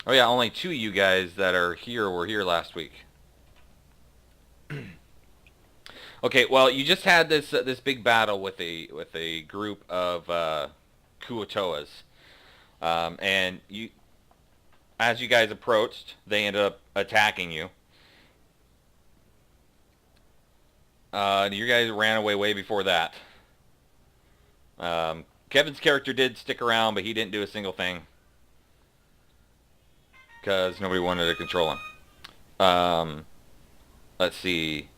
Oh yeah, only two of you guys that are here were here last week. Okay, well you just had this big battle with a group of Kuotoas, and you as you guys approached, they ended up attacking you. You guys ran away way before that. Kevin's character did stick around, but he didn't do a single thing because nobody wanted to control him. Let's see.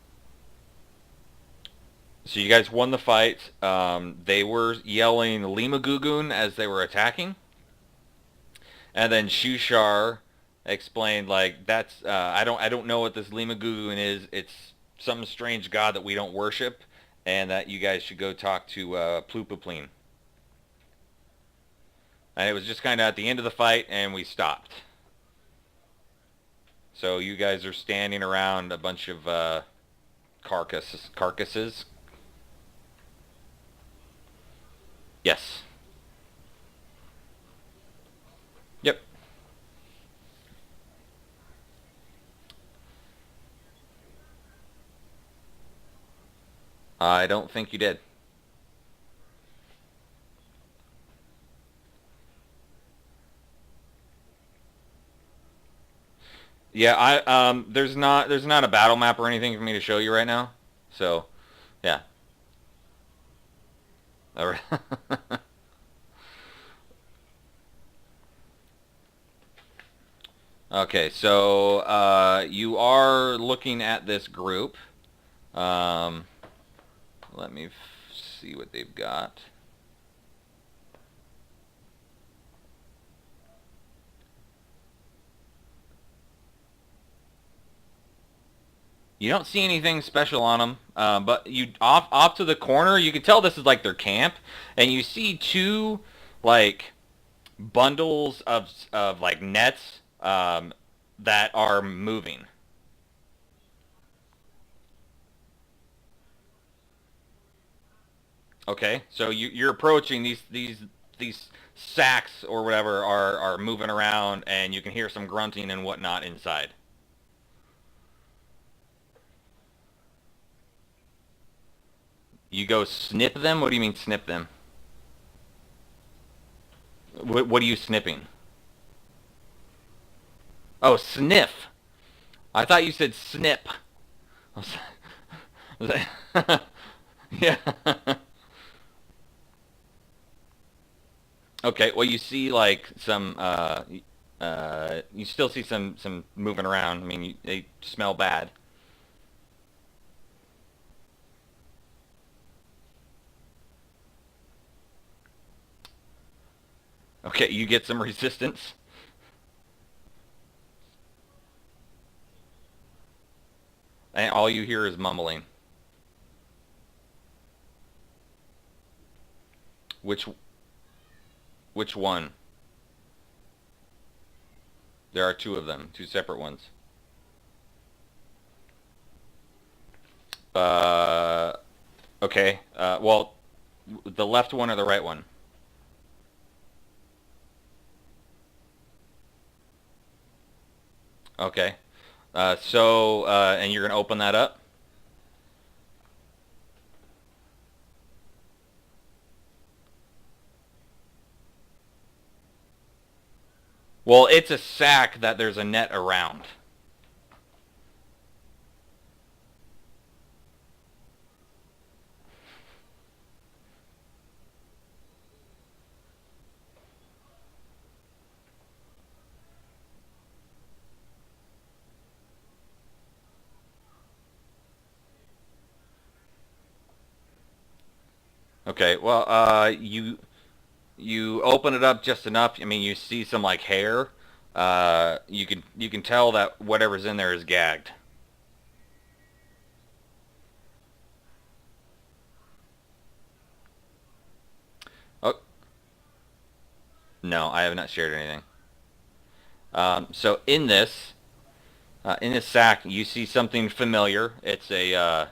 So you guys won the fight. They were yelling Leemooggoogoon as they were attacking, and then Shushar explained like that's I don't know what this Leemooggoogoon is. It's some strange god that we don't worship, and that you guys should go talk to Plupapleen. And it was just kind of at the end of the fight, and we stopped. So you guys are standing around a bunch of carcasses. Yes. Yep. I don't think you did. Yeah, there's not a battle map or anything for me to show you right now. So, yeah. All right. Okay, so you are looking at this group. Um, let me see what they've got. You don't see anything special on them, but you off to the corner, you can tell this is like their camp, and you see two like bundles of like nets that are moving. Okay, so you're approaching these sacks or whatever are moving around, and you can hear some grunting and whatnot inside. You go snip them. What do you mean snip them? What are you snipping? Oh, sniff. I thought you said snip. Yeah. Okay. Well, you see like some. You still see some moving around. I mean, they smell bad. Okay, you get some resistance, and all you hear is mumbling. Which which one? There are two of them, two separate ones. Uh, okay. Well, the left one or the right one? Okay. And you're gonna open that up? Well, it's a sack that there's a net around. Okay. Well, you open it up just enough. I mean, you see some like hair. You can tell that whatever's in there is gagged. Oh, no, I have not shared anything. So in this sack, you see something familiar. It's a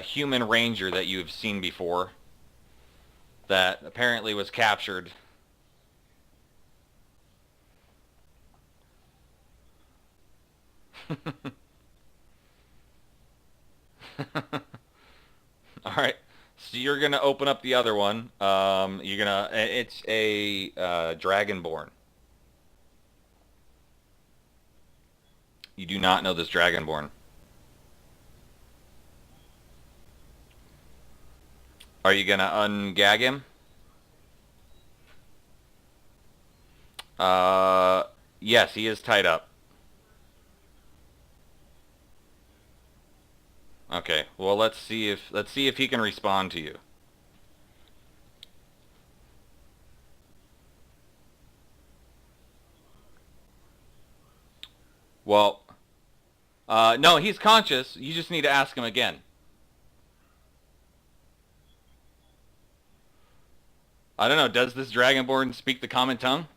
human ranger that you've seen before. that apparently was captured. All right. So you're gonna open up the other one. You're gonna. It's a dragonborn. You do not know this dragonborn. Are you gonna ungag him? Uh, yes, he is tied up. Okay. Well, let's see if he can respond to you. Well, no, he's conscious. You just need to ask him again. I don't know. Does this dragonborn speak the common tongue?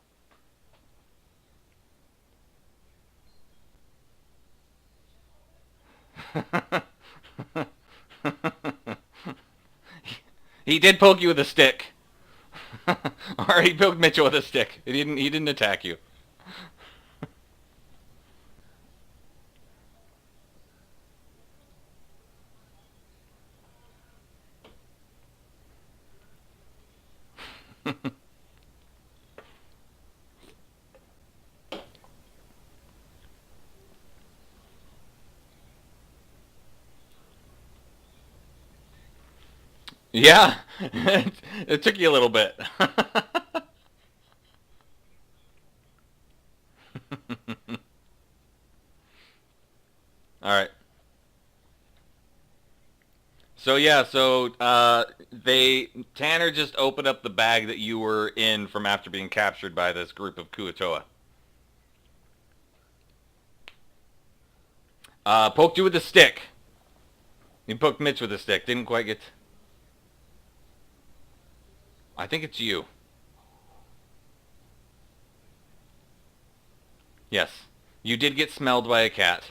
He did poke you with a stick. Or he poked Mitchell with a stick. He didn't attack you. Yeah. It took you a little bit. All right. So yeah, they Tanner just opened up the bag that you were in from after being captured by this group of Kuatoa. Poked you with a stick. You poked Mitch with a stick. Didn't quite get. I think it's you. Yes, you did get smelled by a cat.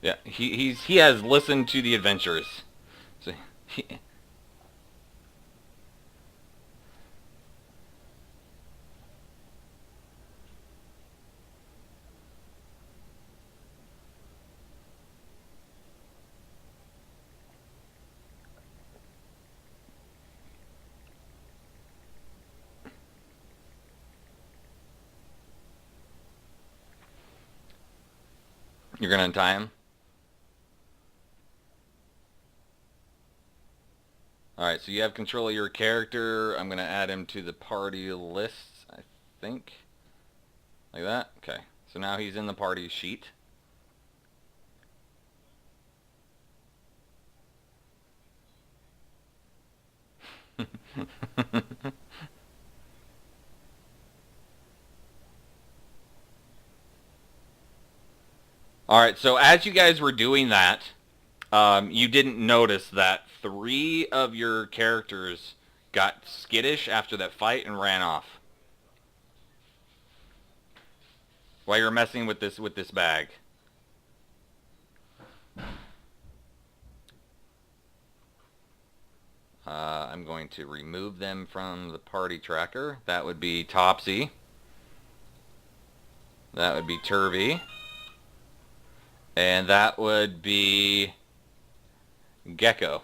Yeah, he has listened to the adventurers. So he, you're gonna untie him. All right, so you have control of your character. I'm gonna add him to the party list. I think like that. Okay, so now he's in the party sheet. All right, so as you guys were doing that, you didn't notice that 3 of your characters got skittish after that fight and ran off while you were messing with this bag. I'm going to remove them from the party tracker. That would be Topsy. That would be Turvy. And that would be Gecko.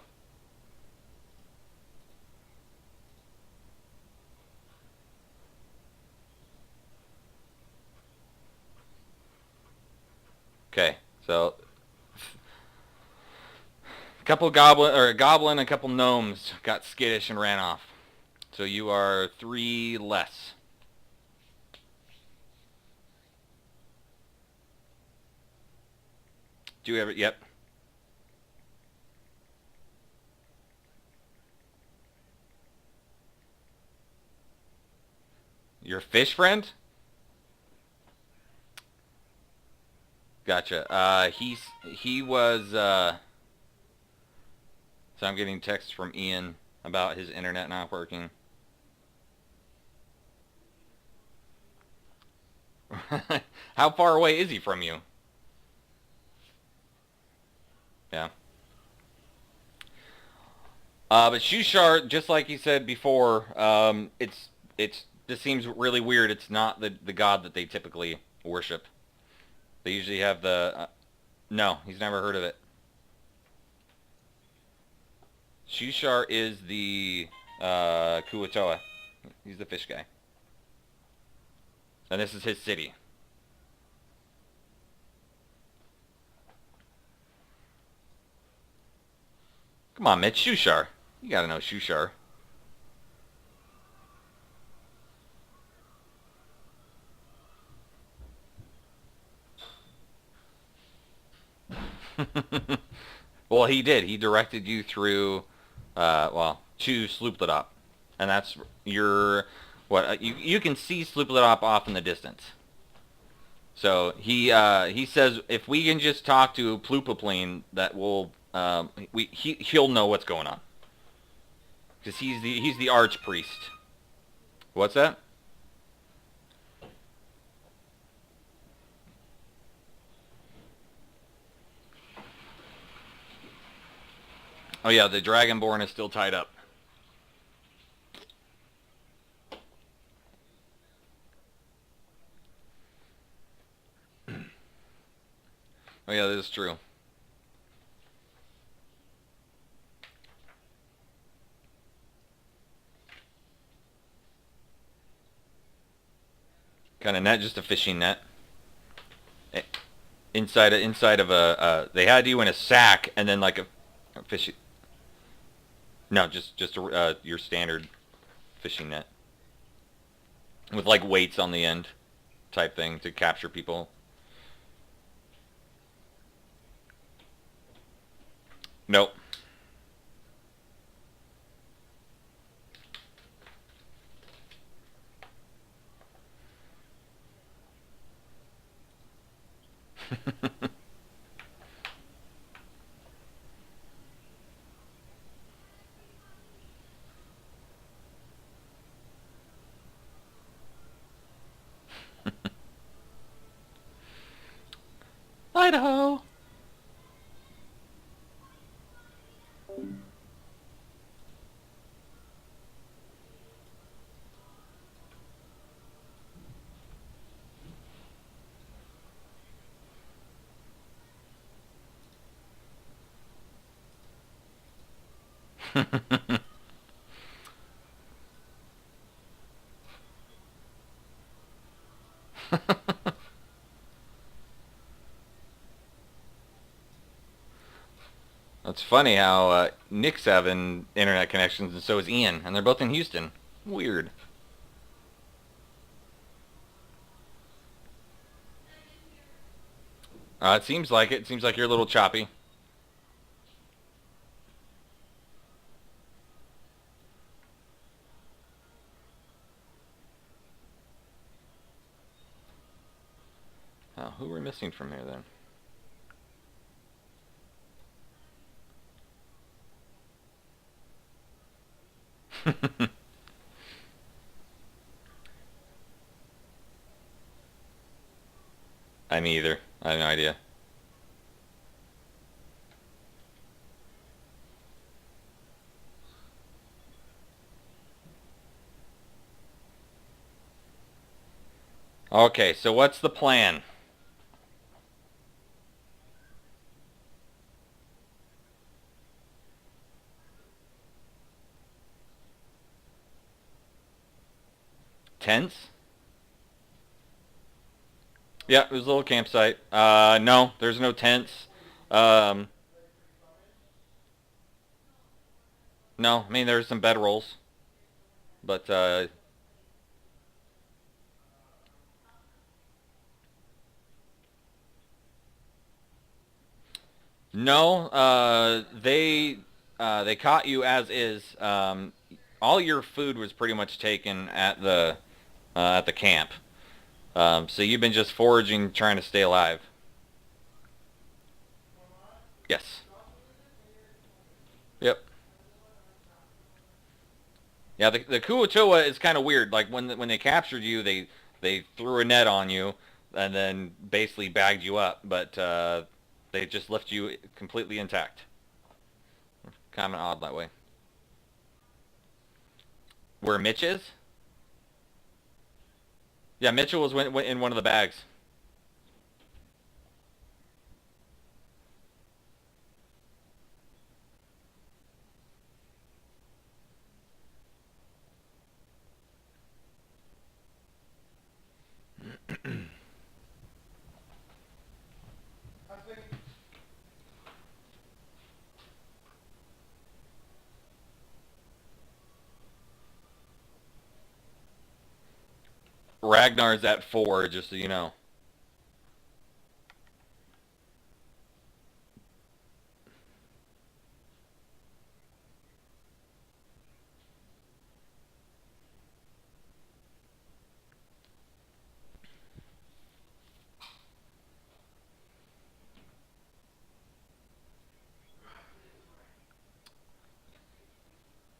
Okay, so A goblin, and a couple gnomes got skittish and ran off. So you are 3 less. Do you ever? Yep. Your fish friend? Gotcha. He was. So I'm getting texts from Ian about his internet not working. How far away is he from you? Yeah. But Shushar, just like he said before, it's this seems really weird. It's not the god that they typically worship. They usually have the. No, he's never heard of it. Shushar is the Kuatoa. He's the fish guy. And this is his city. Come on, Mitch. Shushar. You gotta know Shushar. Well, he did. He directed you through, to Sloopladop. And that's your, you can see Sloopladop off in the distance. So he says if we can just talk to Plupapleen, that will, he'll know what's going on. Because he's the archpriest. What's that? Oh yeah, the Dragonborn is still tied up. Oh yeah, that is true. Kind of net, just a fishing net. Inside of a, they had you in a sack and then like a fishing. No, just your standard fishing net with like weights on the end, type thing to capture people. Nope. Idaho. It's funny how Nick's having internet connections and so is Ian, and they're both in Houston. Weird. It seems like it. It seems like you're a little choppy. Oh, who are we missing from here then? I'm either. I have no idea. Okay, so what's the plan? Tents? Yeah, it was a little campsite. No, there's no tents. Um, No, I mean there's some bedrolls, but no. They caught you as is. All your food was pretty much taken at the camp. So you've been just foraging, trying to stay alive. Yes. Yep. Yeah. The Kuatoa is kind of weird. Like when they captured you, they threw a net on you and then basically bagged you up, but they just left you completely intact. Kind of odd that way. Where Mitch is? Yeah, Mitchell was in one of the bags. Ragnar's at 4, just so you know.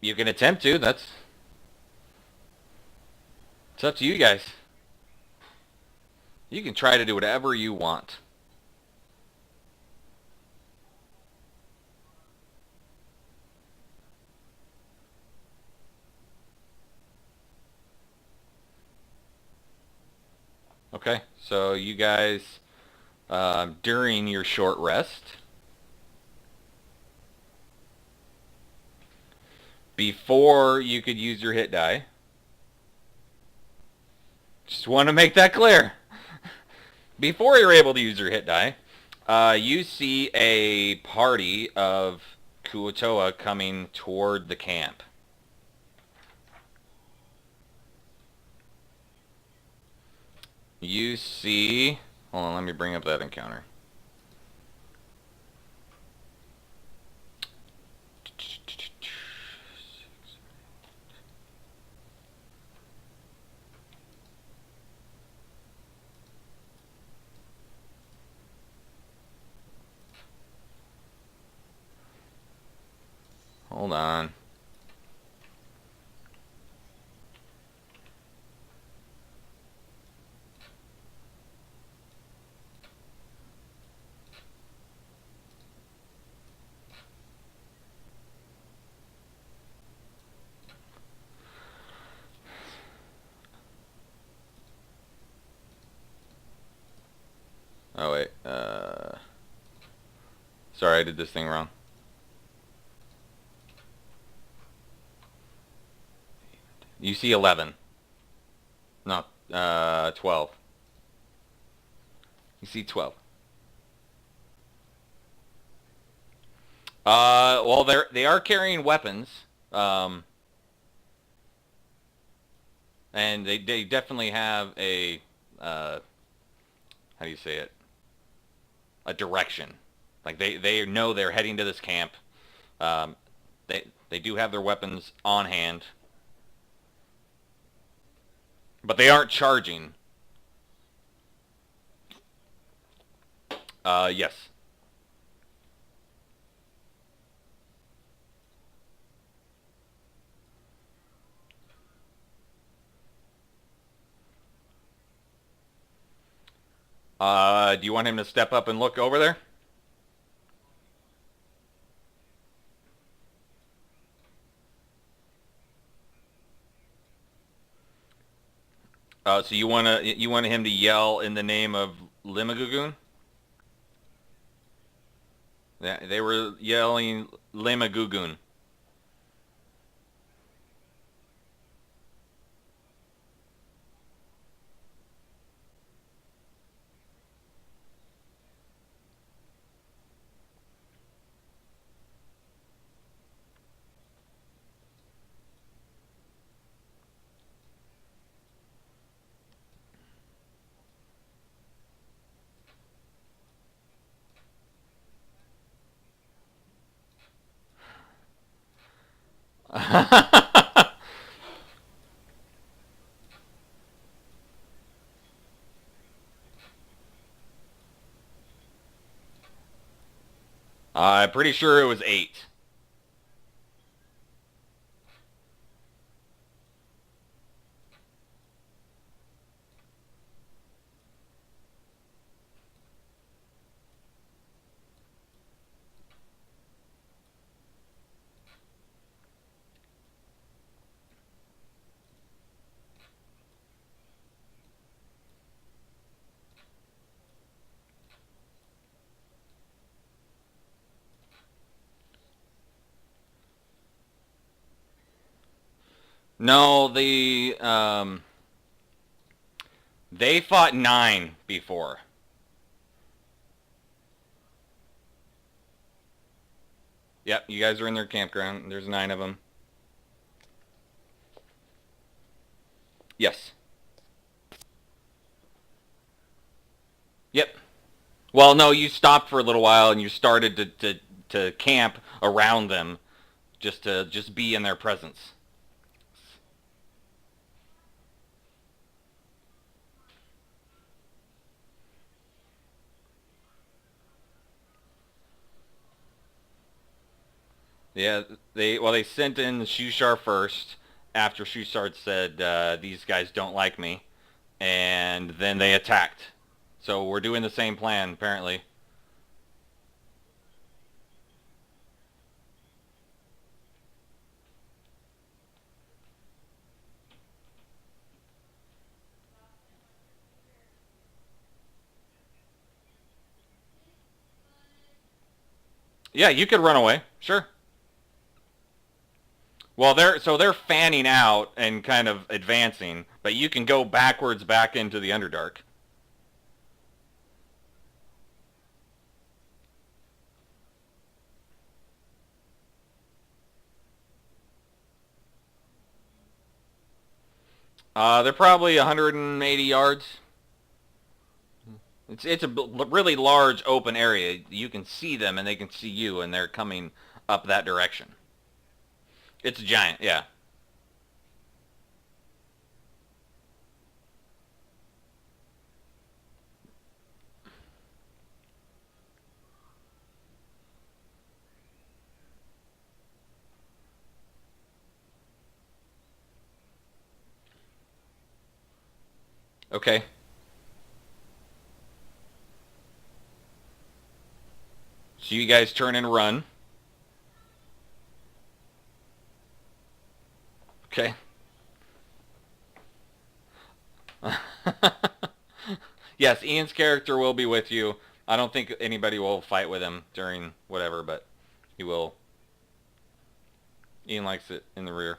You can attempt to. It's up to you guys. You can try to do whatever you want. Okay, so you guys, during your short rest, before you could use your hit die, just want to make that clear. Before you're able to use your hit die, you see a party of Kuatoa coming toward the camp. You see... Hold on, let me bring up that encounter. Hold on. Oh, wait. Sorry, I did this thing wrong. You see 11. No, 12. You see 12. Well, they are carrying weapons. And they definitely have a, how do you say it? A direction. Like they know they're heading to this camp. Um, they do have their weapons on hand, but they aren't charging. Yes. Do you want him to step up and look over there? So you want him to yell in the name of Leemooggoogoon? Yeah, they were yelling Leemooggoogoon. I'm pretty sure it was 8. No, they fought 9 before. Yep, you guys are in their campground. There's 9 of them. Yes. Yep. Well, no, you stopped for a little while and you started to camp around them just to just be in their presence. Yeah, they sent in Shushar first after Shushar said these guys don't like me, and then they attacked. So we're doing the same plan apparently. Yeah, you could run away. Sure. Well, they're fanning out and kind of advancing, but you can go backwards back into the Underdark. They're probably 180 yards. It's a really large open area. You can see them and they can see you, and they're coming up that direction. It's a giant, yeah. Okay. So you guys turn and run. Okay. Yes, Ian's character will be with you. I don't think anybody will fight with him during whatever, but he will. Ian likes it in the rear.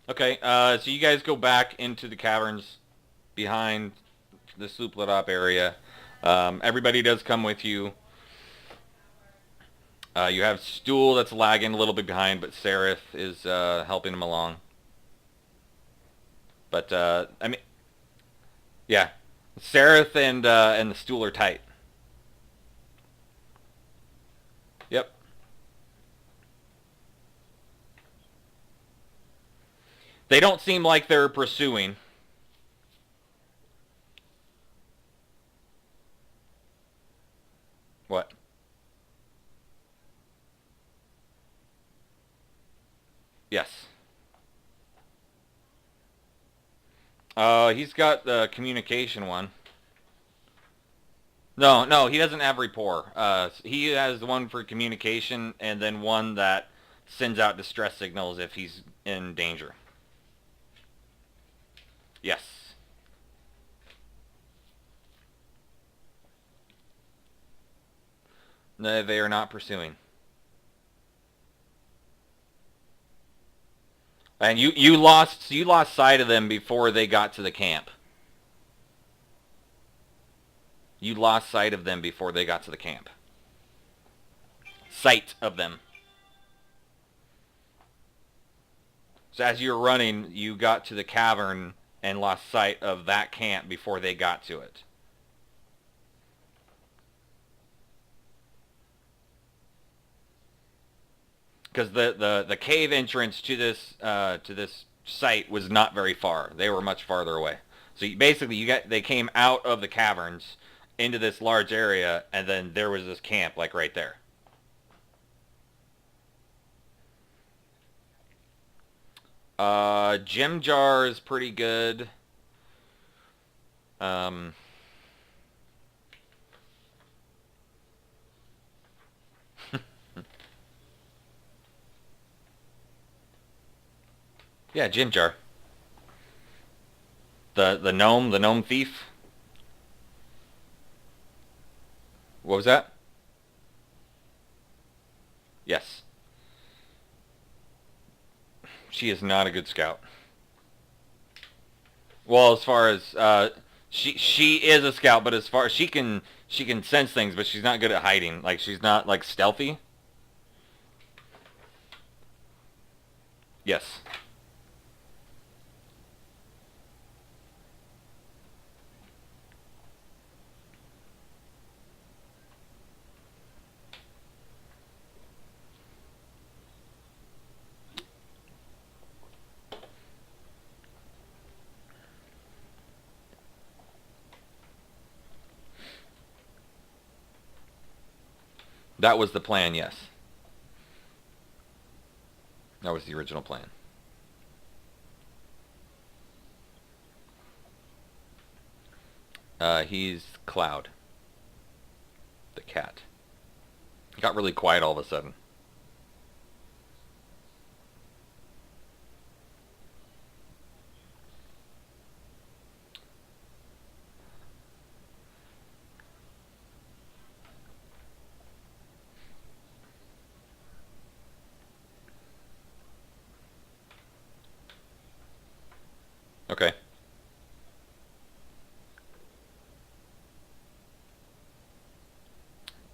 Okay, so you guys go back into the caverns behind the sloop lit up area. Everybody does come with you. You have Stool that's lagging a little bit behind, but Seraph is helping him along. But I mean, yeah, Seraph and the Stool are tight. Yep. They don't seem like they're pursuing. What? Yes. He's got the communication one. No, no, he doesn't have rapport. He has one for communication and then one that sends out distress signals if he's in danger. Yes. No, they are not pursuing. And you lost sight of them before they got to the camp. You lost sight of them before they got to the camp. Sight of them. So as you were running, you got to the cavern and lost sight of that camp before they got to it. because the cave entrance to this site was not very far. They were much farther away. So basically, they came out of the caverns into this large area, and then there was this camp like right there. Gem jar is pretty good. Um, yeah, gem jar. The gnome thief. What was that? Yes. She is not a good scout. Well, as far as she is a scout, but as far as she can sense things, but she's not good at hiding. Like she's not like stealthy. Yes. That was the plan, yes. That was the original plan. He's Cloud, the cat. He got really quiet all of a sudden. Okay.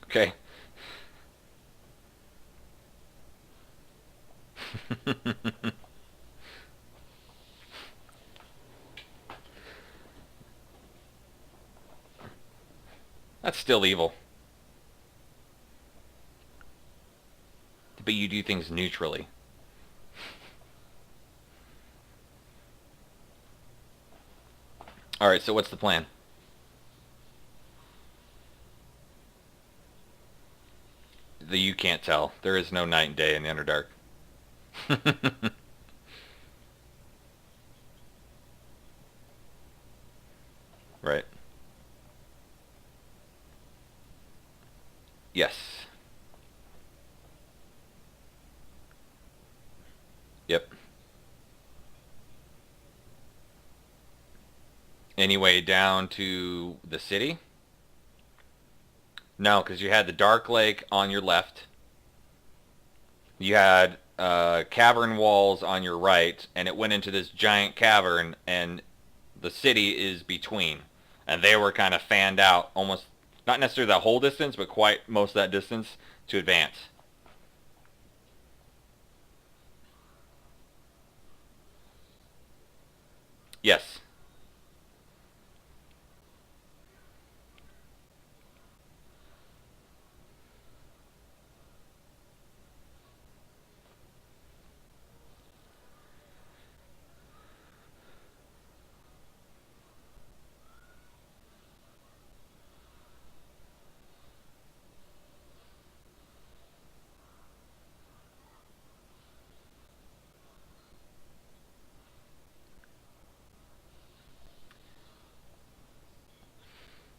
Okay. That's still evil. But you do things neutrally. Alright, so what's the plan? You can't tell. There is no night and day in the Underdark. Right. Yes. Yep. Anyway, down to the city? No, because you had the Dark Lake on your left. You had cavern walls on your right, and it went into this giant cavern, and the city is between. And they were kind of fanned out, almost, not necessarily the whole distance, but quite most of that distance to advance. Yes.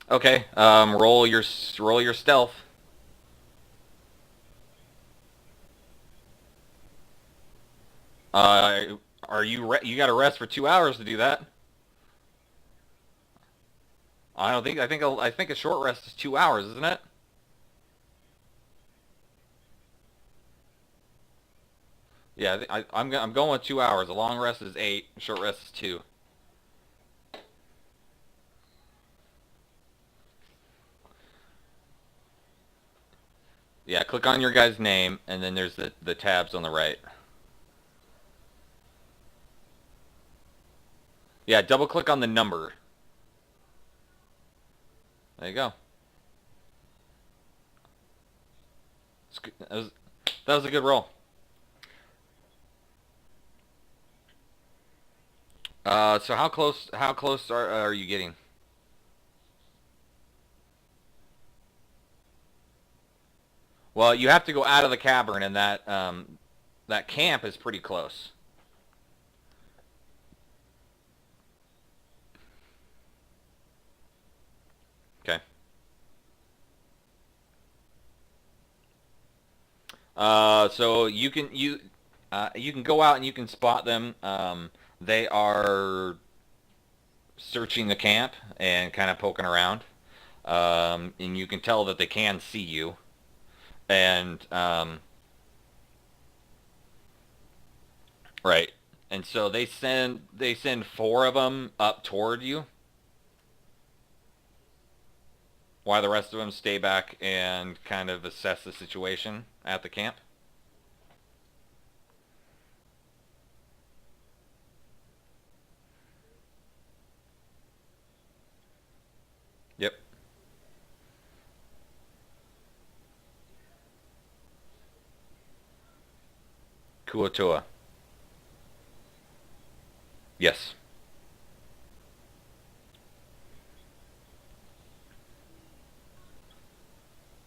Okay. Roll your stealth. Are you got to rest for 2 hours to do that? I don't think. I think a short rest is 2 hours, isn't it? Yeah, I'm going with 2 hours. A long rest is 8. A short rest is 2. Yeah, click on your guy's name, and then there's the tabs on the right. Yeah, double click on the number. There you go. That was a good roll. So how close are you getting? Well, you have to go out of the cavern, and that camp is pretty close. Okay. So you can go out and you can spot them. They are searching the camp and kind of poking around. And you can tell that they can see you. And right. And so they send four of them up toward you, while the rest of them stay back and kind of assess the situation at the camp. Yep. Kuotoa. Yes.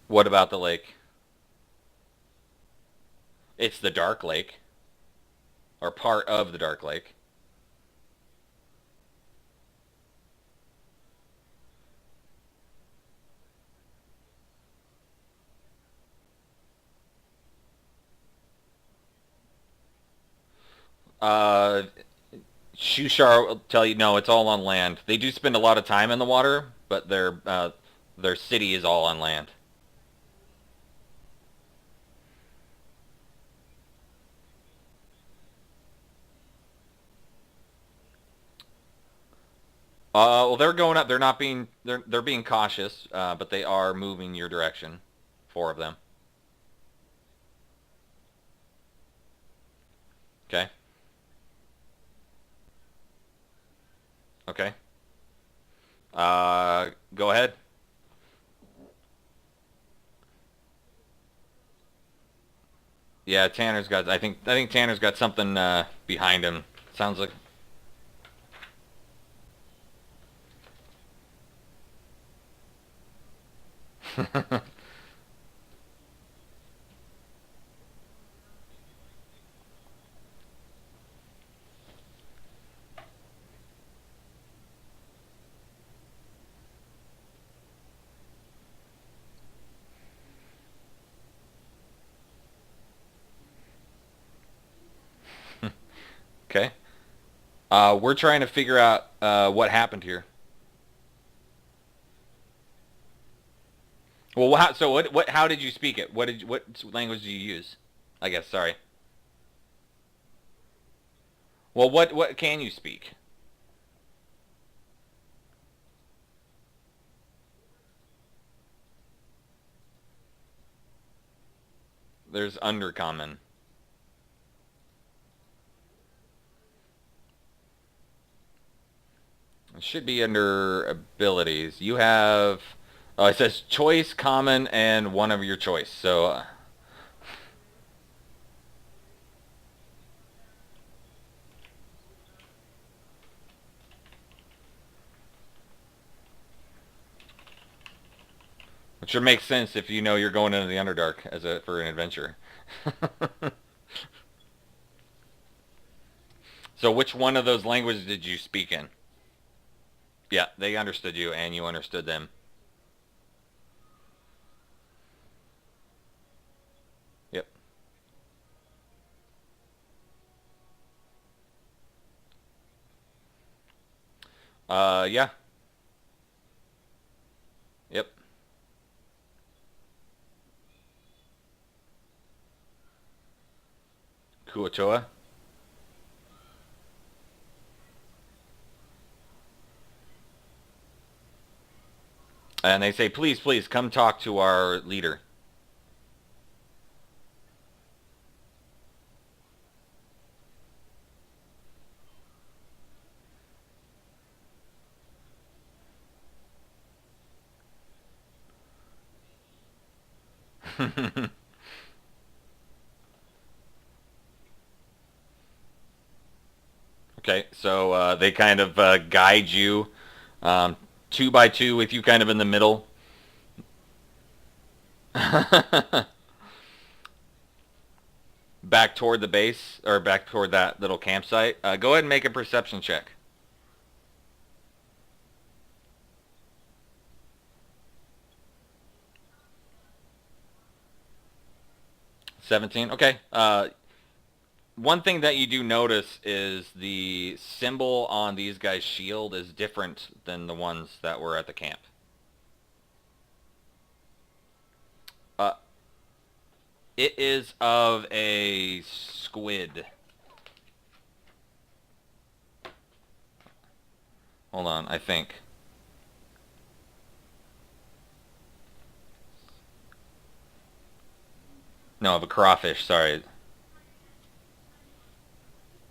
What about the lake? It's the Dark Lake, or part of the Dark Lake. Uh, Shushar will tell you no, it's all on land. They do spend a lot of time in the water, but their city is all on land. Well, they're going up. They're being cautious, but they are moving your direction. Four of them. Okay. Okay. Go ahead. Yeah, Tanner's got. I think Tanner's got something behind him. Sounds like. Okay. We're trying to figure out what happened here. Well, so what? How did you speak it? What language do you use? I guess. Sorry. Well, what can you speak? There's undercommon. It should be under abilities. You have. Oh, it says choice, common, and one of your choice. So, which would make sense if you know you're going into the Underdark for an adventure. So, which one of those languages did you speak in? Yeah, they understood you, and you understood them. Yep. Yeah. Yep. Kuotoa. And they say, please, please, come talk to our leader. Okay, so they kind of guide you um, two by two with you kind of in the middle. Back toward the base, or back toward that little campsite. Go ahead and make a perception check. 17. Okay. One thing that you do notice is the symbol on these guys' shield is different than the ones that were at the camp. Uh, it is of a squid. Hold on, I think. No, of a crawfish, sorry.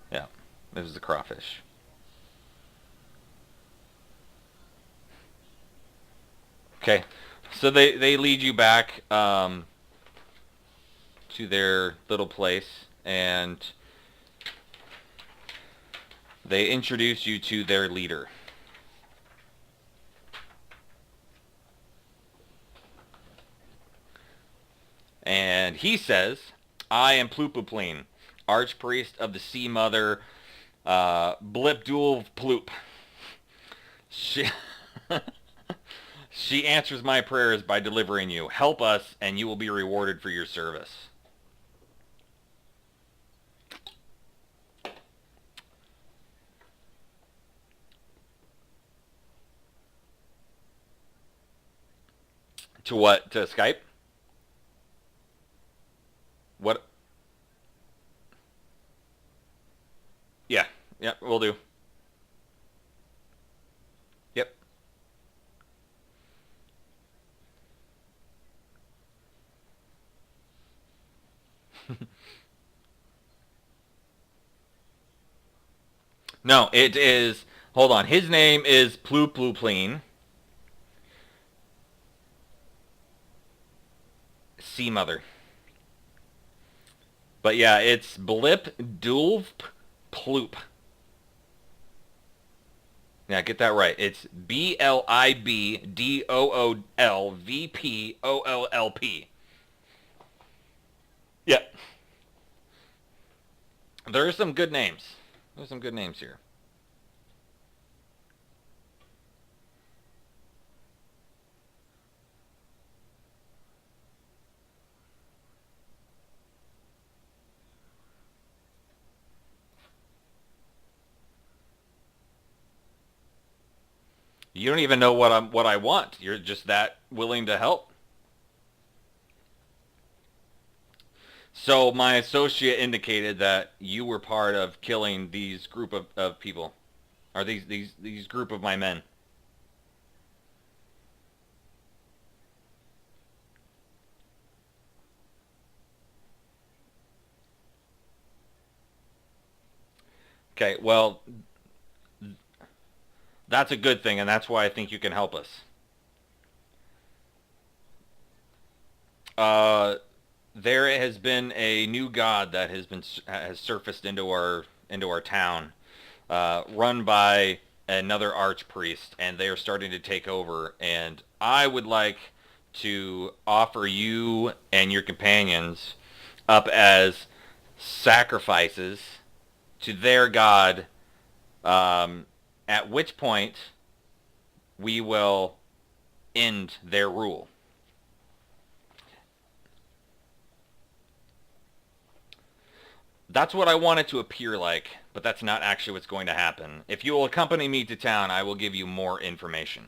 Yeah, this is a crawfish. Okay, so they lead you back to their little place, and they introduce you to their leader. And he says, I am Plupupleen, Archpriest of the Sea Mother, Blipdul Ploop. She, she answers my prayers by delivering you. Help us, and you will be rewarded for your service. To what? To Skype? What? Yeah. Yep, we'll do. Yep. No, it is. Hold on. His name is Plupupleen, Sea Mother. But yeah, it's Blip Dulp Ploop. Yeah, get that right. It's BLIBDOOLVPOOLP. Yeah. There are some good names. There's some good names here. You don't even know what I want. You're just that willing to help. So my associate indicated that you were part of killing these group of people. Or these group of my men. Okay, well, that's a good thing, and that's why I think you can help us. Uh, there has been a new god that has surfaced into our town, run by another archpriest, and they are starting to take over. And I would like to offer you and your companions up as sacrifices to their god. At which point we will end their rule. That's what I want it to appear like, but that's not actually what's going to happen. If you will accompany me to town, I will give you more information.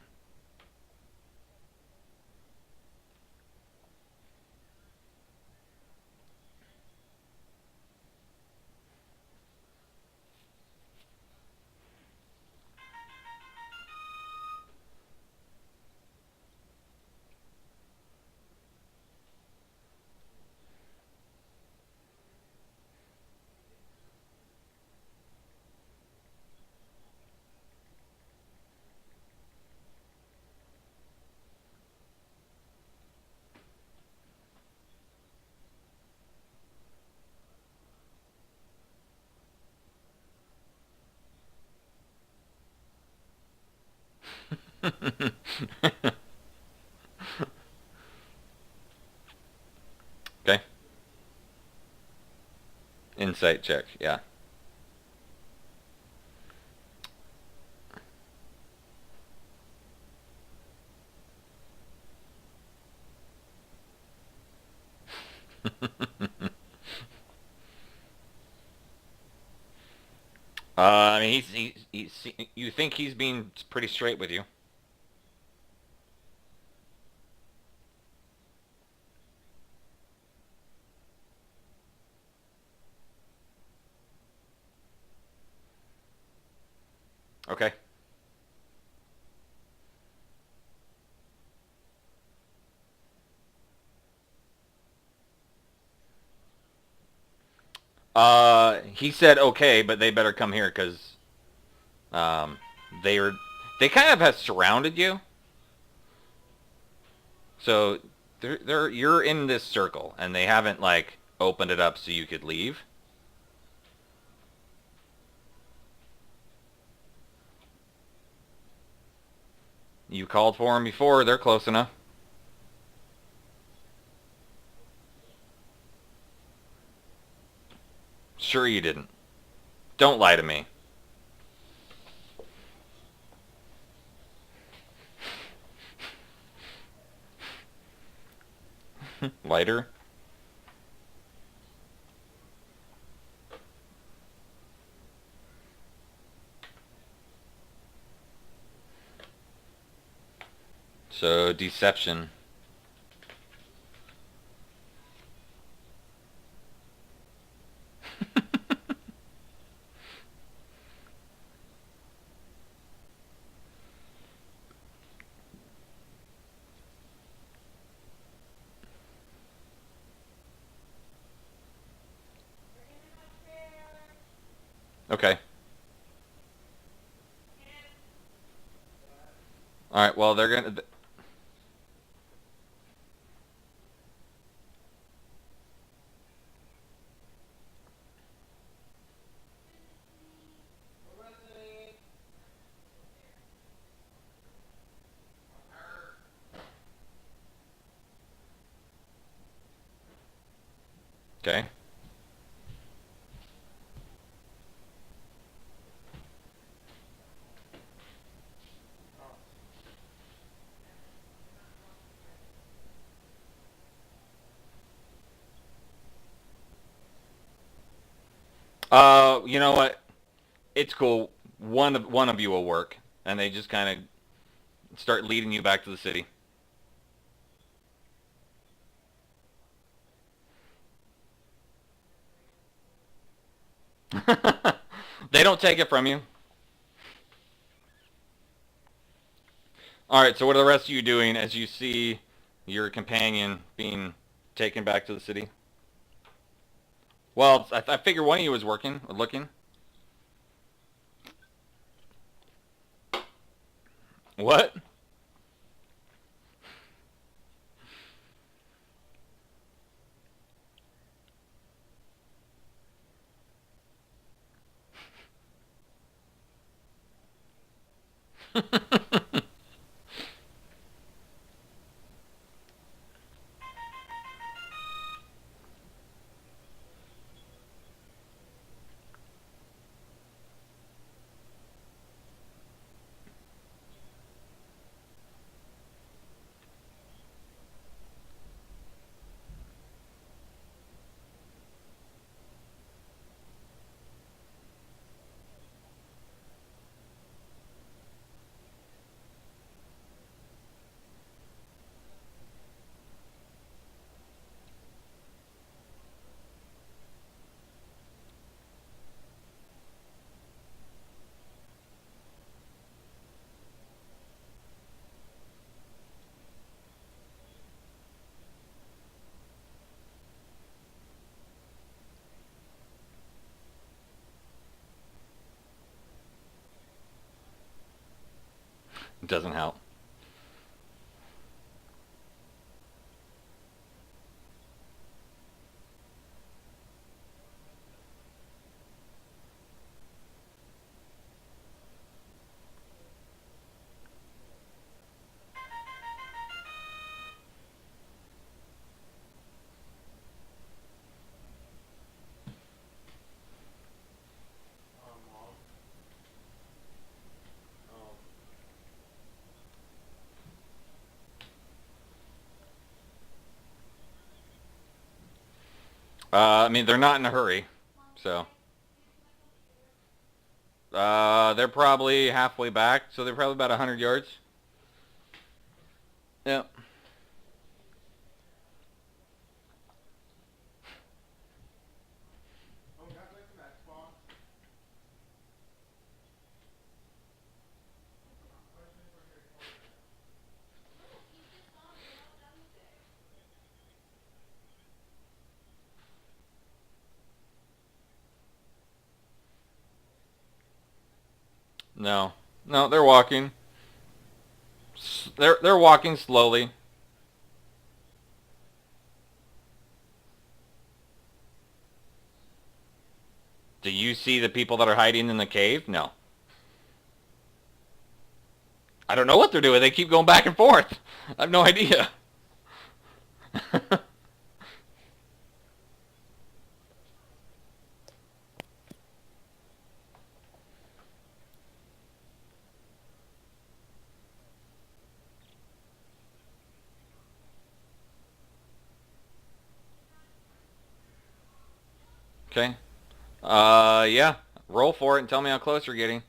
Okay. Insight check. Yeah. I mean, you think he's being pretty straight with you. Okay. He said okay, but they better come here because um, they are they kind of have surrounded you. So you're in this circle, and they haven't like opened it up so you could leave. You called for them before. They're close enough. Sure you didn't. Don't lie to me. Lighter. So deception. Okay. All right. Well, they're gonna. Okay. You know what? It's cool. One of you will work, and they just kind of start leading you back to the city. They don't take it from you. All right. So what are the rest of you doing as you see your companion being taken back to the city? Well, I figure one of you was working, looking. What? It doesn't help. I mean, they're not in a hurry, so they're probably halfway back, so they're probably about 100 yards. Yeah. No, no, they're walking. They're walking slowly. Do you see the people that are hiding in the cave? No. I don't know what they're doing. They keep going back and forth. I have no idea. Okay. Yeah. Roll for it and tell me how close you're getting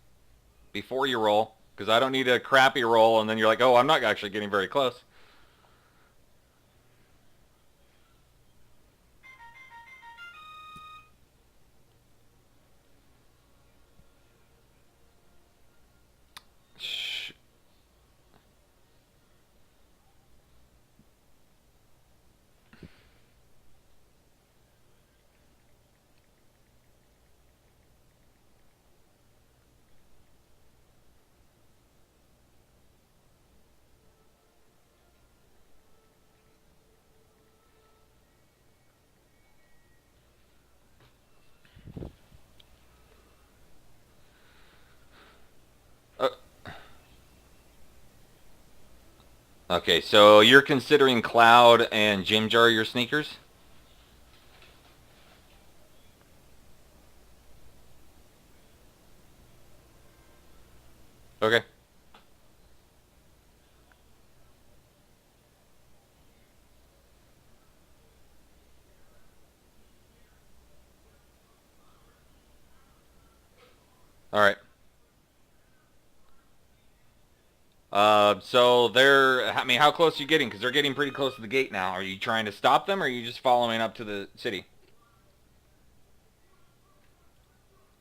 before you roll, because I don't need a crappy roll and then you're like, oh, I'm not actually getting very close. Shh. Uh, okay, so you're considering Cloud and Jim Jar your sneakers? Okay. All right. So they're, I mean, how close are you getting? Because they're getting pretty close to the gate now. Are you trying to stop them, or are you just following up to the city?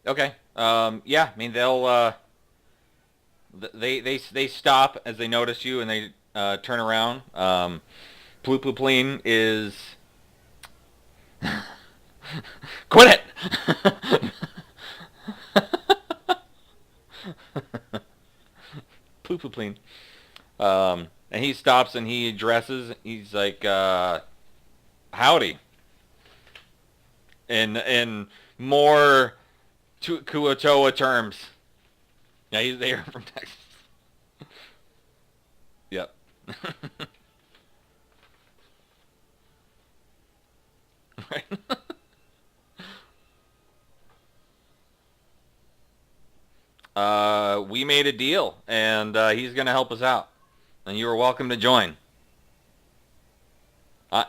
Okay. Yeah, I mean, they stop as they notice you and they turn around. Ploopopleen is quit it. Ploopopleen. And he stops and he addresses. He's like, "Howdy," in more Kuatoa terms. Yeah, they are from Texas. Yep. Right. We made a deal, and he's going to help us out. And you are welcome to join. Uh,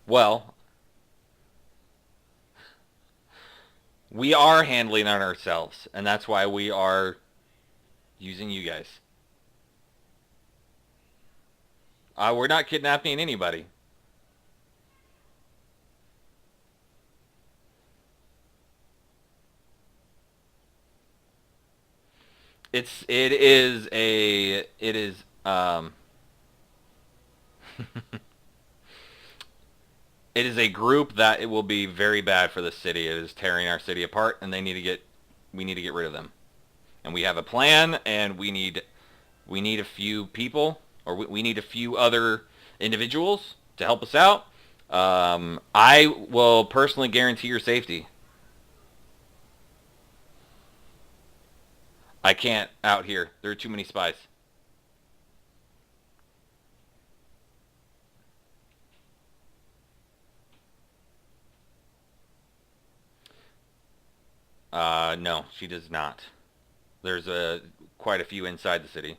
well, we are handling it ourselves, and that's why we are using you guys. We're not kidnapping anybody. It is it is a group that it will be very bad for the city. It is tearing our city apart, and we need to get rid of them. And we have a plan, and we need a few people, or we need a few other individuals to help us out. I will personally guarantee your safety. I can't out here. There are too many spies. No, she does not. There's quite a few inside the city.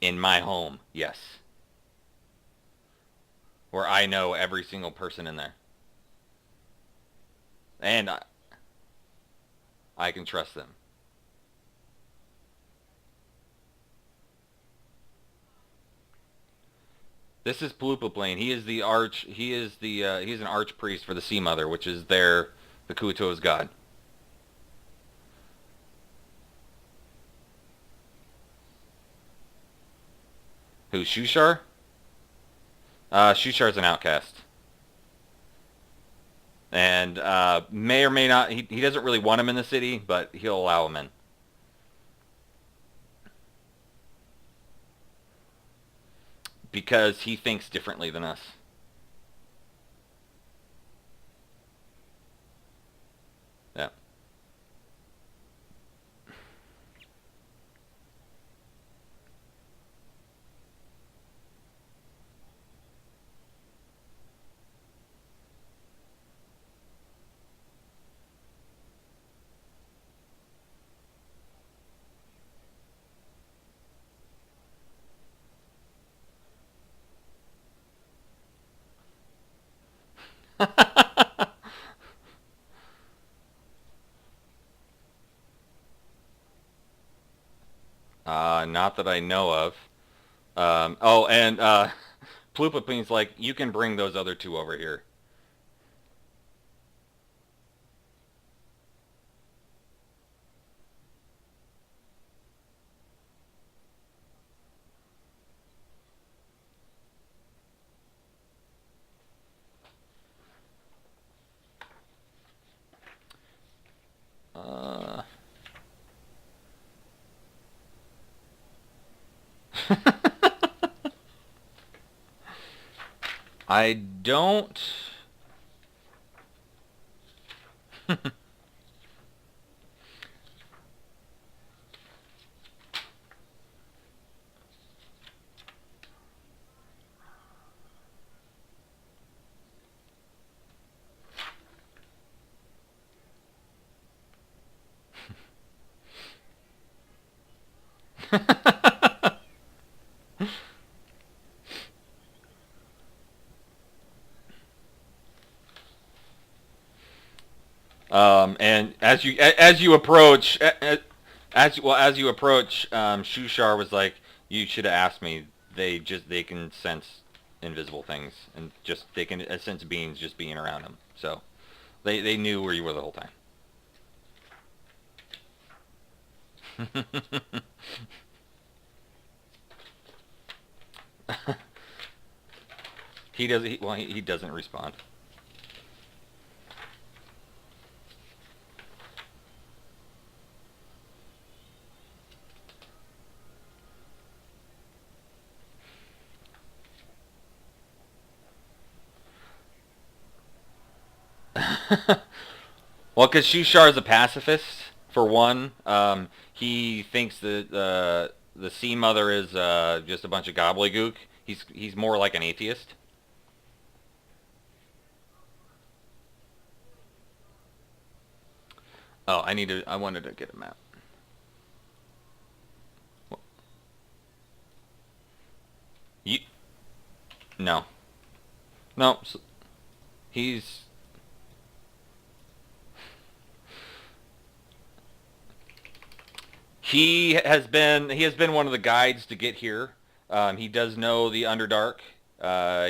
In my home, yes. Where I know every single person in there. And I can trust them. This is Plane. He is the arch. He is the. He's an archpriest for the Sea Mother, which is the Kuato's god. Who's Shushar? Shushar's an outcast, and may or may not. He doesn't really want him in the city, but he'll allow him in because he thinks differently than us. Yeah. Not that I know of. Oh, and Plupapine's like, you can bring those other two over here. Uh, I don't. And as you approach, as you approach, Shushar was like, "You should have asked me. They can sense invisible things and just they can sense beings just being around them. So they knew where you were the whole time." He does. He doesn't respond. Well, because Shushar is a pacifist, for one. He thinks that the Sea Mother is just a bunch of gobbledygook. He's more like an atheist. Oh, I wanted to get a map. You, no, no. He's he has been one of the guides to get here. He does know the Underdark.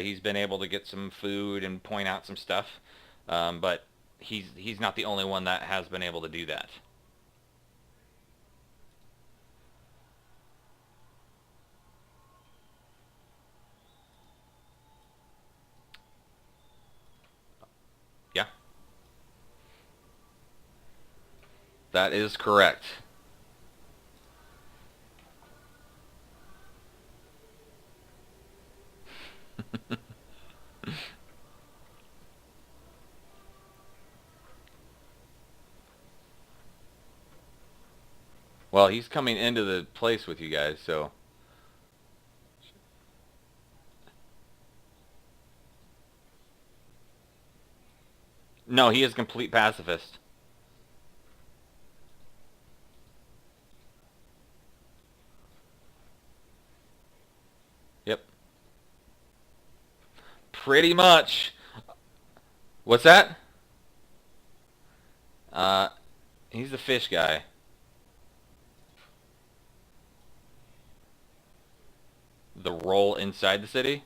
He's been able to get some food and point out some stuff, but he's not the only one that has been able to do that. Yeah, that is correct. Well, he's coming into the place with you guys, so No, he is a complete pacifist. Yep. Pretty much. What's that? Uh, he's the fish guy. The role inside the city?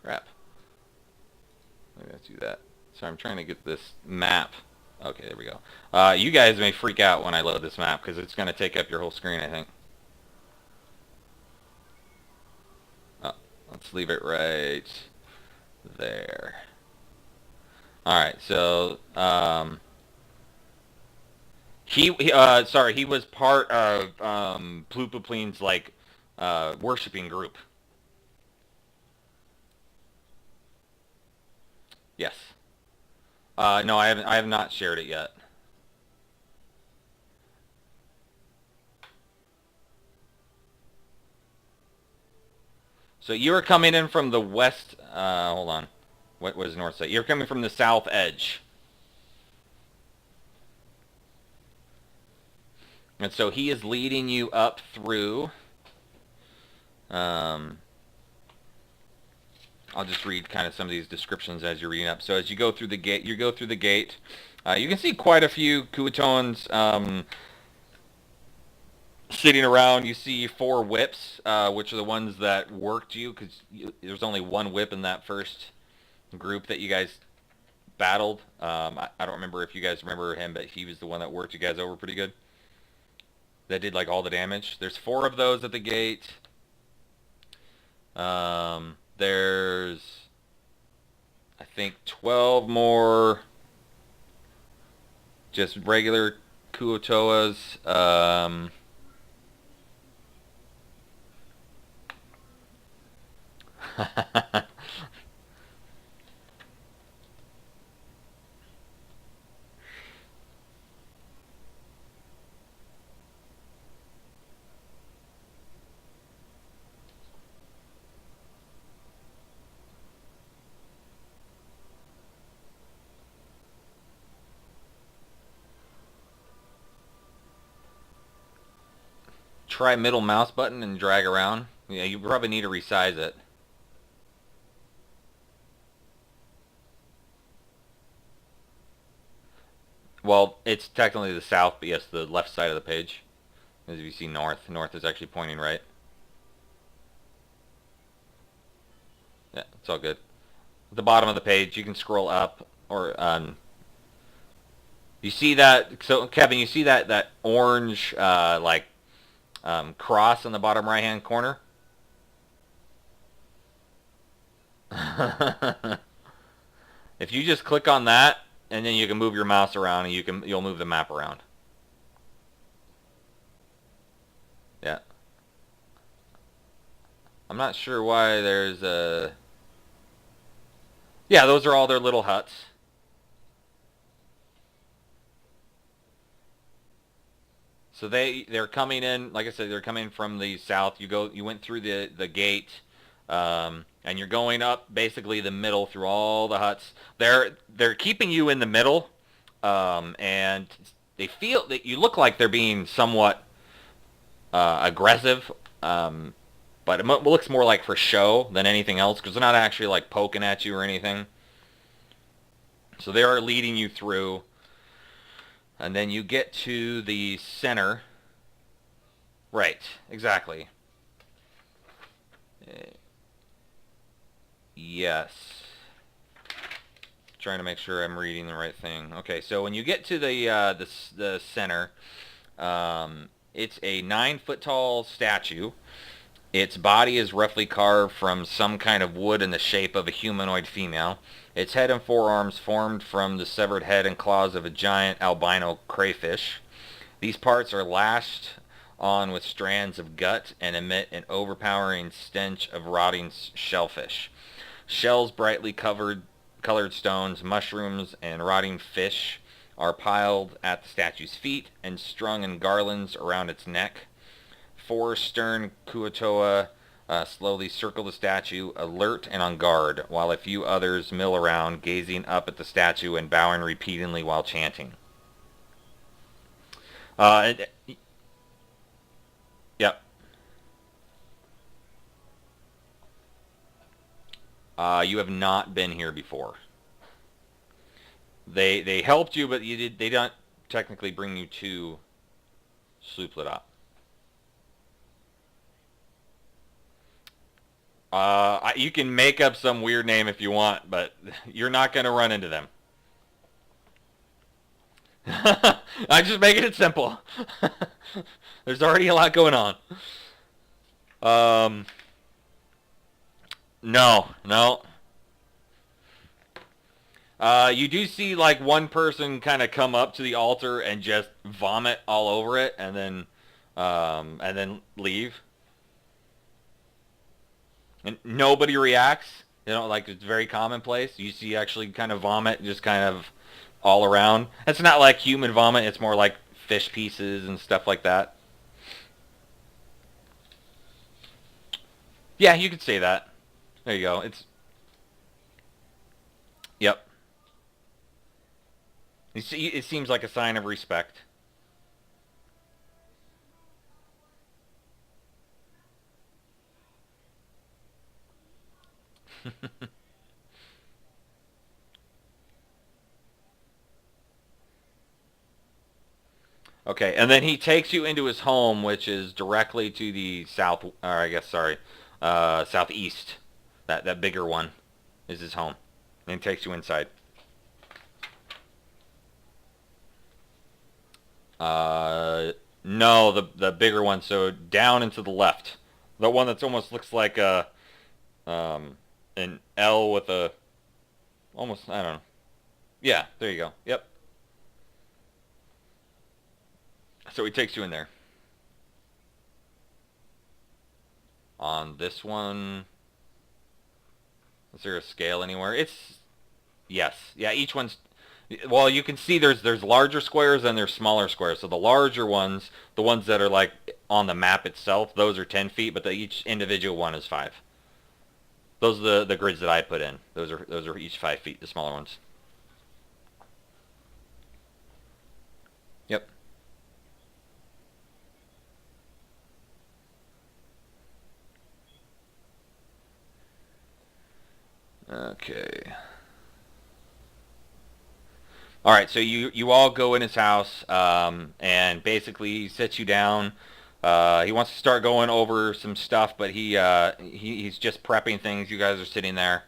Crap. Maybe let's do that. Sorry, I'm trying to get this map. Okay, there we go. You guys may freak out when I load this map because it's going to take up your whole screen, I think. Oh, let's leave it right there. Alright, so, sorry, he was part of, Plupoplene's, like, worshipping group. Yes. No, I have not shared it yet. So you are coming in from the west, hold on. What was north side? You're coming from the south edge. And so he is leading you up through, I'll just read kind of some of these descriptions as you're reading up. So as you go through the gate, you can see quite a few Kuatoans, sitting around. You see 4 whips, which are the ones that worked you, because there's only 1 whip in that first group that you guys battled. I don't remember if you guys remember him, but he was the one that worked you guys over pretty good. That did like all the damage. There's 4 of those at the gate. There's, I think, 12 more just regular Kuotoas. Try middle mouse button and drag around. Yeah, you probably need to resize it. Well, it's technically the south, but yes, the left side of the page. As you see north. North is actually pointing right. Yeah, it's all good. At the bottom of the page, you can scroll up, or you see that. So Kevin, you see that orange like cross in the bottom right hand corner. If you just click on that, and then you can move your mouse around, and you'll move the map around. Yeah. I'm not sure why there's a. Yeah, those are all their little huts. So they're coming in, like I said, they're coming from the south. You went through the gate, and you're going up basically the middle through all the huts. They're keeping you in the middle, and they feel that you look like they're being somewhat aggressive, but it looks more like for show than anything else, because they're not actually like poking at you or anything. So they are leading you through. And then you get to the center. Right, exactly. Yes. Trying to make sure I'm reading the right thing. Okay, so when you get to the center, it's a 9-foot tall statue. Its body is roughly carved from some kind of wood in the shape of a humanoid female. Its head and forearms formed from the severed head and claws of a giant albino crayfish. These parts are lashed on with strands of gut and emit an overpowering stench of rotting shellfish. Shells, brightly colored stones, mushrooms, and rotting fish are piled at the statue's feet and strung in garlands around its neck. 4 stern Kuatoa slowly circle the statue, alert and on guard, while a few others mill around, gazing up at the statue and bowing repeatedly while chanting. Uh, yep. You have not been here before. They helped you, but they don't technically bring you to Slooplet. You can make up some weird name if you want, but you're not going to run into them. I'm just making it simple. There's already a lot going on. No. You do see like one person kind of come up to the altar and just vomit all over it, and then leave. And nobody reacts. You know, like it's very commonplace. You see actually kind of vomit just kind of all around. It's not like human vomit. It's more like fish pieces and stuff like that. Yeah, you could say that. There you go. Yep. You see, it seems like a sign of respect. Okay, and then he takes you into his home, which is directly to the south, or I guess, sorry, southeast. That bigger one is his home. And he takes you inside. No, the bigger one. So down and to the left, the one that's almost looks like an L with a almost I don't know. Yeah, there you go. Yep. So he takes you in there. On this one, is there a scale anywhere? Yes. Yeah, each one's well, you can see there's larger squares and there's smaller squares. So the larger ones, the ones that are like on the map itself, those are 10 feet, but each individual one is 5. Those are the grids that I put in. Those are each 5 feet, the smaller ones. Yep. Okay. All right, so you all go in his house, and basically he sits you down. He wants to start going over some stuff, but he's just prepping things. You guys are sitting there.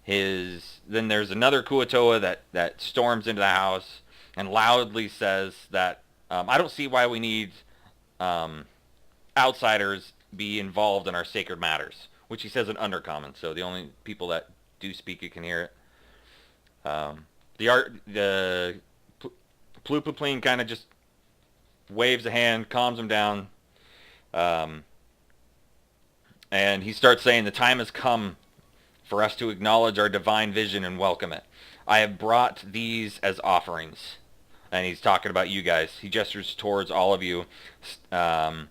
Then there's another Kuatoa that storms into the house and loudly says that I don't see why we need um, outsiders be involved in our sacred matters, which he says in Undercommon. So the only people that do speak it can hear it. The Plupapleen kind of just waves a hand, calms him down, and he starts saying, "The time has come for us to acknowledge our divine vision and welcome it. I have brought these as offerings." And he's talking about you guys. He gestures towards all of you, and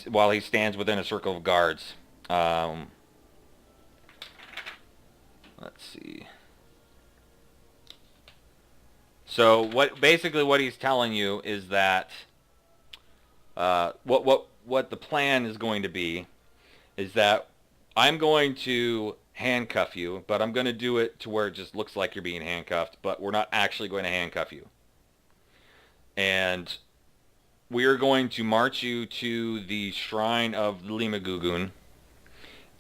while he stands within a circle of guards. Let's see. So what he's telling you is that what the plan is going to be is that I'm going to handcuff you, but I'm going to do it to where it just looks like you're being handcuffed, but we're not actually going to handcuff you. And we are going to march you to the shrine of Leemooggoogoon,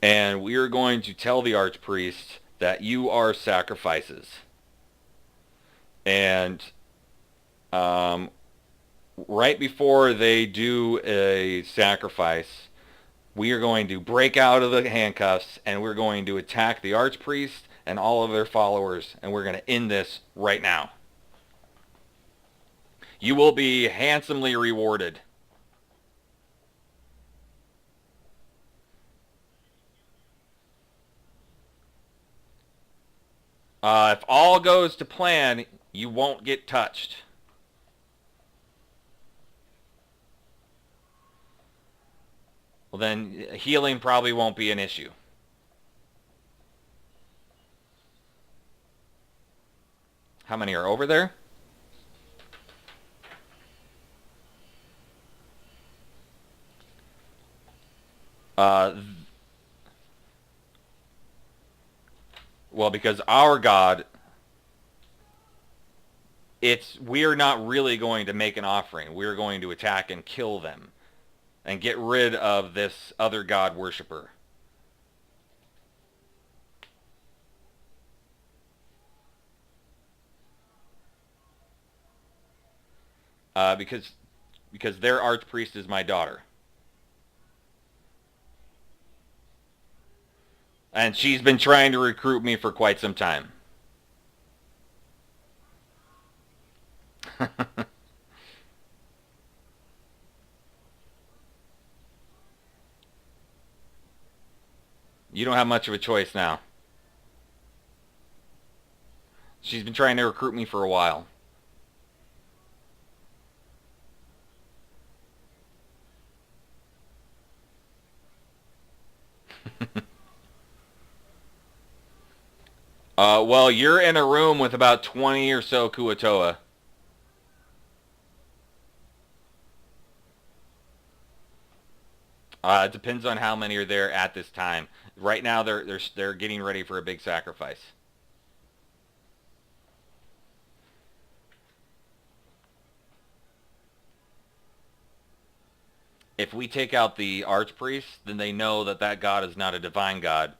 and we are going to tell the archpriest that you are sacrifices. And right before they do a sacrifice, we are going to break out of the handcuffs and we're going to attack the archpriest and all of their followers, and we're going to end this right now. You will be handsomely rewarded. If all goes to plan, you won't get touched. Well, then healing probably won't be an issue. How many are over there? Uh, well, because our God, we're not really going to make an offering. We're going to attack and kill them and get rid of this other God worshiper. Because their archpriest is my daughter. And she's been trying to recruit me for quite some time. You don't have much of a choice now. She's been trying to recruit me for a while. Well, you're in a room with about 20 or so Kuatoa. It depends on how many are there at this time. Right now, they're getting ready for a big sacrifice. If we take out the archpriest, then they know that that god is not a divine god,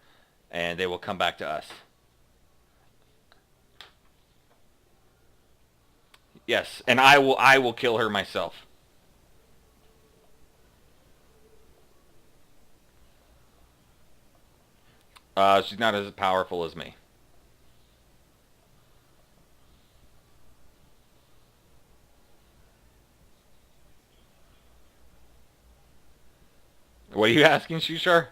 and they will come back to us. Yes, and I will kill her myself. She's not as powerful as me. What are you asking, Shushar?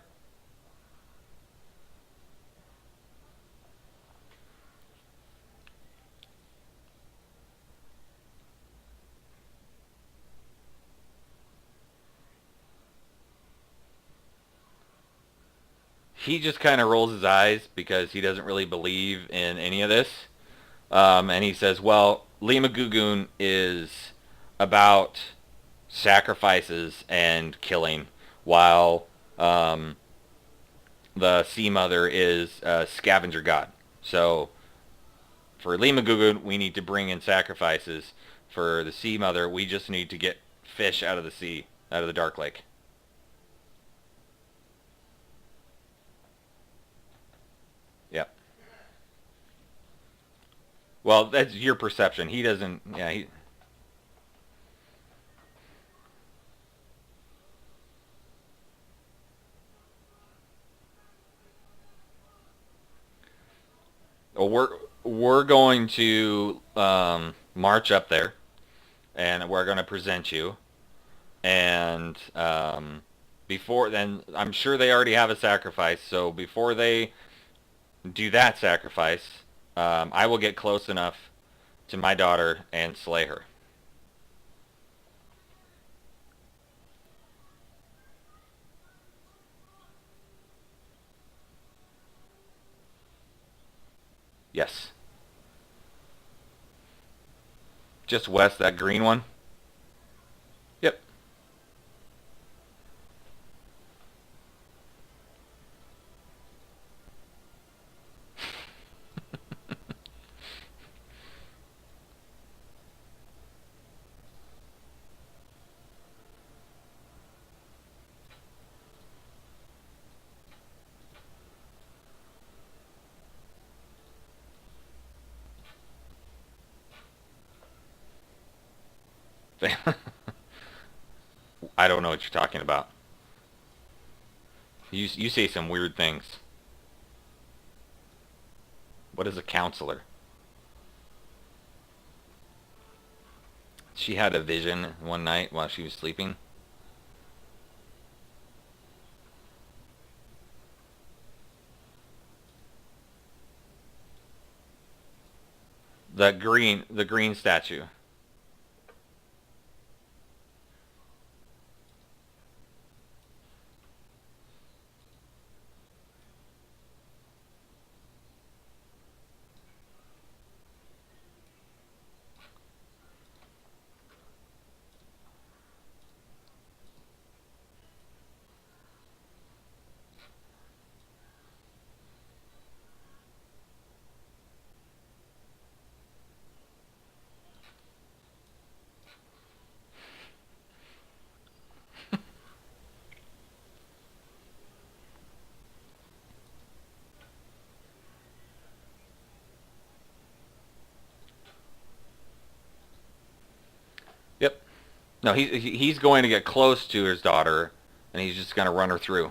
He just kind of rolls his eyes because he doesn't really believe in any of this. And he says, well, Leemooggoogoon is about sacrifices and killing, while the Sea Mother is a scavenger god. So for Leemooggoogoon, we need to bring in sacrifices. For the Sea Mother, we just need to get fish out of the sea, out of the Dark Lake. Yep. Well, that's your perception. He doesn't. Yeah. Well, we're going to march up there, and we're going to present you. And before then, I'm sure they already have a sacrifice. So before they do that sacrifice, I will get close enough to my daughter and slay her. Yes. Just west, that green one? Yep. I don't know what you're talking about. You say some weird things. What is a counselor? She had a vision one night while she was sleeping. The green statue. No, he's going to get close to his daughter, and he's just going to run her through.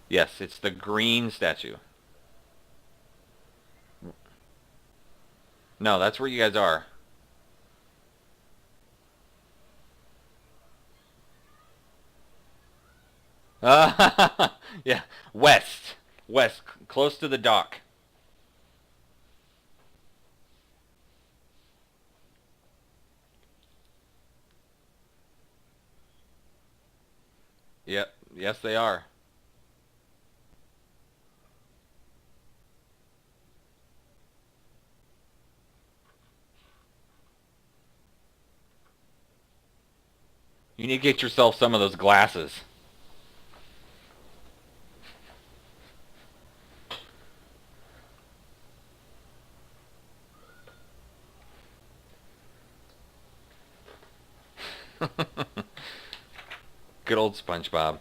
Yes, it's the green statue. No, that's where you guys are. Yeah, west, west, close to the dock. Yep, yes they are. You need to get yourself some of those glasses. Good old SpongeBob.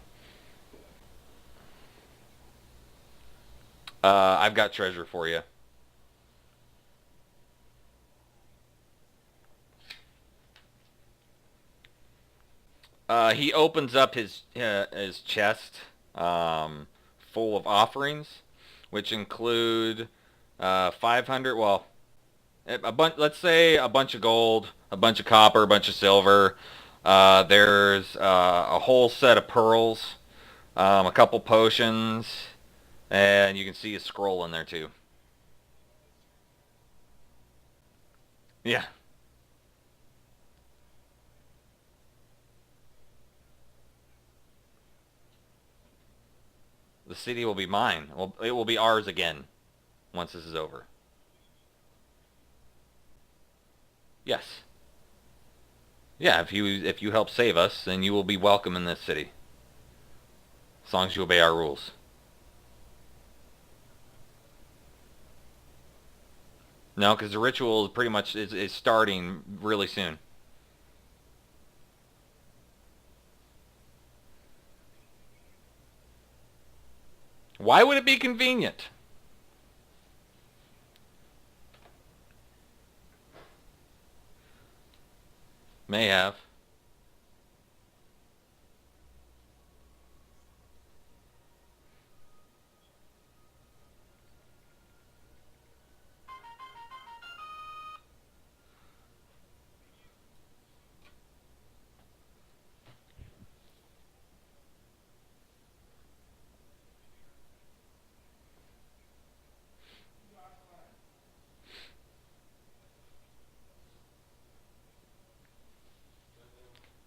I've got treasure for you. He opens up his chest, full of offerings, which include 500. Well, a bunch. Let's say a bunch of gold, a bunch of copper, a bunch of silver. There's a whole set of pearls, a couple potions, and you can see a scroll in there too. Yeah, the city will be mine. Well, it will be ours again once this is over. Yes. Yeah, if you help save us, then you will be welcome in this city, as long as you obey our rules. No, because the ritual is pretty much is starting really soon. Why would it be convenient? May have.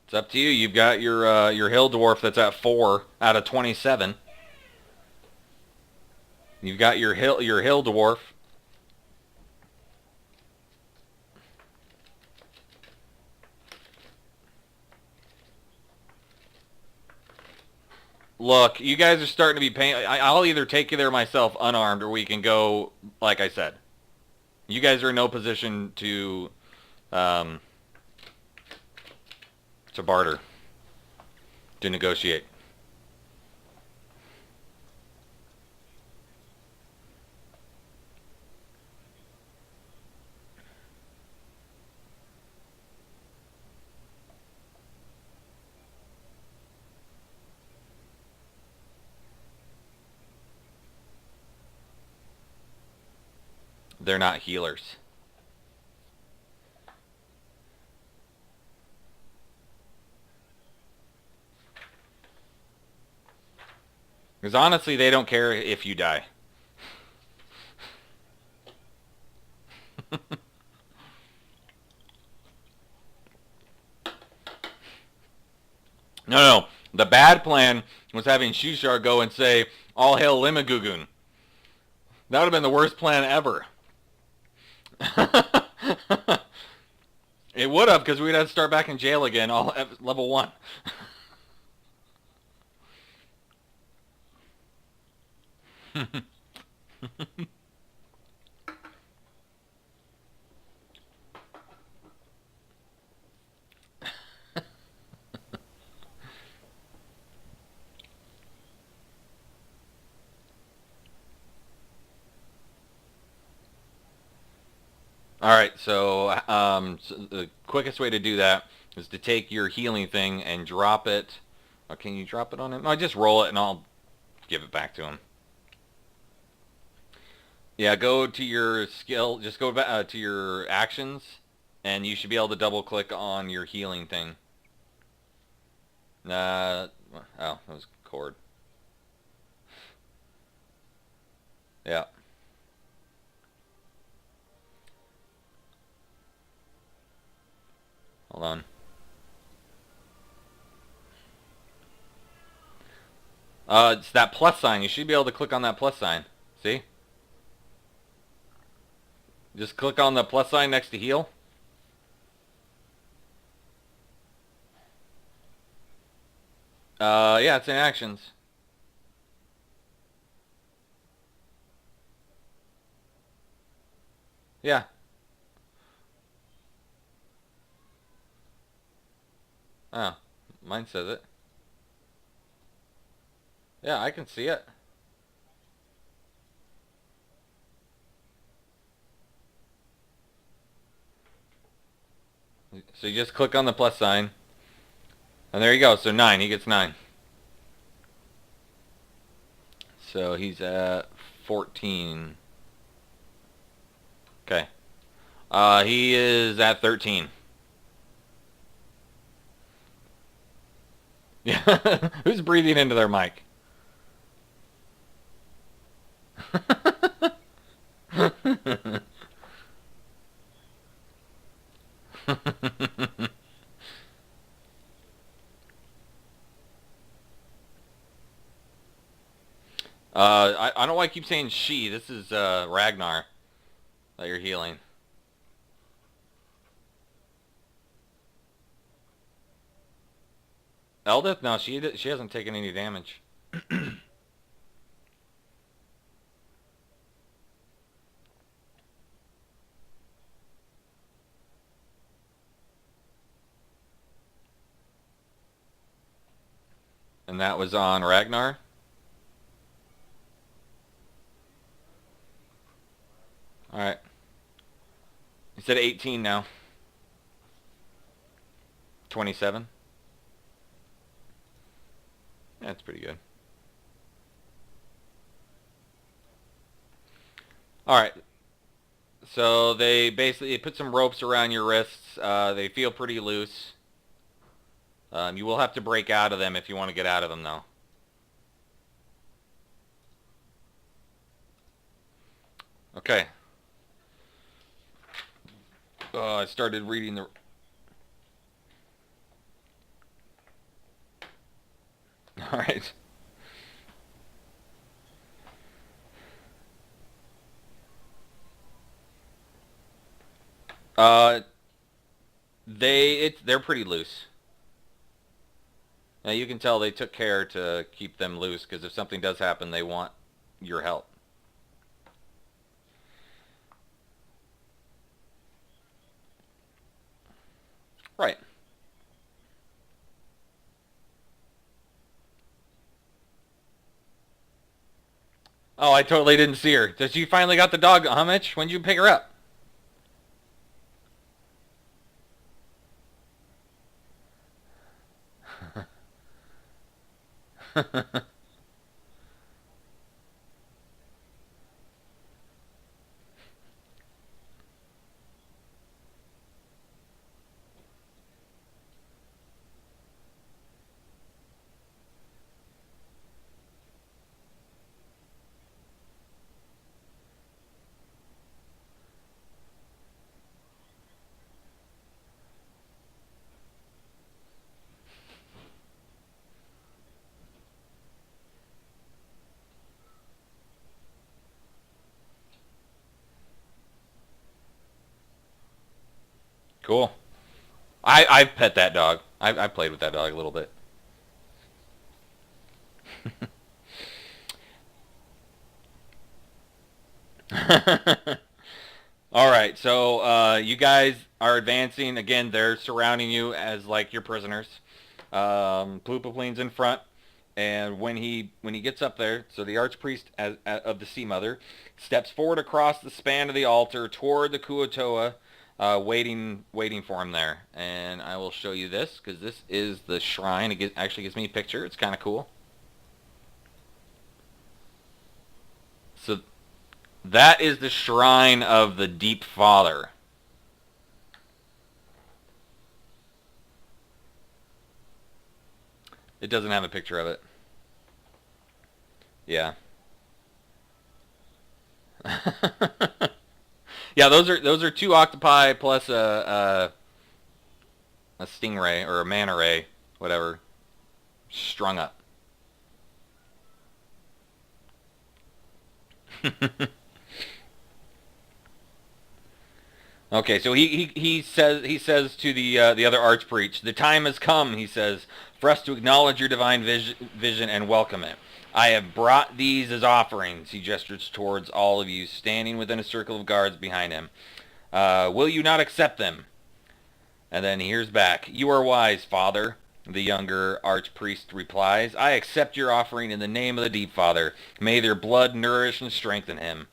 It's up to you. You've got your hill dwarf that's at 4 out of 27. You've got your hill dwarf. Look, you guys are starting to be paying. I'll either take you there myself unarmed, or we can go like I said. You guys are in no position um, to barter, to negotiate. They're not healers. Because honestly, they don't care if you die. No, no. The bad plan was having Shushar go and say, "All hail Leemooggoogoon." That would have been the worst plan ever. It would have, because we'd have to start back in jail again, all at level 1. All right, so the quickest way to do that is to take your healing thing and drop it. Or can you drop it on him? No, just roll it and I'll give it back to him. Yeah, go to your skill. Just go back to your actions, and you should be able to double click on your healing thing. Oh, that was cord. Yeah. Hold on. It's that plus sign. You should be able to click on that plus sign. See? Just click on the plus sign next to heal. Yeah, it's in actions. Yeah. Oh, mine says it. Yeah, I can see it. So you just click on the plus sign. And there you go. So 9. He gets 9. So he's at 14. Okay. He is at 13. Yeah. Who's breathing into their mic? I don't know why I keep saying she. This is Ragnar that you're healing. Eldith? No, she hasn't taken any damage. And that was on Ragnar? Alright. He's at 18 now. 27. That's pretty good. Alright. So they basically put some ropes around your wrists. They feel pretty loose. You will have to break out of them if you want to get out of them, though. Okay. I started reading the... Alright. They're pretty loose. Now you can tell they took care to keep them loose, because if something does happen, they want your help. Right. Oh, I totally didn't see her. Did you finally got the dog, how much? When did you pick her up? Cool. I've pet that dog. I played with that dog a little bit. All right, so you guys are advancing. Again, they're surrounding you as like your prisoners. Ploopapline's in front. And when he gets up there, so the archpriest of the Sea Mother steps forward across the span of the altar toward the Kuo-toa, waiting for him there. And I will show you this because this is the shrine. Actually gives me a picture. It's kind of cool. So that is the shrine of the Deep Father. It doesn't have a picture of it. Yeah. Yeah, those are two octopi plus a stingray or a manta ray, whatever, strung up. Okay, so he says to the other archpreach, the time has come, he says, for us to acknowledge your divine vision and welcome it. I have brought these as offerings. He gestures towards all of you, standing within a circle of guards behind him. Will you not accept them? And then he hears back, you are wise, Father. The younger archpriest replies, I accept your offering in the name of the Deep Father. May their blood nourish and strengthen him.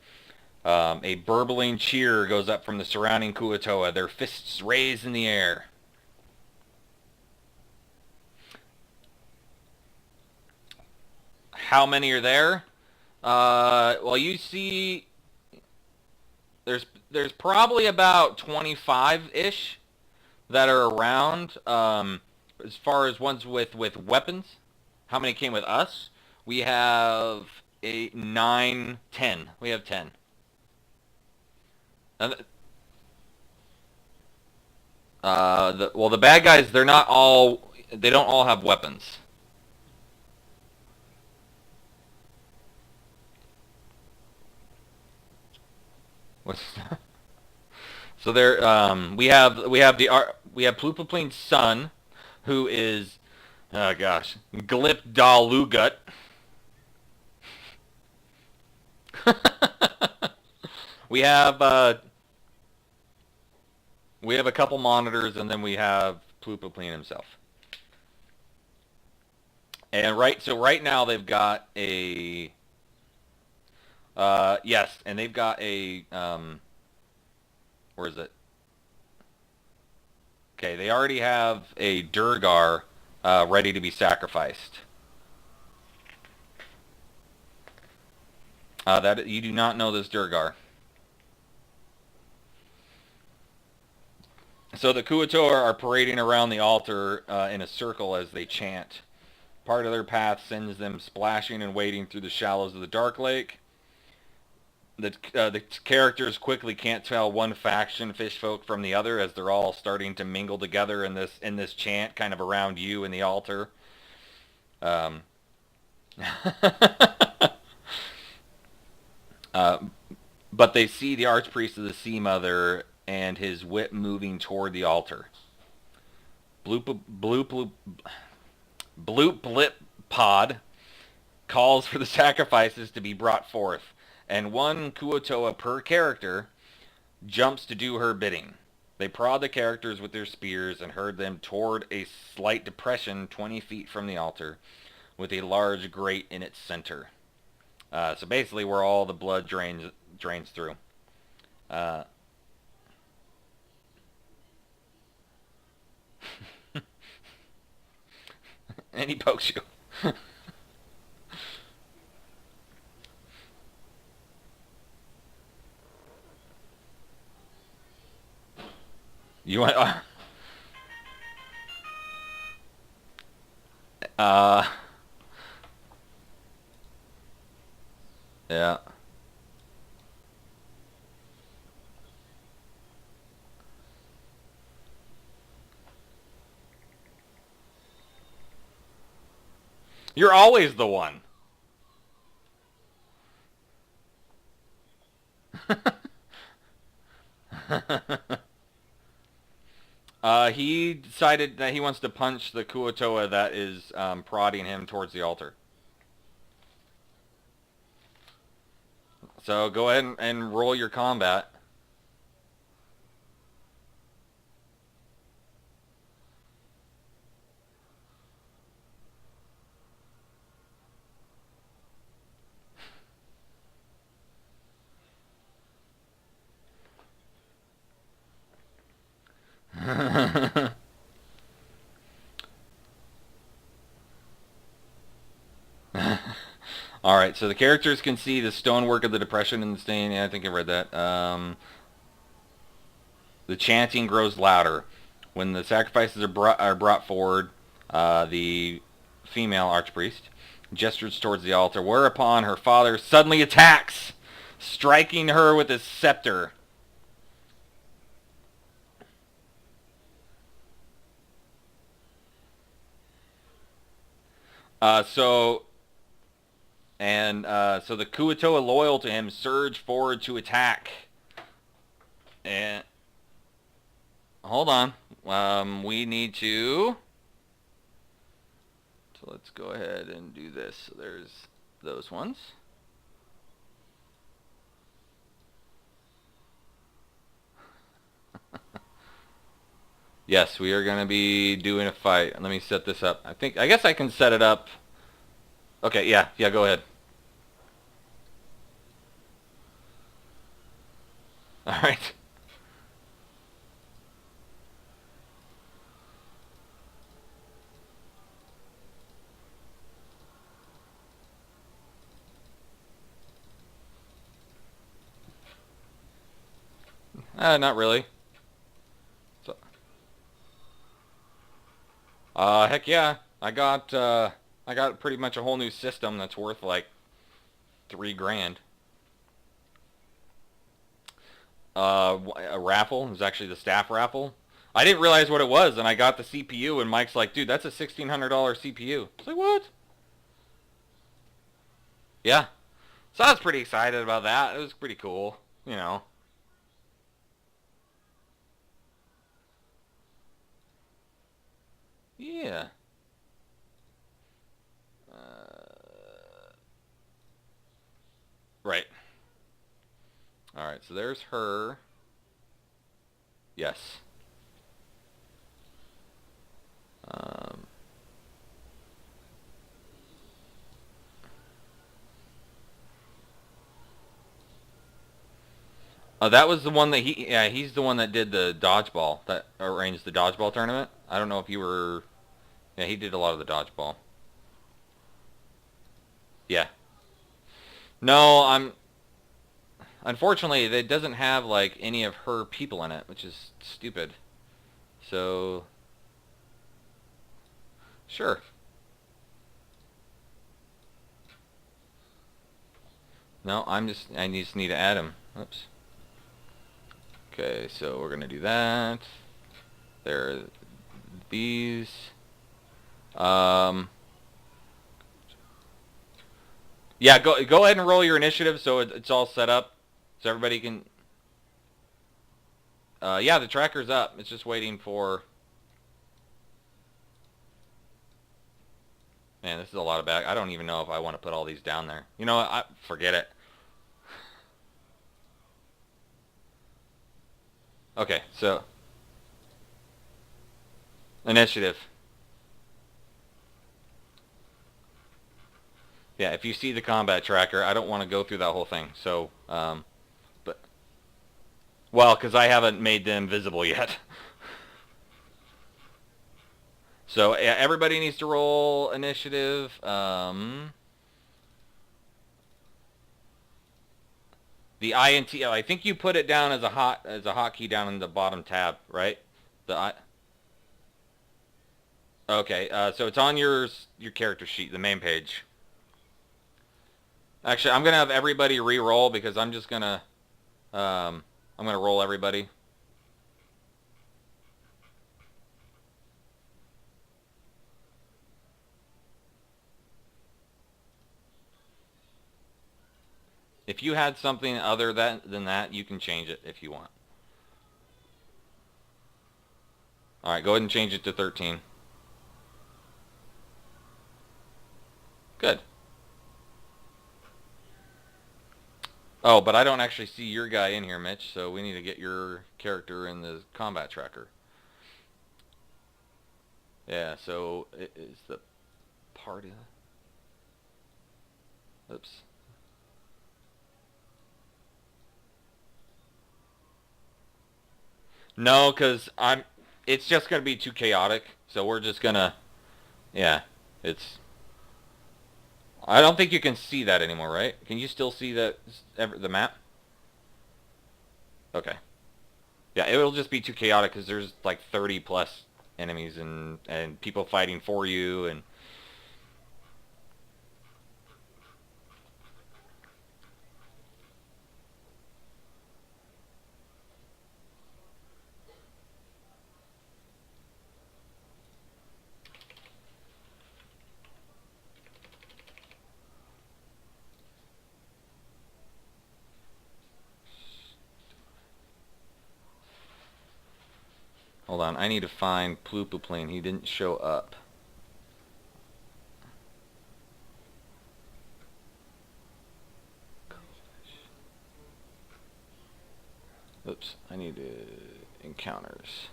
A burbling cheer goes up from the surrounding Kuo-toa, their fists raised in the air. How many are there? Well, you see, there's probably about 25-ish that are around. As far as ones with weapons, how many came with us? We have 8, 9, 10. We have 10. The bad guys, they're not all. They don't all have weapons. What's so there? We have Plupapline's son, who is, oh gosh, Glip Dalugut. we have uh, we have a couple monitors, and then we have Plupapline himself. And right now they've got a yes, and they've got a where is it? Okay, they already have a Durgar ready to be sacrificed. That you do not know this Durgar. So the Kuo-toa are parading around the altar in a circle as they chant. Part of their path sends them splashing and wading through the shallows of the Dark Lake. The characters quickly can't tell one faction fishfolk from the other as they're all starting to mingle together in this chant, kind of around you in the altar. But they see the archpriest of the Sea Mother and his whip moving toward the altar. Bloop bloop bloop bloop blip pod calls for the sacrifices to be brought forth, and one Kuo-toa per character jumps to do her bidding. They prod the characters with their spears and herd them toward a slight depression 20 feet from the altar, with a large grate in its center. So basically where all the blood drains through. And he pokes you. You want? Uh, yeah. You're always the one. He decided that he wants to punch the Kuo-toa that is prodding him towards the altar. So go ahead and roll your combat. All right, so the characters can see the stonework of the depression in the stain. Yeah, I think I read that. The chanting grows louder. When the sacrifices are brought forward, the female archpriest gestures towards the altar, whereupon her father suddenly attacks, striking her with his scepter. Uh, so so the Kuatoa loyal to him surge forward to attack. And hold on, we need to. So let's go ahead and do this. So there's those ones. Yes, we are going to be doing a fight. Let me set this up. I guess I can set it up. Okay, yeah, go ahead. All right. Not really. So, heck yeah. I got pretty much a whole new system that's worth like $3,000. A raffle. It was actually the staff raffle. I didn't realize what it was, and I got the CPU, and Mike's like, dude, that's a $1,600 CPU. I was like, what? Yeah. So I was pretty excited about that. It was pretty cool, you know. Yeah. Right. All right, so there's her. Yes. Um, that was the one that he's the one that did the dodgeball, that arranged the dodgeball tournament. I don't know if you were, yeah, he did a lot of the dodgeball. Yeah. No, unfortunately, it doesn't have like any of her people in it, which is stupid. So, sure. No, I just need to add him. Oops. Okay, so we're gonna do that. There are these. Um, yeah, go ahead and roll your initiative so it's all set up, so everybody can. Yeah, the tracker's up. It's just waiting for. Man, this is a lot of back. I don't even know if I want to put all these down there. You know what? Forget it. Okay, so initiative. Yeah, if you see the combat tracker, I don't want to go through that whole thing. So, but well, because I haven't made them visible yet. So yeah, everybody needs to roll initiative. The INT. Oh, I think you put it down as a hotkey down in the bottom tab, right? The I. Okay, so it's on your character sheet, the main page. Actually, I'm gonna have everybody re-roll because I'm gonna roll everybody. If you had something other than that, you can change it if you want. All right, go ahead and change it to 13. Good. Oh, but I don't actually see your guy in here, Mitch, so we need to get your character in the combat tracker. Yeah, so it is the party. Oops. No, because it's just going to be too chaotic, so we're just going to, yeah, it's, I don't think you can see that anymore, right? Can you still see the map? Okay. Yeah, it'll just be too chaotic because there's like 30 plus enemies and people fighting for you and... Hold on, I need to find Ploopoplane. He didn't show up. Oops, I need encounters.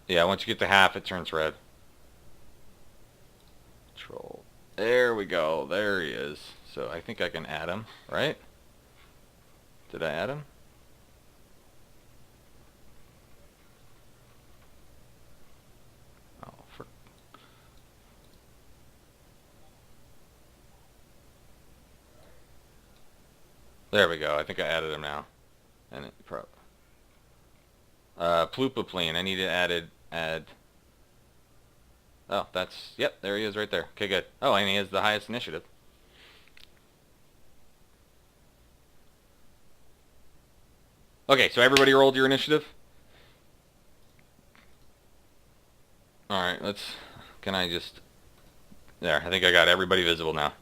Yeah, once you get to half, it turns red. Troll. There we go. There he is. So I think I can add him, right? Did I add him? Oh, there we go. I think I added him now. And it probably... Ploopoplane. I need to add... Oh, that's... Yep, there he is right there. Okay, good. Oh, and he has the highest initiative. Okay, so everybody rolled your initiative? Alright, let's... Can I just... There, I think I got everybody visible now.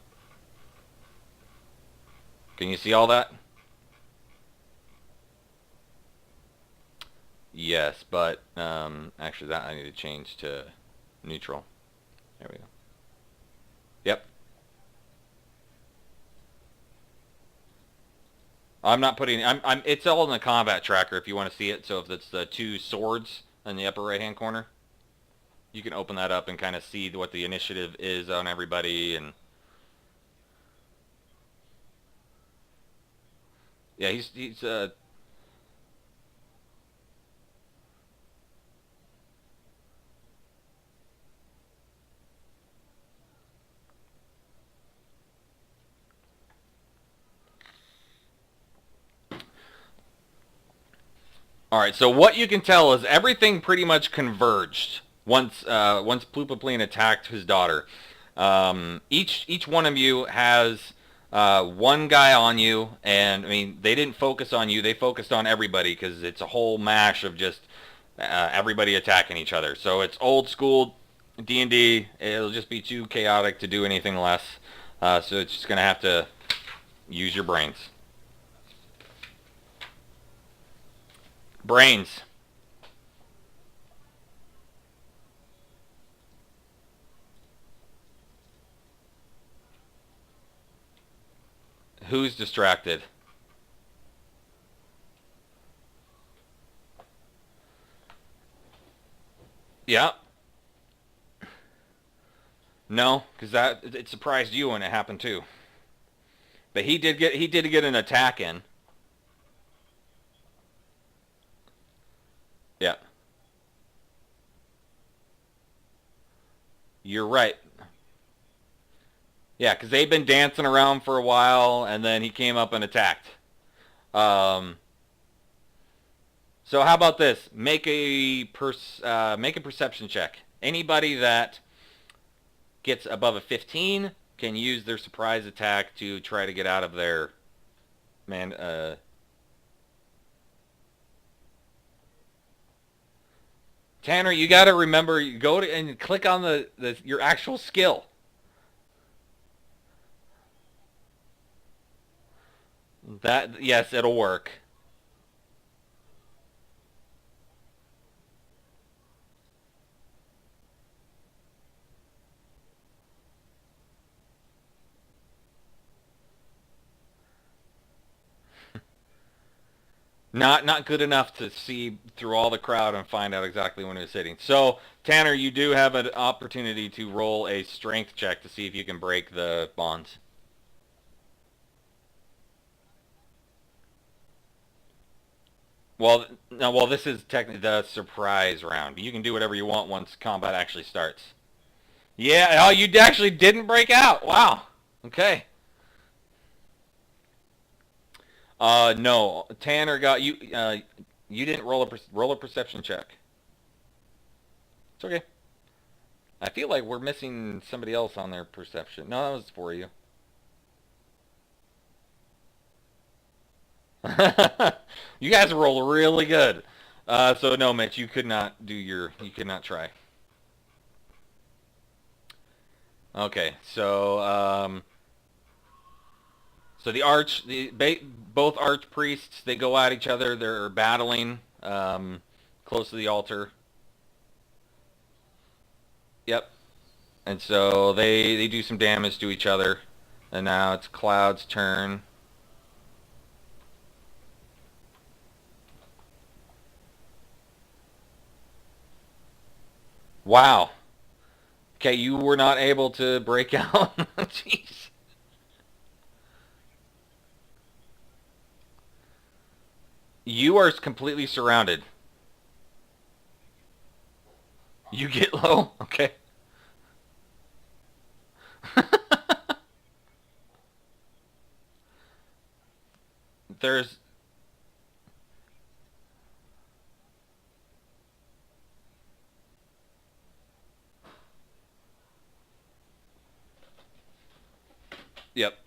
Can you see all that? Yes, but actually that I need to change to neutral. There we go. Yep. I'm not putting... it's all in the combat tracker if you want to see it. So if it's the two swords in the upper right-hand corner, you can open that up and kind of see what the initiative is on everybody. And yeah, he's all right. So what you can tell is everything pretty much converged once Ploopoplane attacked his daughter. Each one of you has one guy on you, and I mean they didn't focus on you; they focused on everybody because it's a whole mash of just everybody attacking each other. So it's old school D&D. It'll just be too chaotic to do anything less. So it's just gonna have to use your brains. Brains. Who's distracted? Yeah. No, because it surprised you when it happened too. But he did get an attack in. Yeah. You're right. Yeah, because they've been dancing around for a while, and then he came up and attacked. Um, so how about this? Make a perception check. Anybody that gets above a 15 can use their surprise attack to try to get out of their Tanner, you got to remember, you go to and click on your actual skill. Yes, it'll work. Not good enough to see through all the crowd and find out exactly when it's hitting. So, Tanner, you do have an opportunity to roll a strength check to see if you can break the bonds. Well, no, well, this is technically the surprise round. You can do whatever you want once combat actually starts. Yeah, oh, you actually didn't break out. Wow. Okay. No, Tanner got you. You didn't roll a perception check. It's okay. I feel like we're missing somebody else on their perception. No, that was for you. You guys roll really good. So no, Mitch, you could not do your. You could not try. Okay, so both archpriests, they go at each other. They're battling close to the altar. Yep. And so they do some damage to each other. And now it's Cloud's turn. Wow. Okay, you were not able to break out. Jeez. You are completely surrounded. You get low? Okay. There's... Yep.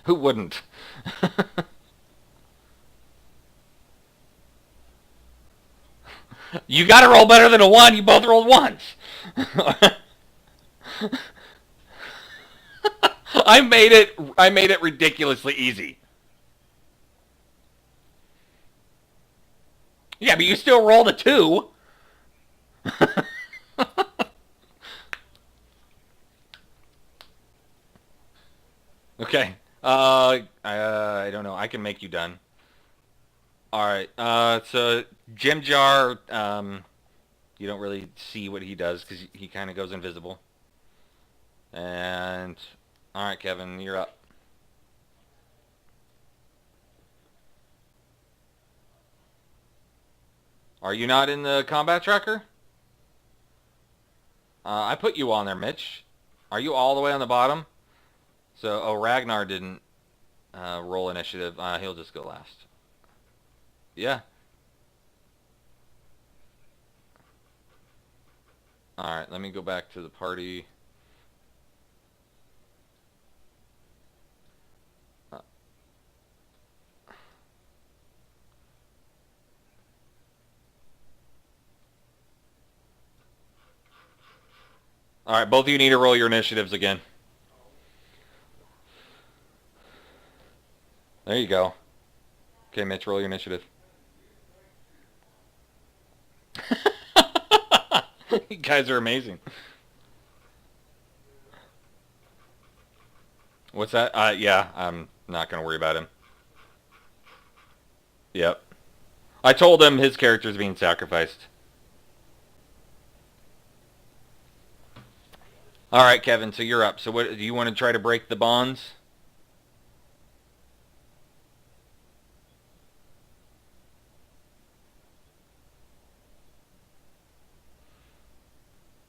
Who wouldn't? You gotta roll better than a 1. You both rolled 1s. I made it ridiculously easy. Yeah, but you still rolled a 2. Okay. I don't know. I can make you done. All right. So Jim Jar, you don't really see what he does because he kind of goes invisible. And all right, Kevin, you're up. Are you not in the combat tracker? I put you on there, Mitch. Are you all the way on the bottom? So, oh, Ragnar didn't roll initiative. He'll just go last. Yeah. All right, let me go back to the party. All right, both of you need to roll your initiatives again. There you go. Okay, Mitch, roll your initiative. You guys are amazing. What's that? Yeah, I'm not going to worry about him. Yep. I told him his character's being sacrificed. All right, Kevin, so you're up. So what do you want to try to break the bonds?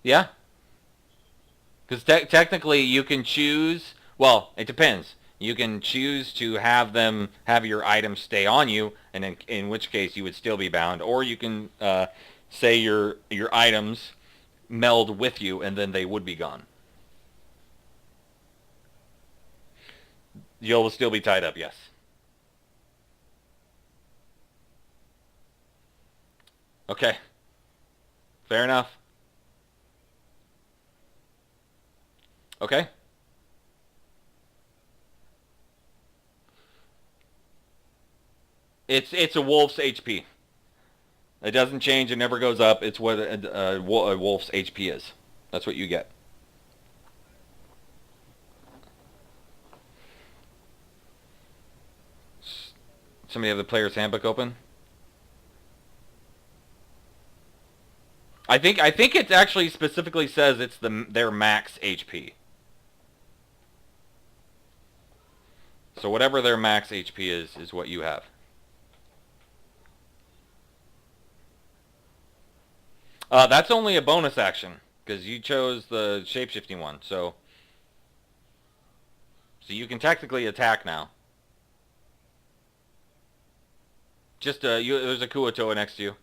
Yeah? Because technically you can choose, well, it depends. You can choose to have your items stay on you, and in which case you would still be bound, or you can say your items meld with you, and then they would be gone. You'll still be tied up, yes. Okay, fair enough. Okay. It's a wolf's HP. It doesn't change. It never goes up. It's what a wolf's HP is. That's what you get. Somebody have the player's handbook open? I think it actually specifically says it's their max HP. So whatever their max HP is what you have. That's only a bonus action because you chose the shapeshifting one. So you can technically attack now. Just there's a Kuotoa next to you.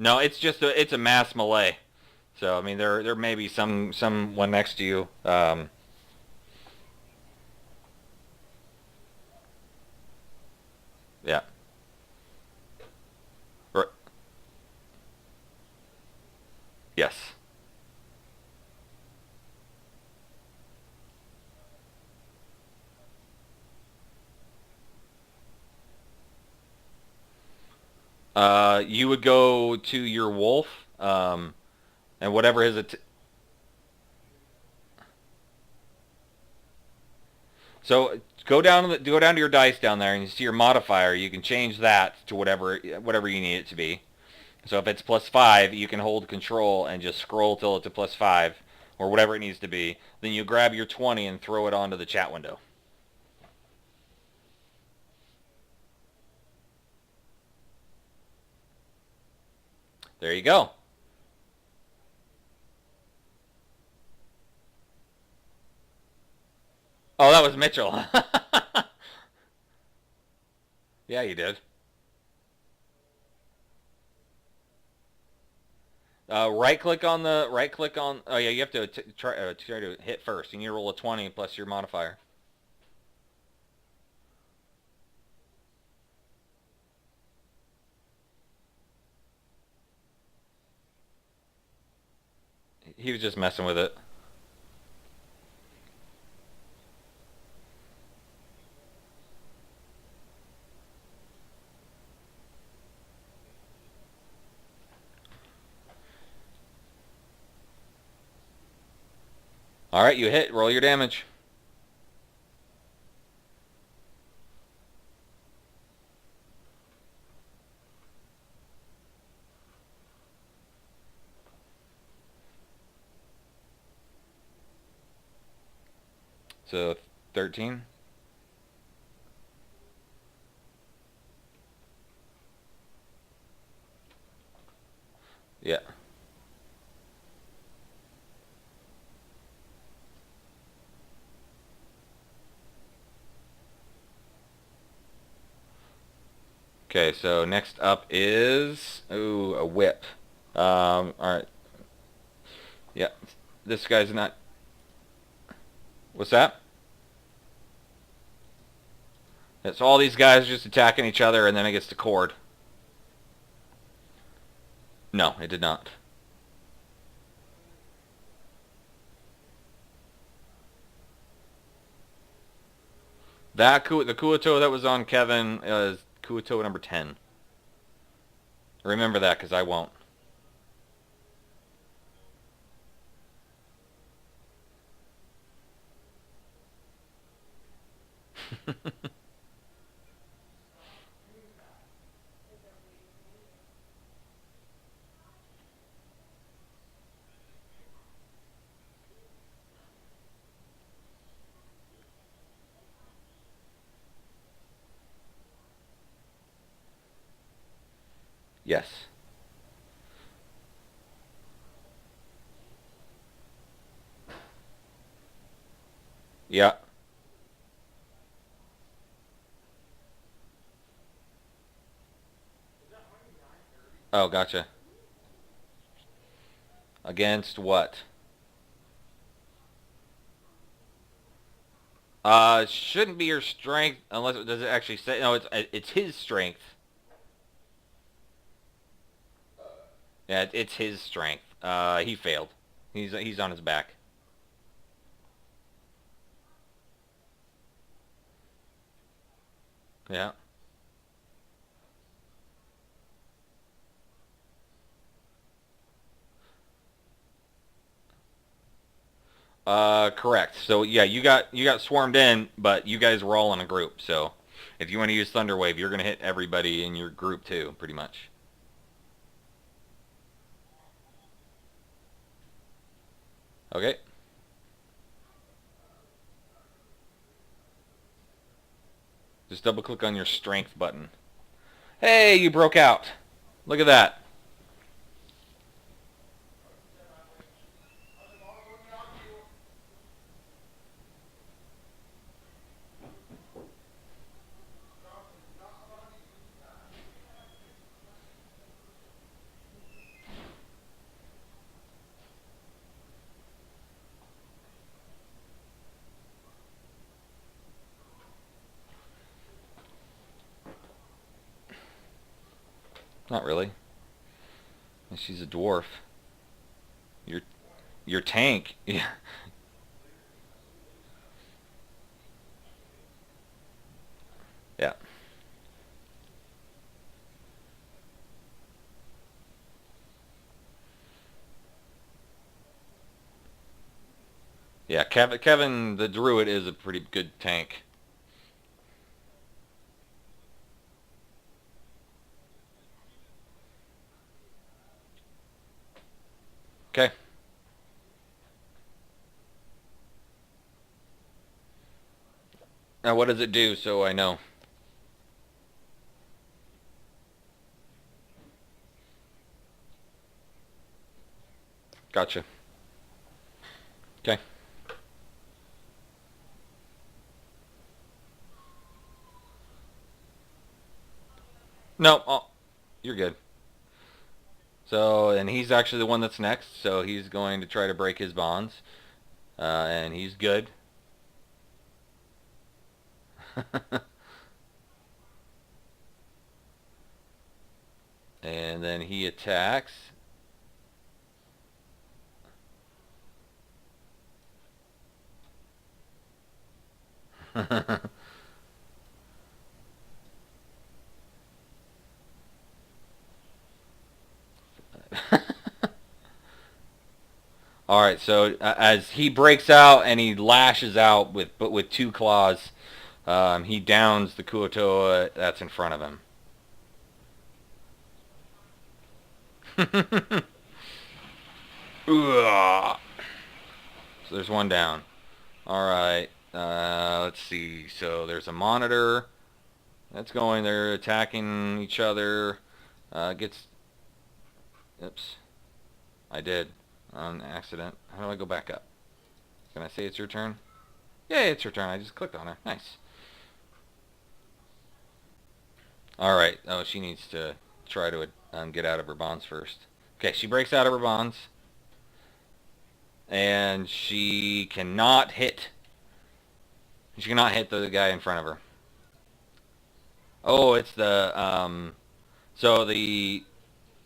No, it's a mass melee. So I mean there may be someone next to you. Yeah. Or, yes. You would go to your wolf, and whatever so go down to your dice down there, and you see your modifier. You can change that to whatever you need it to be. So if it's +5, you can hold control and just scroll till it's a +5, or whatever it needs to be. Then you grab your 20 and throw it onto the chat window. There you go. Oh, that was Mitchell. Yeah, you did. Right click on. Oh yeah, you have to try to hit first. You need to roll a 20 plus your modifier. He was just messing with it. All right, you hit. Roll your damage. So 13. Yeah. Okay, so next up is a whip. All right. Yeah, this guy's not. What's that? Yeah, so all these guys are just attacking each other, and then it gets to cord. No, it did not. The Kuoto that was on Kevin is Kuoto number 10. Remember that, because I won't. Yes. Yeah. Oh, gotcha. Against what? Shouldn't be your strength unless does it actually say no. It's his strength. Yeah, it's his strength. He failed. He's on his back. Yeah. Correct. So yeah, you got swarmed in, but you guys were all in a group. So If you want to use Thunder Wave, you're going to hit everybody in your group too, pretty much. Okay. Just double click on your strength button. Hey, you broke out. Look at that. Not really. She's a dwarf. Your tank. Yeah. Yeah. Yeah, Kevin the druid is a pretty good tank. Okay. Now what does it do so I know? Gotcha. Okay. No, oh, you're good. So, and he's actually the one that's next, so he's going to try to break his bonds. And he's good. And then he attacks. All right, so as he breaks out and he lashes out with two claws, he downs the Kuotoa that's in front of him. So there's one down. All right, let's see. So there's a monitor that's going. They're attacking each other. Gets. Oops, I did on accident. How do I go back up? Can I say it's your turn? Yeah, it's your turn. I just clicked on her. Nice. Alright. Oh, she needs to try to get out of her bonds first. Okay, she breaks out of her bonds. And she cannot hit. She cannot hit the guy in front of her. Oh, it's the, so the,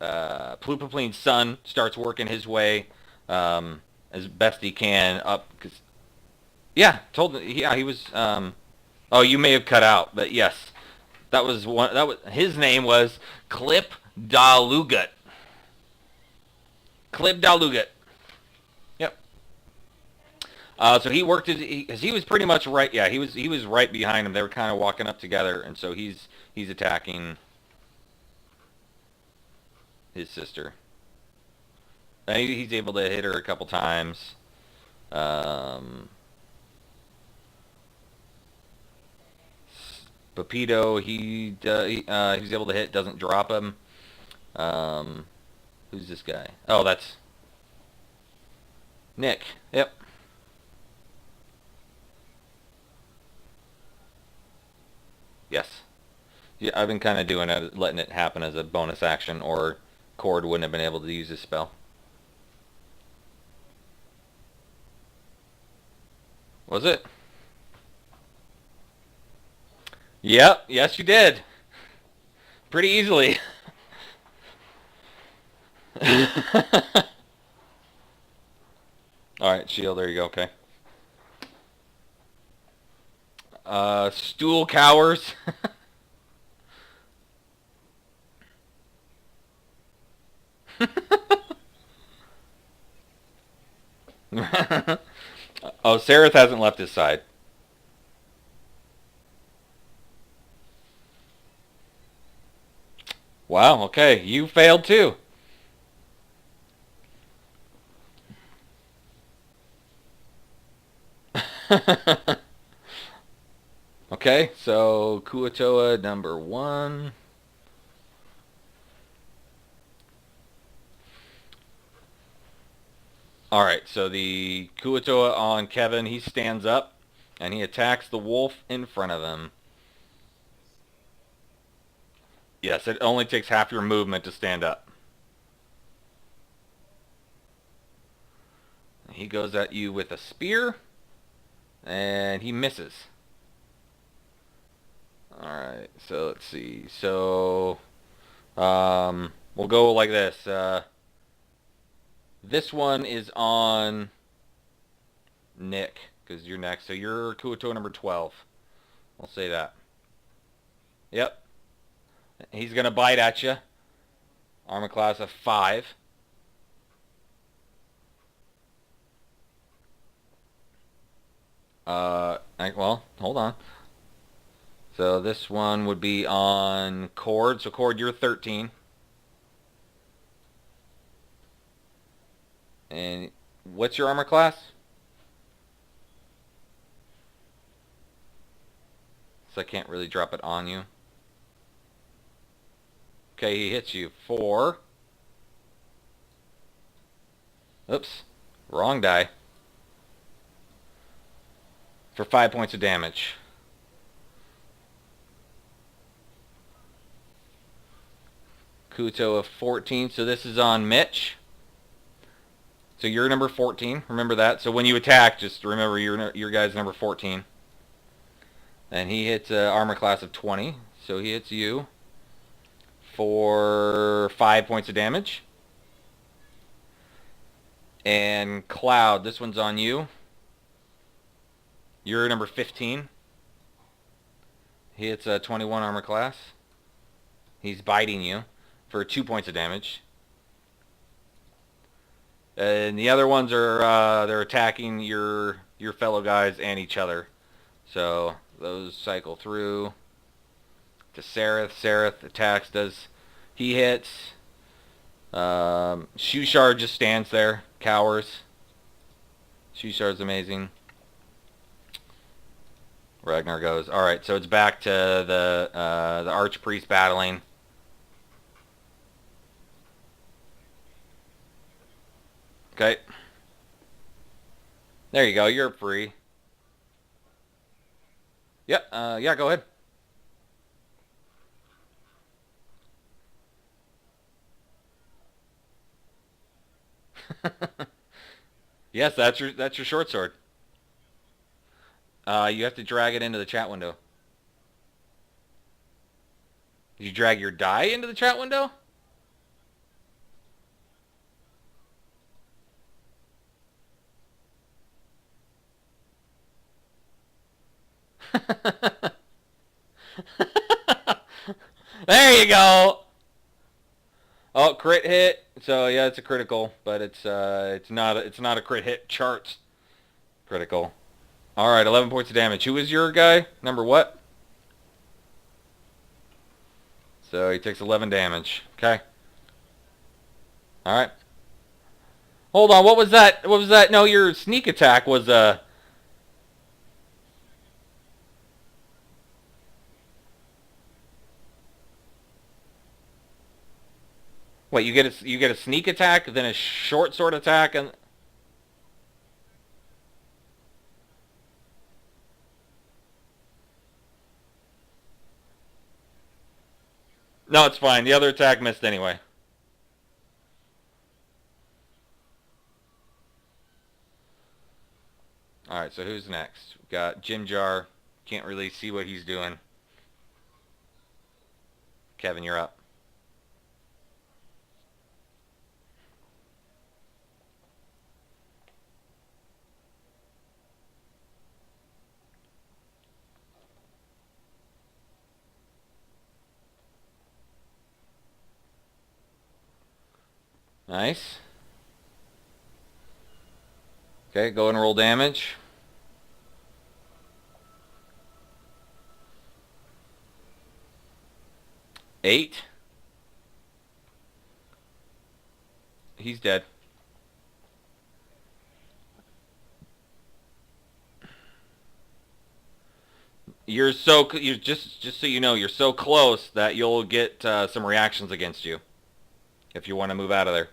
Plupapline's son starts working his way, as best he can up, cause, yeah, yeah, he was, oh, you may have cut out, but yes. That was one. That was his name was Clip Dalugut. Clip Dalugut. Yep. So he worked he was pretty much right. Yeah, he was right behind him. They were kind of walking up together, and so he's attacking his sister. And he's able to hit her a couple times. Pepito, he's able to hit, doesn't drop him. Who's this guy? Oh, that's Nick. Yep. Yes. Yeah, I've been kind of doing it, letting it happen as a bonus action, or Cord wouldn't have been able to use his spell. Was it? Yep. Yes, you did. Pretty easily. All right, shield. There you go. Okay. Stool cowers. Oh, Sareth hasn't left his side. Wow, okay. You failed too. Okay, so Kuatoa number 1. Alright, so the Kuatoa on Kevin, he stands up and he attacks the wolf in front of him. Yes, it only takes half your movement to stand up. He goes at you with a spear, and he misses. Alright, so let's see. So, we'll go like this. This one is on Nick, because you're next. So you're Kuatoa number 12. We'll say that. Yep. He's going to bite at you. Armor class of 5. Well, hold on. So this one would be on Cord. So Cord, you're 13. And what's your armor class? So I can't really drop it on you. Okay, he hits you. 4. Oops. Wrong die. For 5 points of damage. Kuto of 14. So this is on Mitch. So you're number 14. Remember that. So when you attack, just remember your guy's number 14. And he hits armor class of 20. So he hits you for 5 points of damage. And Cloud, this one's on you. You're number 15. He hits a 21 armor class. He's biting you for 2 points of damage. And the other ones are they're attacking your fellow guys and each other. So those cycle through to Sareth. Sareth attacks. He hits? Shushar just stands there, cowers. Shushar's amazing. Ragnar goes. All right, so it's back to the archpriest battling. Okay. There you go. You're free. Yep. Yeah. Go ahead. Yes, that's your short sword. You have to drag it into the chat window. Did you drag your die into the chat window? There you go. Oh, crit hit. So yeah, it's a critical, but it's not a crit hit chart critical. All right, 11 points of damage. Who is your guy? Number what? So he takes 11 damage. Okay. All right. Hold on. What was that? What was that? No, your sneak attack was Wait, you get a sneak attack, then a short sword attack, and no, it's fine. The other attack missed anyway. All right, so who's next? We've got Jim Jar. Can't really see what he's doing. Kevin, you're up. Nice. Okay, go and roll damage. 8. he's dead. You're just so you know, you're so close that you'll get some reactions against you if you want to move out of there.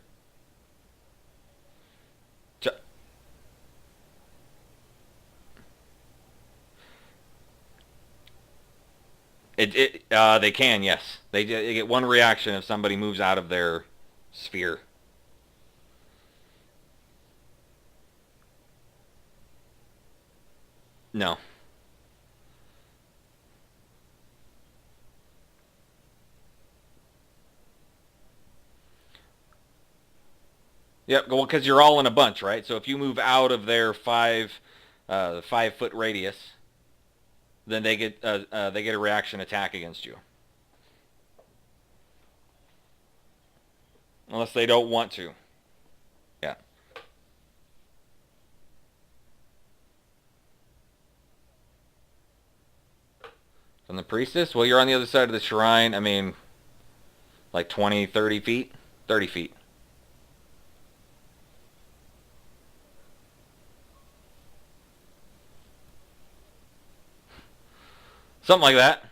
They can, yes. They get one reaction if somebody moves out of their sphere. No. Yep. Well, because you're all in a bunch, right? So if you move out of their 5 foot radius, then they get a reaction attack against you, unless they don't want to. Yeah. From the priestess? Well, you're on the other side of the shrine. I mean, like 20, 30 feet? 30 feet. Something like that.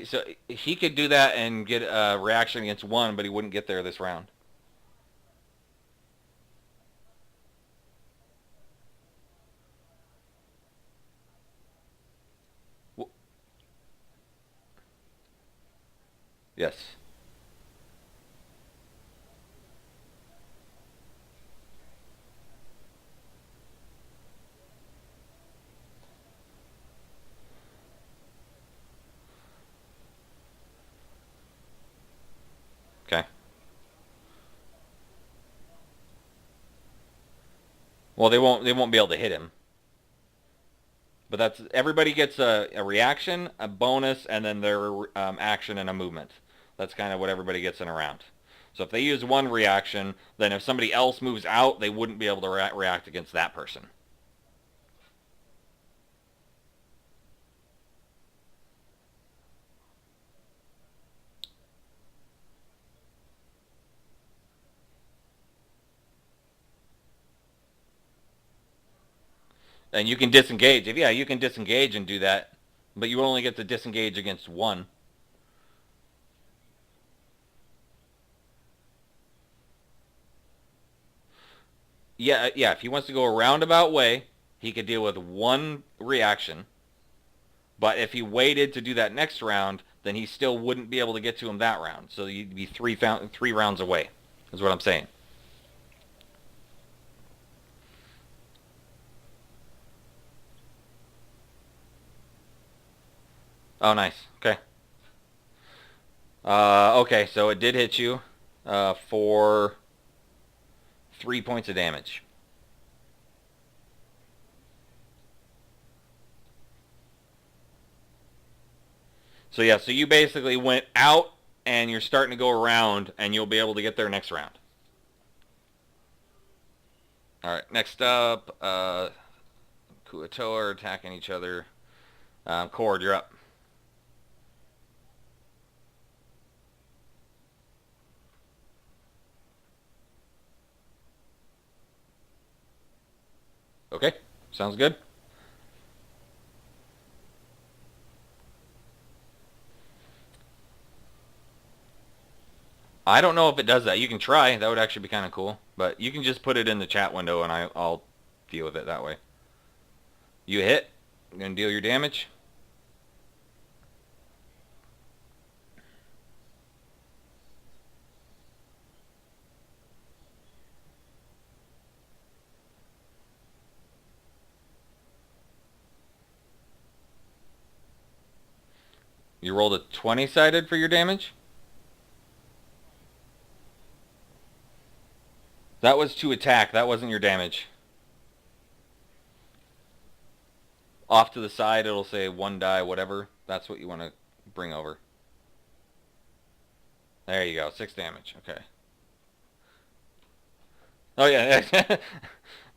So he could do that and get a reaction against one, but he wouldn't get there this round. Yes. Okay. Well, they won't be able to hit him. But that's everybody gets a reaction, a bonus, and then their action and a movement. That's kind of what everybody gets in a round. So if they use one reaction, then if somebody else moves out, they wouldn't be able to react against that person. And you can disengage. Yeah, you can disengage and do that, but you only get to disengage against one. Yeah. If he wants to go a roundabout way, he could deal with one reaction. But if he waited to do that next round, then he still wouldn't be able to get to him that round. So you'd be three rounds away. Is what I'm saying. Oh, nice. Okay. Okay, so it did hit you for 3 points of damage. So yeah, so you basically went out and you're starting to go around, and you'll be able to get there next round. All right, next up, Kuatoa are attacking each other. Cord, you're up. Okay, sounds good. I don't know if it does that. You can try. That would actually be kind of cool. But you can just put it in the chat window, and I'll deal with it that way. You hit. You're going to deal your damage. You rolled a 20-sided for your damage? That was to attack. That wasn't your damage. Off to the side, it'll say 1 die, whatever. That's what you want to bring over. There you go. 6 damage. Okay. Oh, yeah.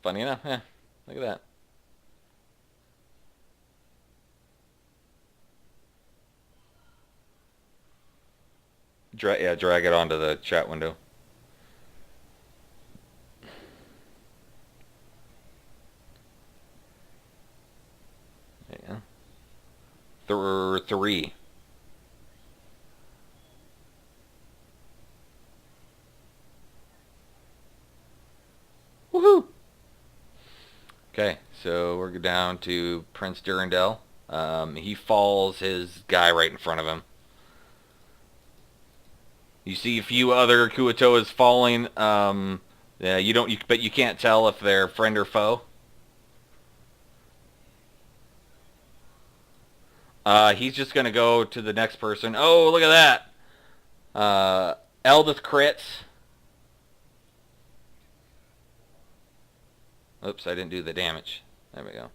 Funny enough. Yeah. Look at that. Drag it onto the chat window. Yeah. 3. Woohoo! Okay, so we're down to Prince Durandal. He falls his guy right in front of him. You see a few other Kuatoas falling. Yeah, but you can't tell if they're friend or foe. He's just gonna go to the next person. Oh, look at that! Eldith crits. Oops, I didn't do the damage. There we go.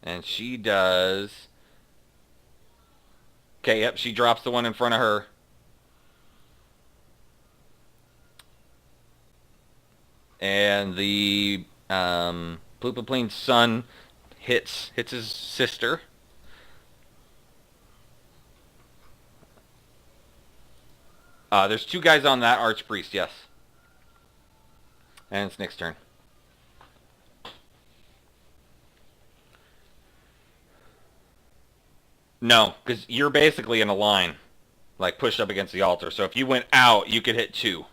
And she does. Okay, yep, she drops the one in front of her. And the Ploopapleen's son hits his sister. There's 2 guys on that Archpriest, yes. And it's Nick's turn. No, because you're basically in a line, like pushed up against the altar. So if you went out, you could hit 2.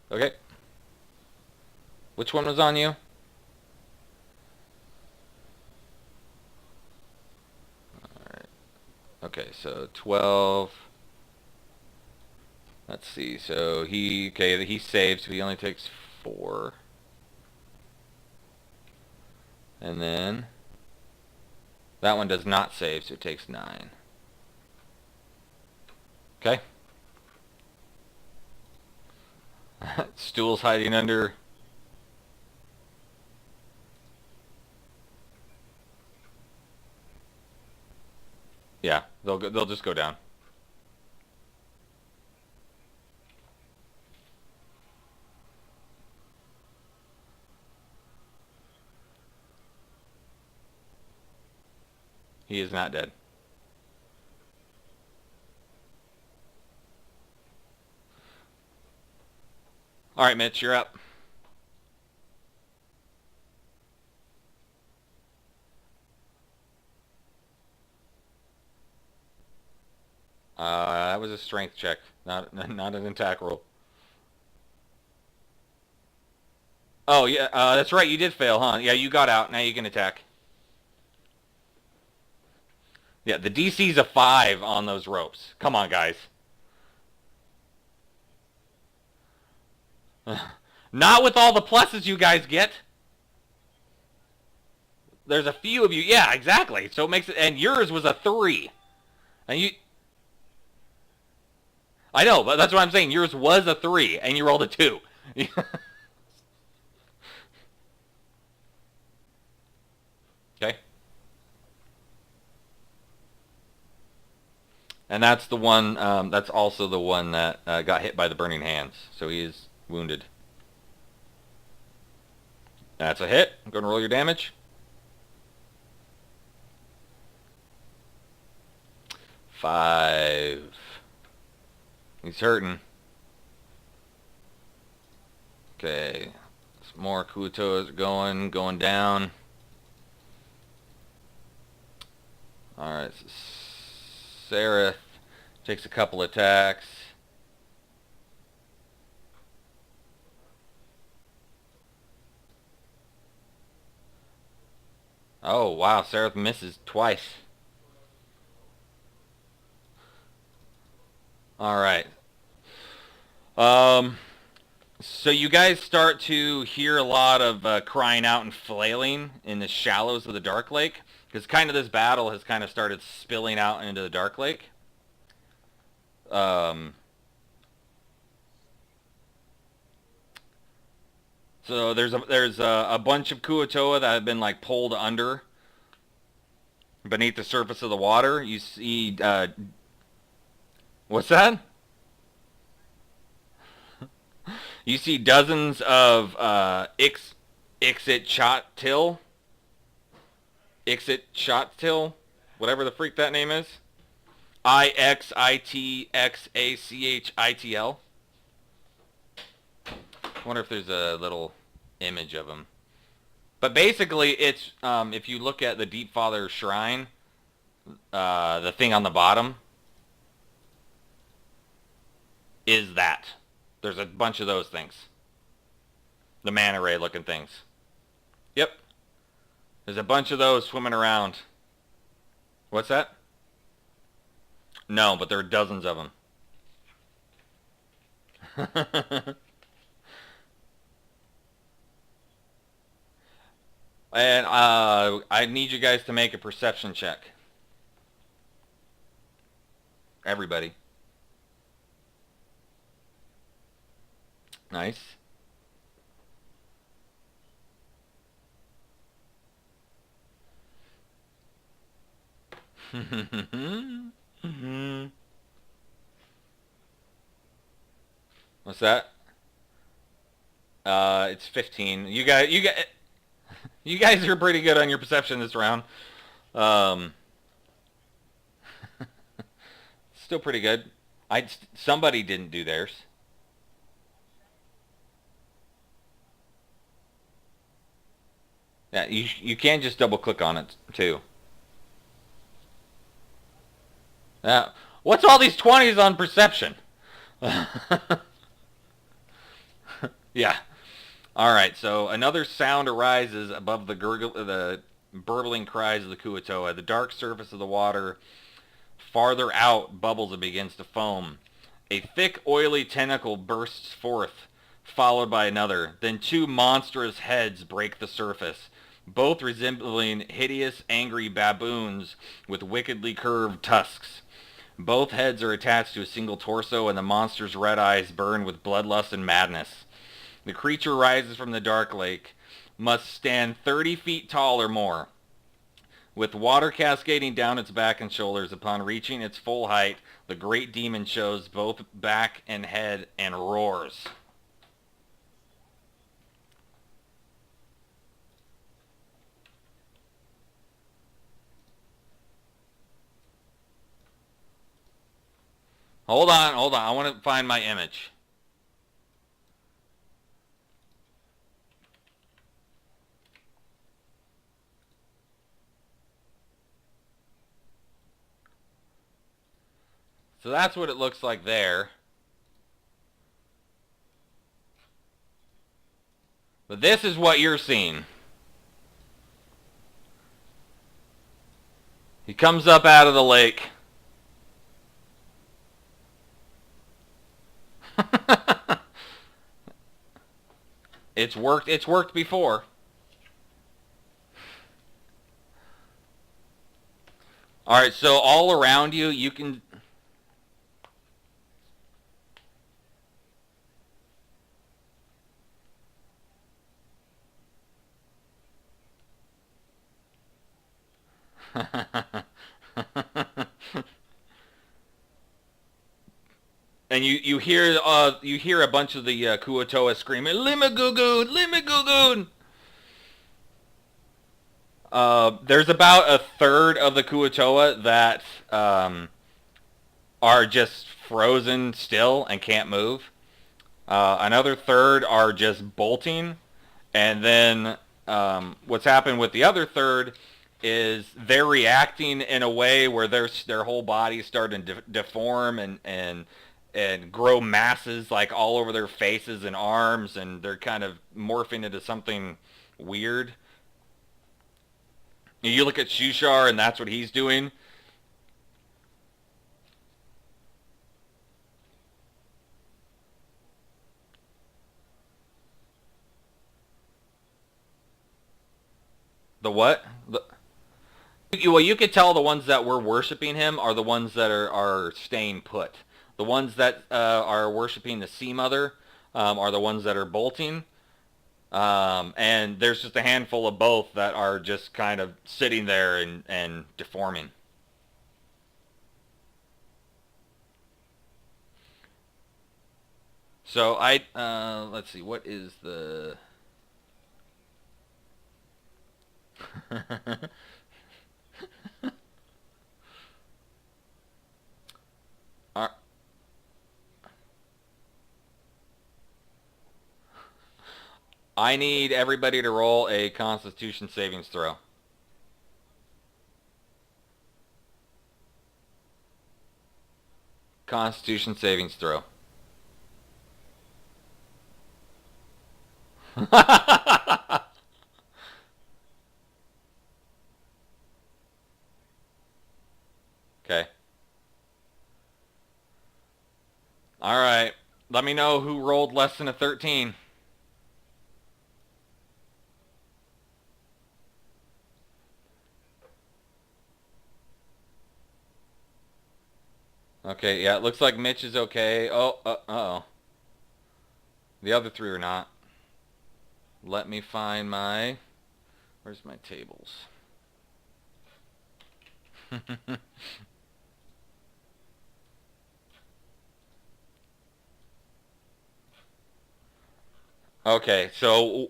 Okay. Which one was on you? Alright. Okay, so 12. Let's see. So he saves, so he only takes 4. And then that one does not save, so it takes 9. Okay. Stool's hiding under. Yeah, they'll just go down. He is not dead. All right, Mitch, you're up. That was a strength check, not an attack roll. Oh yeah, that's right. You did fail, huh? Yeah, you got out. Now you can attack. Yeah, the DC's a 5 on those ropes. Come on, guys. Not with all the pluses you guys get. There's a few of you. Yeah, exactly. So it makes it, and yours was a 3. And you, I know, but that's what I'm saying. Yours was a 3, and you rolled a 2. Okay. And that's the one, that's also the one that got hit by the burning hands. So he is wounded. That's a hit. I'm going to roll your damage. 5. He's hurting. Okay. Some more Kuatoas going down. Alright, so Seraph takes a couple attacks. Oh, wow, Seraph misses twice. Alright. So you guys start to hear a lot of crying out and flailing in the shallows of the Dark Lake. Because kind of this battle has kind of started spilling out into the Dark Lake. So there's a bunch of Kuatoa that have been like pulled under beneath the surface of the water. You see, what's that? You see dozens of Ixit Ixit, whatever the freak that name is. Ixitxachitl. I wonder if there's a little image of him. But basically, it's if you look at the Deep Father Shrine, the thing on the bottom is that. There's a bunch of those things. The manta ray looking things. Yep. There's a bunch of those swimming around. What's that? No, but there are dozens of them. And I need you guys to make a perception check. Everybody. Nice. What's that? It's 15. You guys are pretty good on your perception this round. Still pretty good. Somebody didn't do theirs. Yeah, you can just double click on it too. Yeah. What's all these 20s on perception? Yeah. All right. So another sound arises above the burbling cries of the Kuo-toa. The dark surface of the water farther out bubbles and begins to foam. A thick, oily tentacle bursts forth, followed by another. Then two monstrous heads break the surface, both resembling hideous, angry baboons with wickedly curved tusks. Both heads are attached to a single torso, and the monster's red eyes burn with bloodlust and madness. The creature rises from the dark lake, must stand 30 feet tall or more. With water cascading down its back and shoulders, upon reaching its full height, the great demon shows both back and head and roars. Hold on. I want to find my image. So that's what it looks like there. But this is what you're seeing. He comes up out of the lake. It's worked before. All right, so all around you, you can and you hear a bunch of the Kuo-toa screaming, "Leemooggoogoon, Leemooggoogoon!" There's about a third of the Kuo-toa that are just frozen still and can't move. Another third are just bolting, and then what's happened with the other third is they're reacting in a way where their whole body's starting to deform and grow masses like all over their faces and arms, and they're kind of morphing into something weird. You look at Shushar, and that's what he's doing. The what? Well, you could tell the ones that were worshiping him are the ones that are staying put. The ones that are worshiping the Sea Mother are the ones that are bolting. And there's just a handful of both that are just kind of sitting there and deforming. So let's see, what is the... Ar- I need everybody to roll a Constitution savings throw. Constitution savings throw. Okay. All right. Let me know who rolled less than a 13. Okay, yeah, it looks like Mitch is okay. Oh, uh-oh. The other three are not. Let me find my... Where's my tables? Okay, so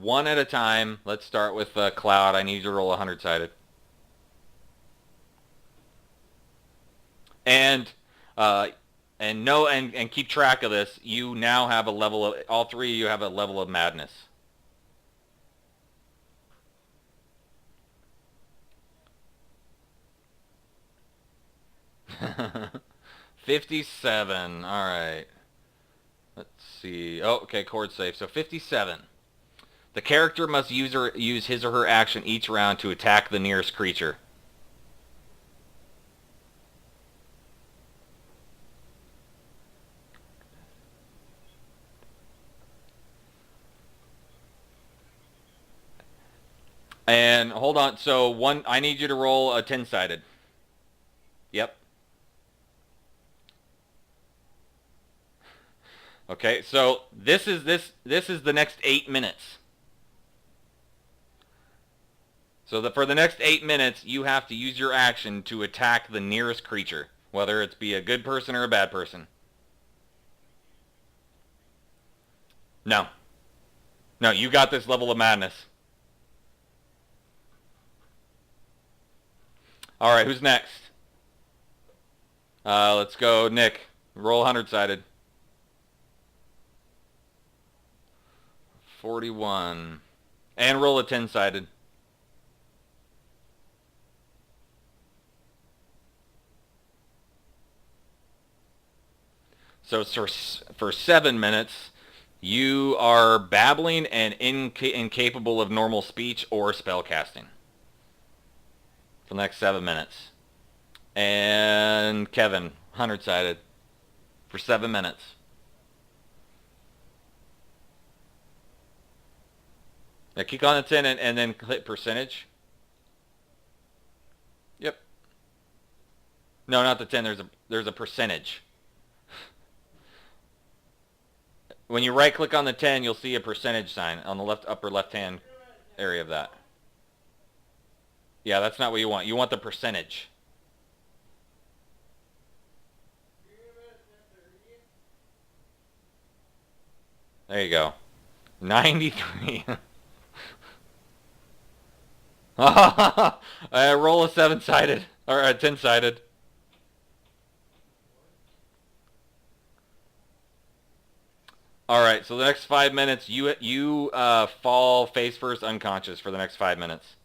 one at a time. Let's start with Cloud. I need you to roll 100-sided. And uh, and keep track of this. You now have a level of... All three of you have a level of madness. $57. All right. Let's see. Oh, okay, chord safe. So 57. The character must use his or her action each round to attack the nearest creature. And hold on. So I need you to roll a 10-sided. Yep. Okay. So this is the next 8 minutes. So for the next 8 minutes, you have to use your action to attack the nearest creature, whether it's be a good person or a bad person. No. No, you got this level of madness. All right, who's next? Let's go, Nick. Roll 100-sided. 41. And roll a 10-sided. So for 7 minutes, you are babbling and incapable of normal speech or spell casting. For the next 7 minutes. And Kevin, 100-sided. For 7 minutes. Now click on the 10 and then click percentage. Yep. No, not the 10. There's a percentage. When you right click on the 10, you'll see a percentage sign on the upper left hand area of that. Yeah, that's not what you want. You want the percentage. There you go. 93. Roll a 7-sided or a 10-sided. All right, so the next 5 minutes, you fall face first unconscious for the next 5 minutes.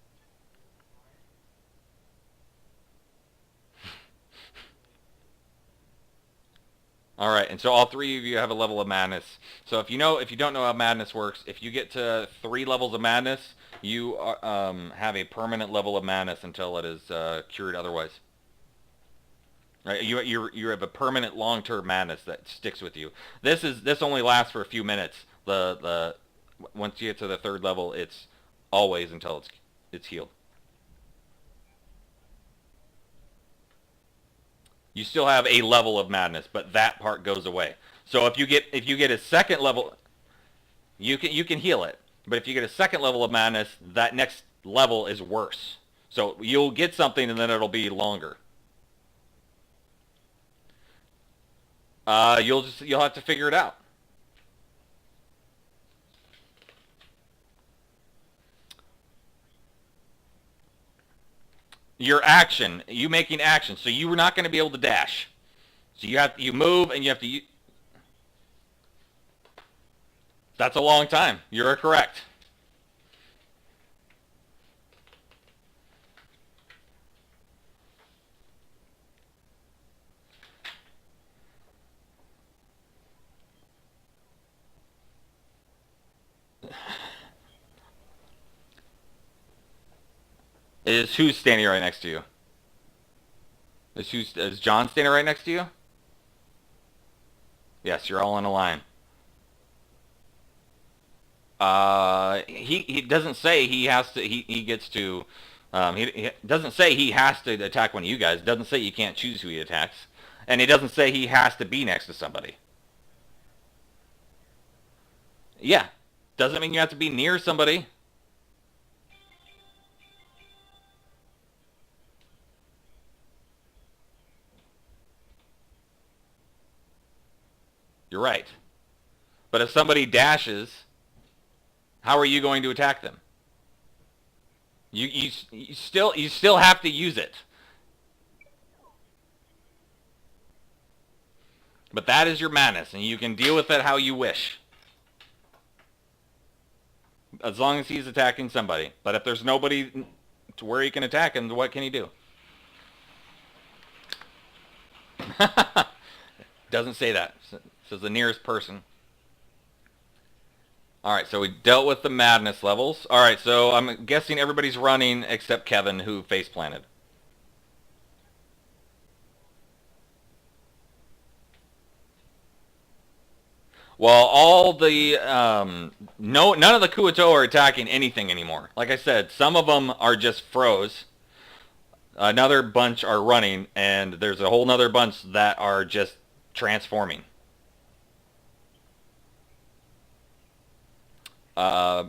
All right, and so all three of you have a level of madness. So if you don't know how madness works, if you get to 3 levels of madness, you have a permanent level of madness until it is cured otherwise. Right, you have a permanent long-term madness that sticks with you. This only lasts for a few minutes. The once you get to the 3rd level, it's always until it's healed. You still have a level of madness, but that part goes away. So if you get a 2nd level, you can heal it. But if you get a 2nd level of madness, that next level is worse. So you'll get something and then it'll be longer. You'll have to figure it out. Your action, you making action. So you were not going to be able to dash. So you move and you have to. That's a long time. You're correct. Is who's standing right next to you? Is John standing right next to you? Yes, you're all in a line. He doesn't say he has to. He gets to. He doesn't say he has to attack one of you guys. It doesn't say you can't choose who he attacks, and he doesn't say he has to be next to somebody. Yeah, doesn't mean you have to be near somebody. You're right. But if somebody dashes, how are you going to attack them? You still have to use it. But that is your madness, and you can deal with it how you wish. As long as he's attacking somebody. But if there's nobody to where he can attack him, what can he do? Doesn't say that. It says the nearest person. Alright, so we dealt with the madness levels. Alright, so I'm guessing everybody's running except Kevin, who face planted. Well, all the no, none of the Kuato are attacking anything anymore. Like I said, some of them are just froze. Another bunch are running, and there's a whole nother bunch that are just transforming. Uh,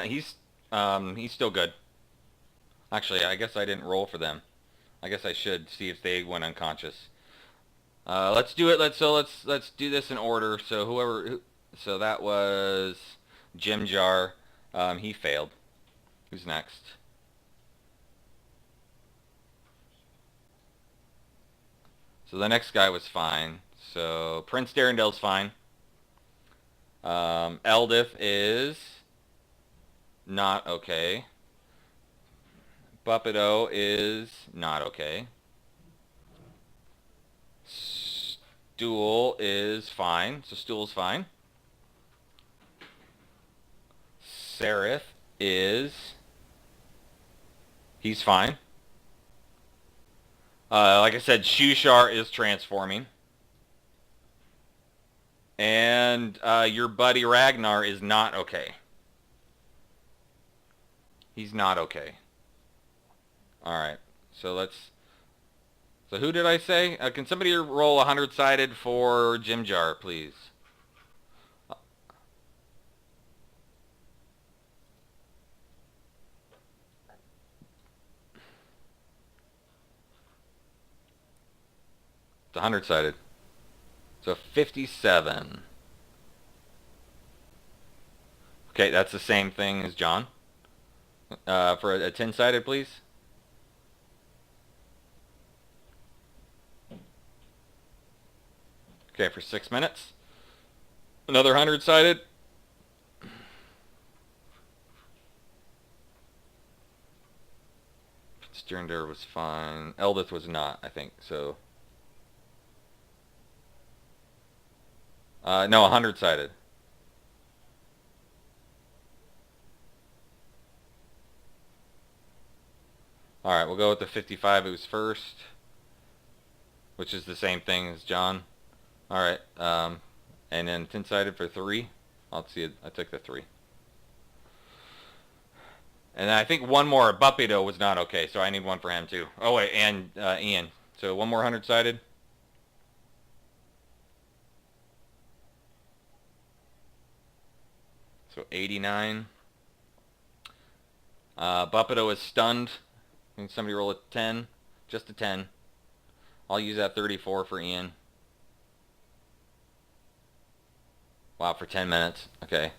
he's still good. Actually, I guess I didn't roll for them. I guess I should see if they went unconscious. Let's do it. Let's do this in order. So so that was Jim Jar. He failed. Who's next? So the next guy was fine. So Prince Darrendel's fine. Eldith is not okay. Buppido is not okay. Stool is fine. So Stool's fine. Seraph is... He's fine. Like I said, Shushar is transforming. And your buddy Ragnar is not okay. He's not okay. Alright, so let's... So who did I say? Can somebody roll 100-sided for Jim Jar, please? It's 100-sided. So 57. Okay, that's the same thing as John. For a 10-sided, please. Okay, for 6 minutes. Another 100-sided. Sterndare was fine. Eldith was not, I think, so... no, 100-sided. Alright, we'll go with the 55 who's first. Which is the same thing as John. Alright, and then 10-sided for 3. I'll see it. I took the 3. And I think one more. Buppido was not okay, so I need one for him too. Oh wait, and Ian. So one more 100-sided. So 89. Buppido is stunned. Can somebody roll a 10? Just a 10. I'll use that 34 for Ian. Wow, for 10 minutes. Okay.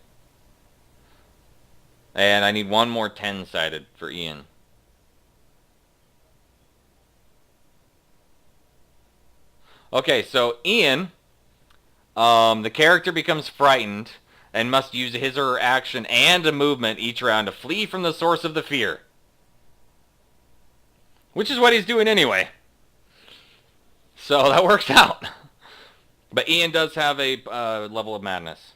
And I need one more 10-sided for Ian. Okay, so Ian, the character becomes frightened and must use his or her action and a movement each round to flee from the source of the fear. Which is what he's doing anyway. So that works out. But Ian does have a level of madness.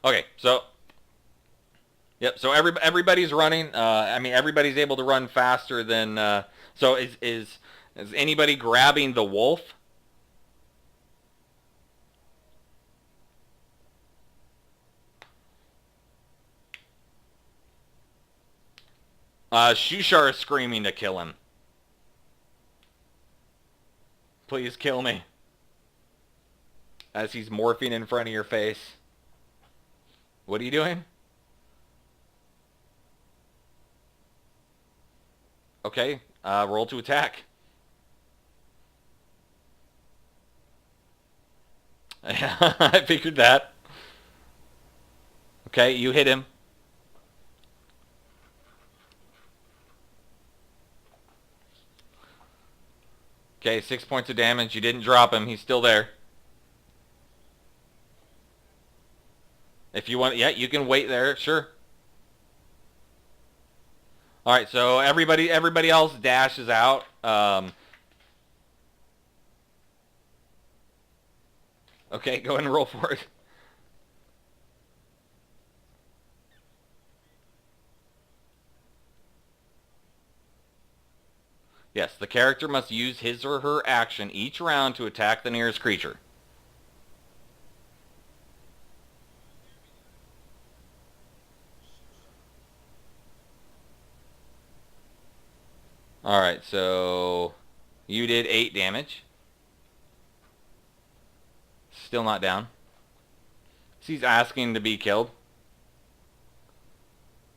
Okay, so... Yep, so everybody's running. I mean, everybody's able to run faster than... so is anybody grabbing the wolf? Shushar is screaming to kill him. Please kill me. As he's morphing in front of your face. What are you doing? Okay, roll to attack. I figured that. Okay, you hit him. Okay, 6 points of damage. You didn't drop him. He's still there. If you want, yeah, you can wait there. Sure. All right, so everybody else dashes out. Okay, go ahead and roll for it. Yes, the character must use his or her action each round to attack the nearest creature. Alright, so you did 8 damage. Still not down. He's asking to be killed.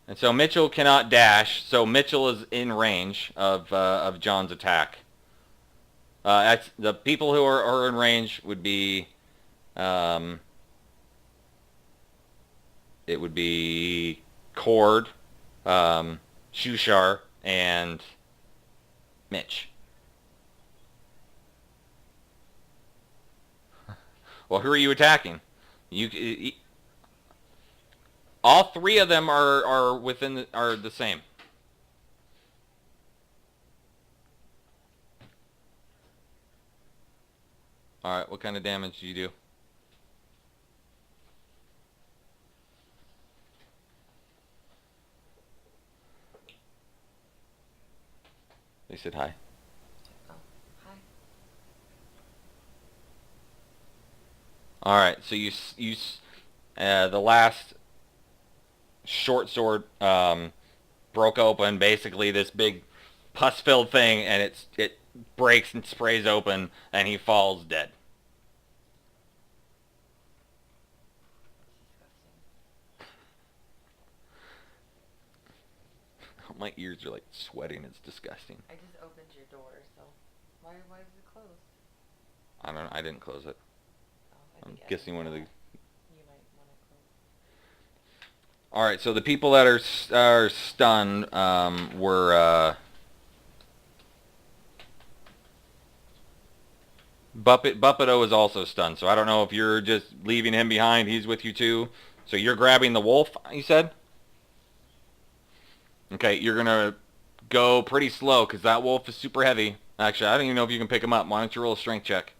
And so Mitchell cannot dash, so Mitchell is in range of John's attack. That's the people who are in range would be it would be Cord, Shushar, and Mitch. Well, who are you attacking? All 3 of them are within are the same. All right, what kind of damage do you do? They said hi. Oh, hi. All right, so you the last short sword broke open basically this big pus-filled thing, and it breaks and sprays open, and he falls dead. My ears are like sweating. It's disgusting. I just opened your door, so why is it closed? I don't know. I didn't close it. Oh, I'm guessing one of the... You might want to close. All right, so the people that are stunned were Buppito is also stunned. So I don't know if you're just leaving him behind. He's with you too. So you're grabbing the wolf, you said? Okay, you're gonna go pretty slow because that wolf is super heavy. Actually, I don't even know if you can pick him up. Why don't you roll a strength check?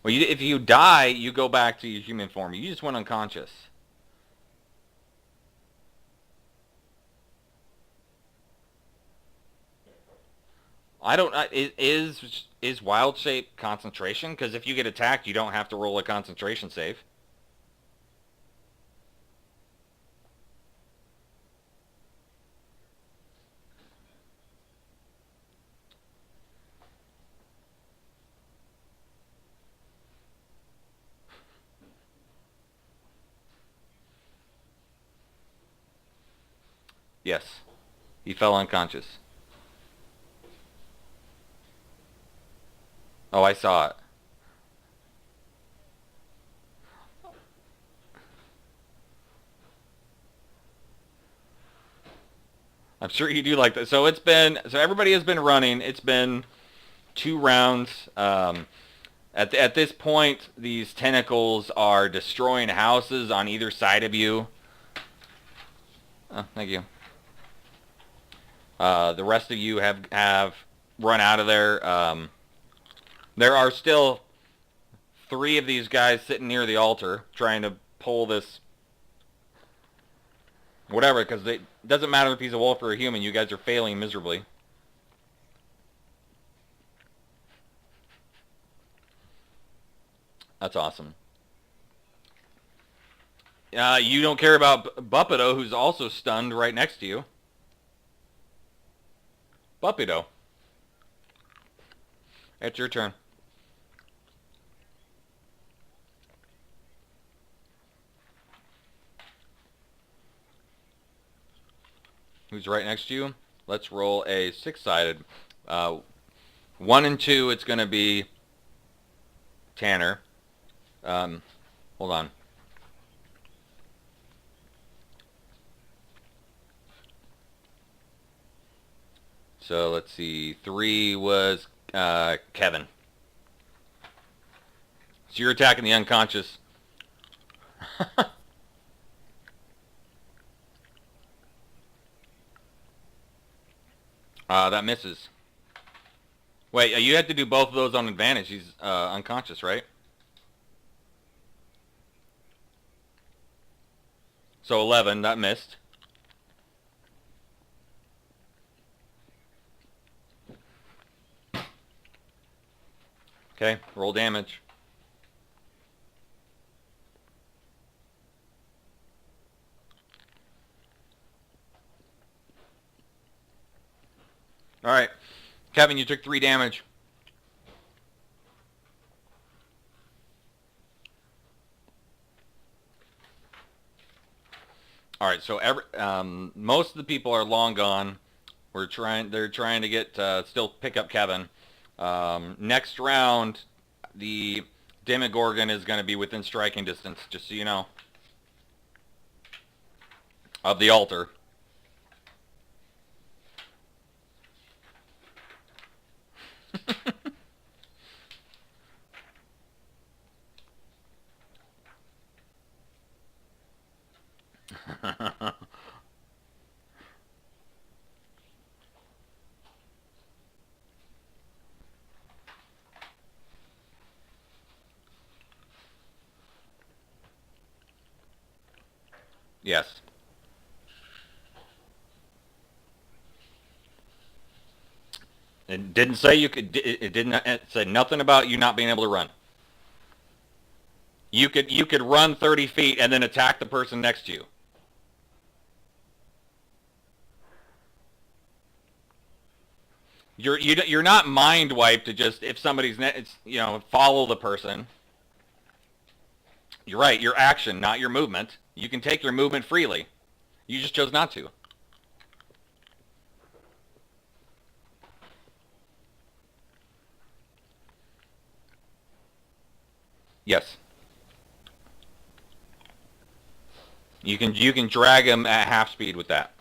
Well, if you die, you go back to your human form. You just went unconscious. I don't. Is wild shape concentration? Because if you get attacked, you don't have to roll a concentration save. Yes. He fell unconscious. Oh, I saw it. I'm sure you do like that. So everybody has been running. It's been 2 rounds. At this point, these tentacles are destroying houses on either side of you. Oh, thank you. The rest of you have run out of there. There are still 3 of these guys sitting near the altar trying to pull this whatever, because it doesn't matter if he's a wolf or a human. You guys are failing miserably. That's awesome. You don't care about Buppido, who's also stunned right next to you. Buppido, it's your turn. Who's right next to you? Let's roll a 6-sided. 1 and 2, it's going to be Tanner. Hold on. So let's see. 3 was Kevin. So you're attacking the unconscious. That misses. Wait, you have to do both of those on advantage. He's unconscious, right? So 11, that missed. Okay, roll damage. All right, Kevin, you took 3 damage. All right, so most of the people are long gone. They're trying to get still pick up Kevin. Next round, the Demogorgon is going to be within striking distance, just so you know, of the altar. Yes. It didn't say you could. It didn't. It said nothing about you not being able to run. You could run 30 feet and then attack the person next to you. You're not mind wiped to just if somebody's follow the person. You're right. Your action, not your movement. You can take your movement freely. You just chose not to. Yes. You can drag him at half speed with that.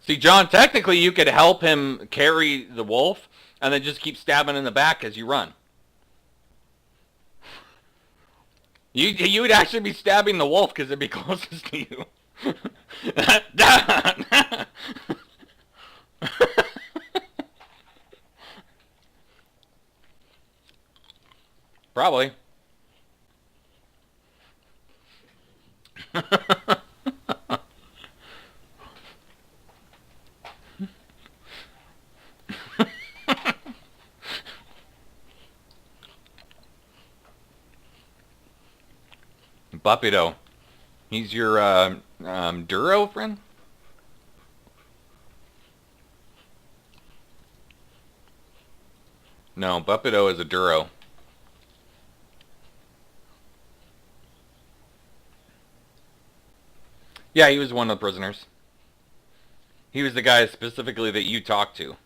See, John, technically you could help him carry the wolf and then just keep stabbing in the back as you run. You would actually be stabbing the wolf because it'd be closest to you. Probably. Buppido. He's your Duro friend? No, Buppido is a Duro. Yeah, he was one of the prisoners. He was the guy specifically that you talked to.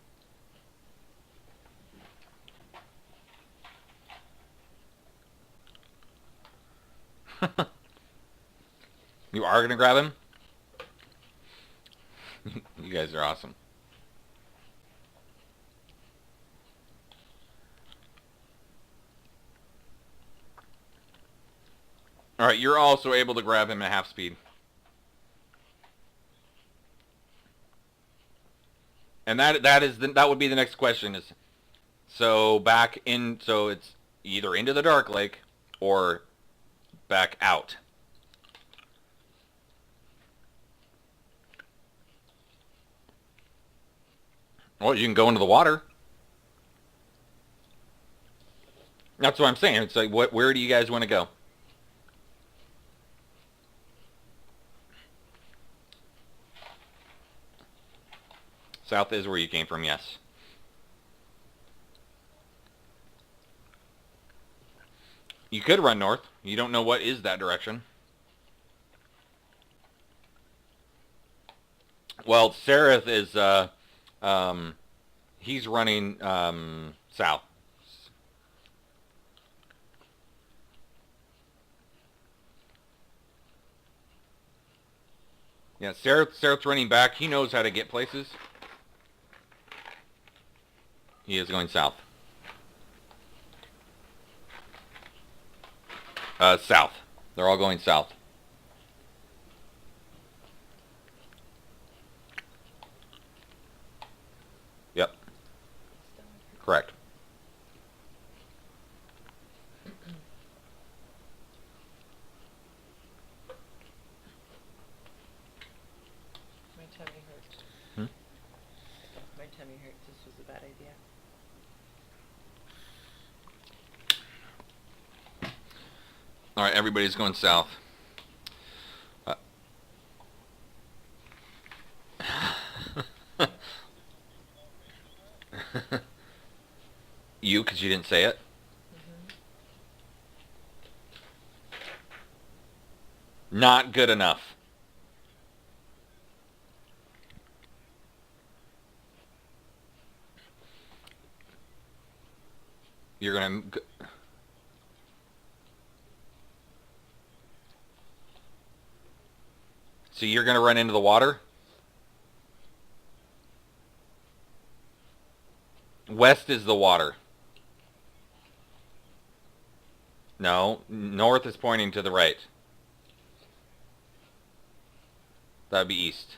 You are gonna grab him? You guys are awesome. Alright, you're also able to grab him at half speed. And that would be the next question is, so it's either into the Dark Lake or back out. Well, you can go into the water. That's what I'm saying. It's like, where do you guys want to go? South is where you came from, yes. You could run north. You don't know what is that direction. Well, Sereth is, he's running south. Yeah, Sereth's running back. He knows how to get places. He is going south. South. They're all going south. Yep. Correct. My tummy hurts. Hmm? My tummy hurts. This was a bad idea. All right, everybody's going south. You, because you didn't say it. Not good enough. You're gonna. So you're gonna run into the water. West is the water. No, north is pointing to the right. That'd be east.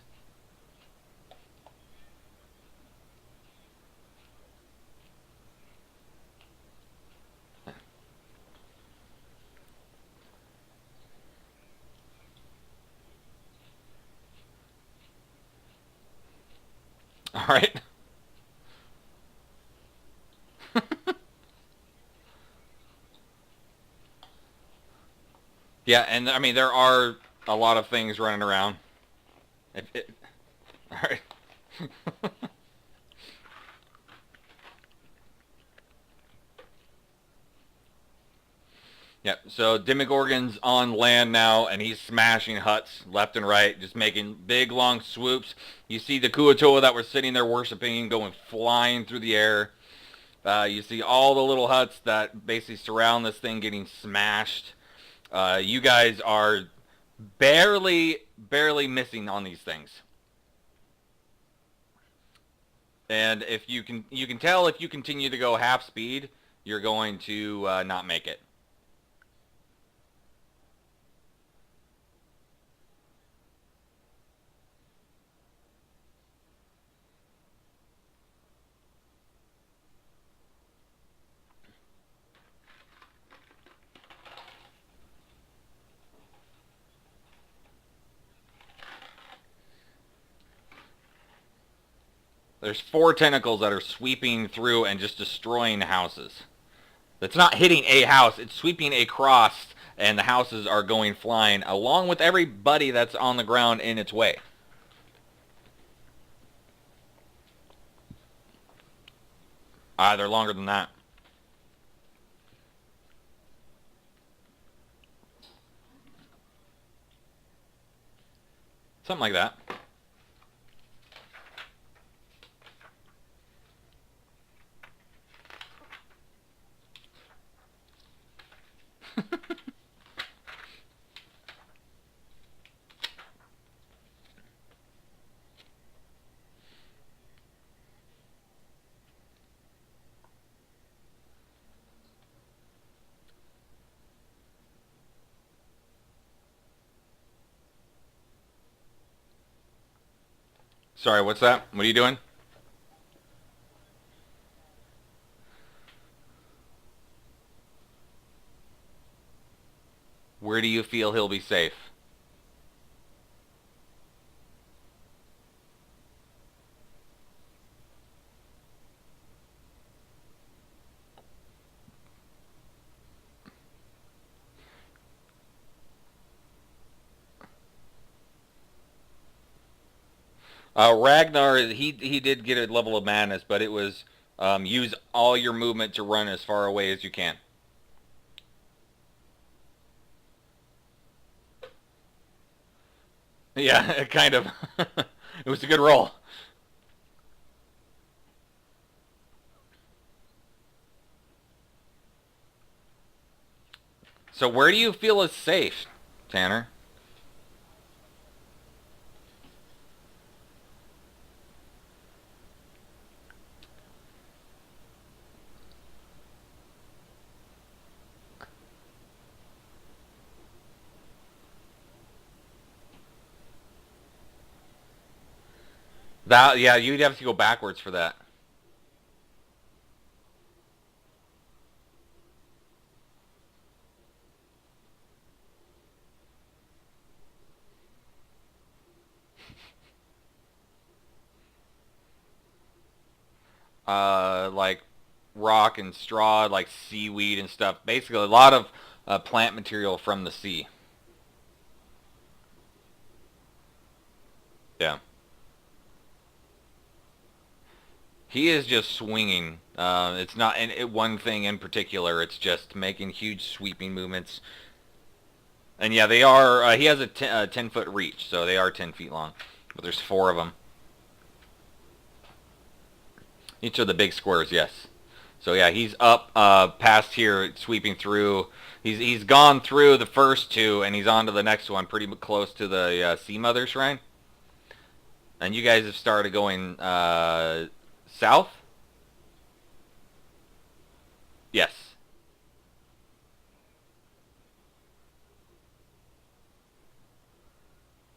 All right. Yeah, and I mean there are a lot of things running around. All right. Yep. So Demogorgon's on land now, and he's smashing huts left and right, just making big long swoops. You see the Kuatoa that were sitting there worshiping going flying through the air. You see all the little huts that basically surround this thing getting smashed. You guys are barely missing on these things. And if you can tell if you continue to go half speed, you're going to not make it. There's 4 tentacles that are sweeping through and just destroying houses. It's not hitting a house, it's sweeping across, and the houses are going flying, along with everybody that's on the ground in its way. They're longer than that. Something like that. Sorry, what's that? What are you doing? Where do you feel he'll be safe? Ragnar, he did get a level of madness, but it was use all your movement to run as far away as you can. Yeah, kind of. It was a good roll. So where do you feel is safe, Tanner? That yeah, you'd have to go backwards for that. Like rock and straw, like seaweed and stuff. Basically, a lot of plant material from the sea. Yeah. He is just swinging. It's not one thing in particular. It's just making huge sweeping movements. And yeah, they are. He has a 10-foot reach, so they are 10 feet long. But there's four of them. Each of the big squares, yes. So yeah, he's up past here, sweeping through. He's gone through the first two, and he's on to the next one, pretty close to the Sea Mother Shrine. And you guys have started going south. Yes.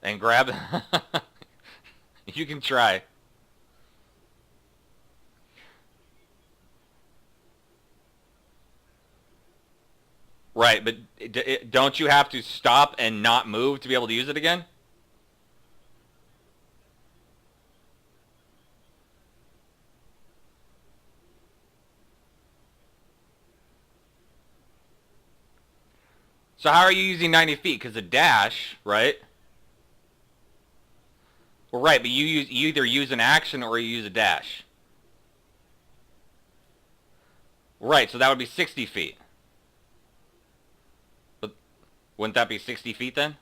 And grab. You can try. Right, but don't you have to stop and not move to be able to use it again? So how are you using 90 feet? Because a dash, right? Well, right, but you either use an action or you use a dash. Right, so that would be 60 feet. But wouldn't that be 60 feet then?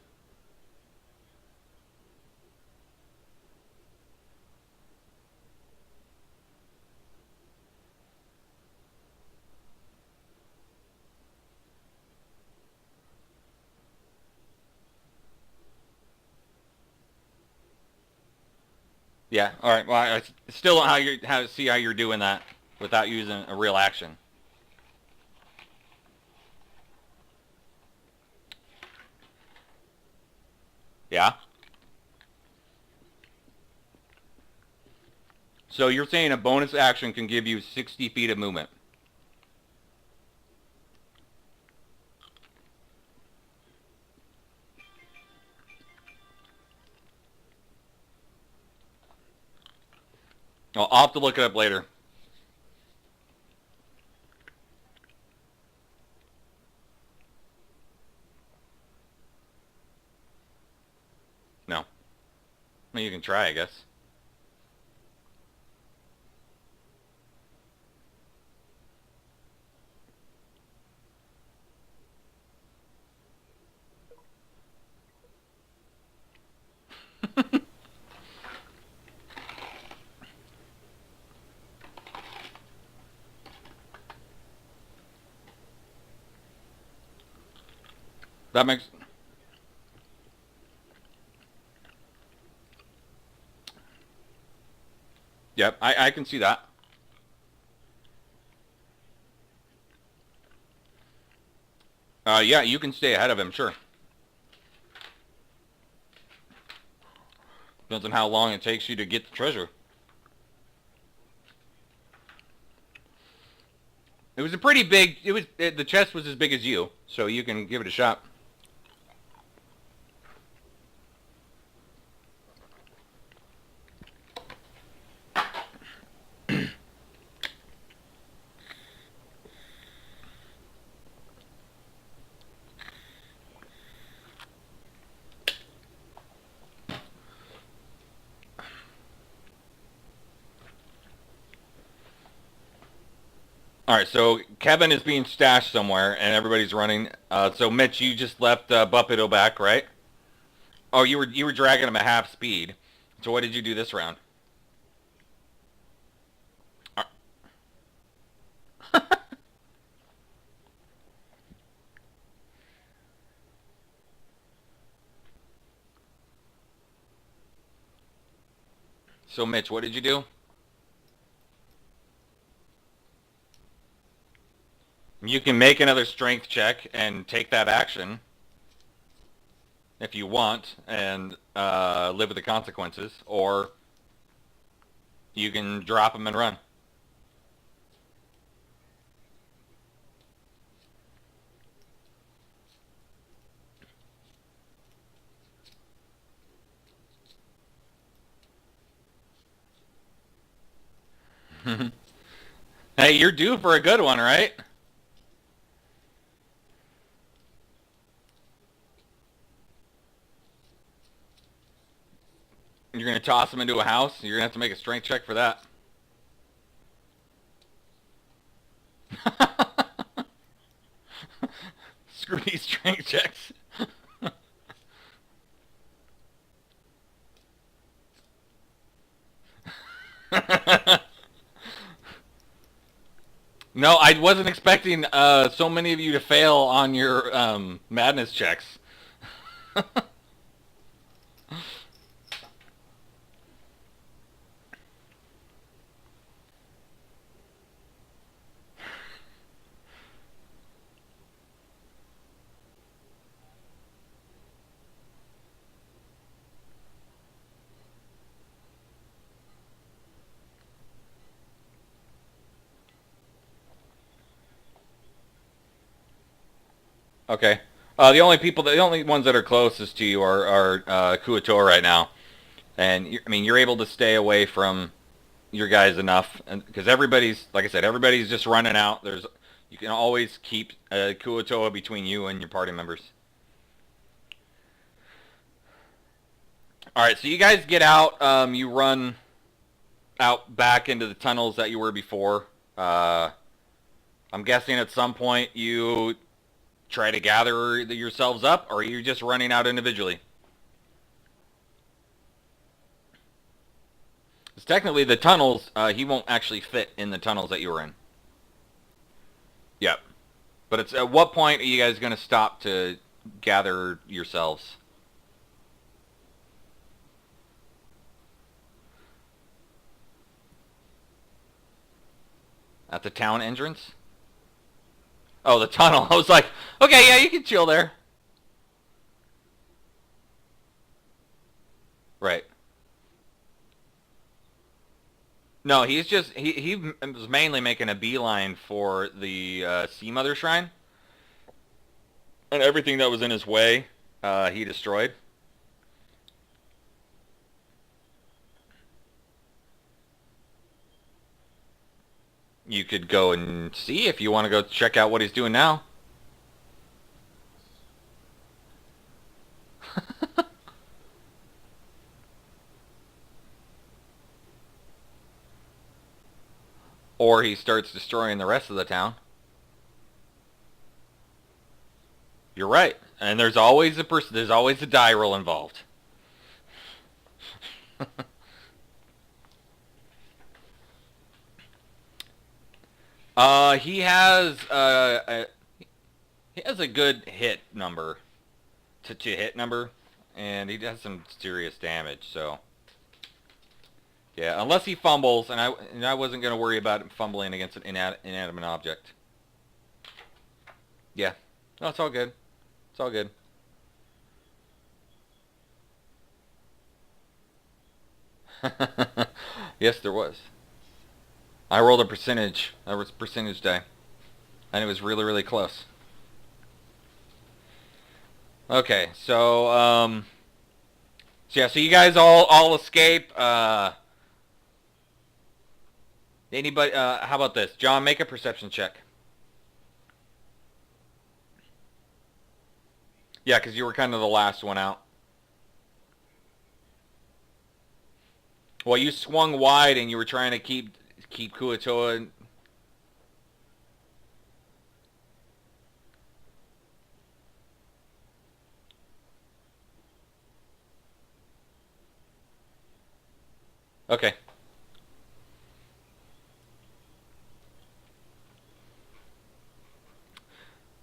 Yeah. All right. Well, I still don't see how you're doing that without using a real action. Yeah. So you're saying a bonus action can give you 60 feet of movement. Well, I'll have to look it up later. No. Well, you can try, I guess. That makes... Yep, I can see that. Yeah, you can stay ahead of him, sure. Depends on how long it takes you to get the treasure. It was a pretty big... the chest was as big as you, so you can give it a shot. All right, so Kevin is being stashed somewhere, and everybody's running. So Mitch, you just left Buffeto back, right? Oh, you were dragging him at half speed. So what did you do this round? So Mitch, what did you do? You can make another strength check and take that action if you want, and live with the consequences, or you can drop him and run. Hey, you're due for a good one, right? You're going to toss him into a house? You're going to have to make a strength check for that. Screw these strength checks. No, I wasn't expecting so many of you to fail on your madness checks. Okay. The only ones that are closest to you are Kuator right now, and I mean you're able to stay away from your guys enough, and because everybody's, like I said, everybody's just running out. You can always keep Kuatoa between you and your party members. All right, so you guys get out. You run out back into the tunnels that you were before. I'm guessing at some point you try to gather yourselves up, or are you just running out individually? Because technically the tunnels, he won't actually fit in the tunnels that you were in. Yep. But it's at what point are you guys going to stop to gather yourselves? At the town entrance? Oh, the tunnel. I was like, okay, yeah, you can chill there. Right. No, he was mainly making a beeline for the Sea Mother Shrine, and everything that was in his way, he destroyed. You could go and see if you want to go check out what he's doing now. Or he starts destroying the rest of the town. You're right. And there's always there's always a die roll involved. He has he has a good hit number. to hit number, and he does some serious damage. So yeah, unless he fumbles, and I wasn't gonna worry about him fumbling against an inanimate object. Yeah, no, it's all good. It's all good. Yes, there was. I rolled a percentage. That was percentage die, and it was really really close. Okay, so yeah, so you guys all escape. Anybody? How about this, John? Make a perception check. Yeah, because you were kind of the last one out. Well, you swung wide and you were trying to keep Kuatoa. Okay.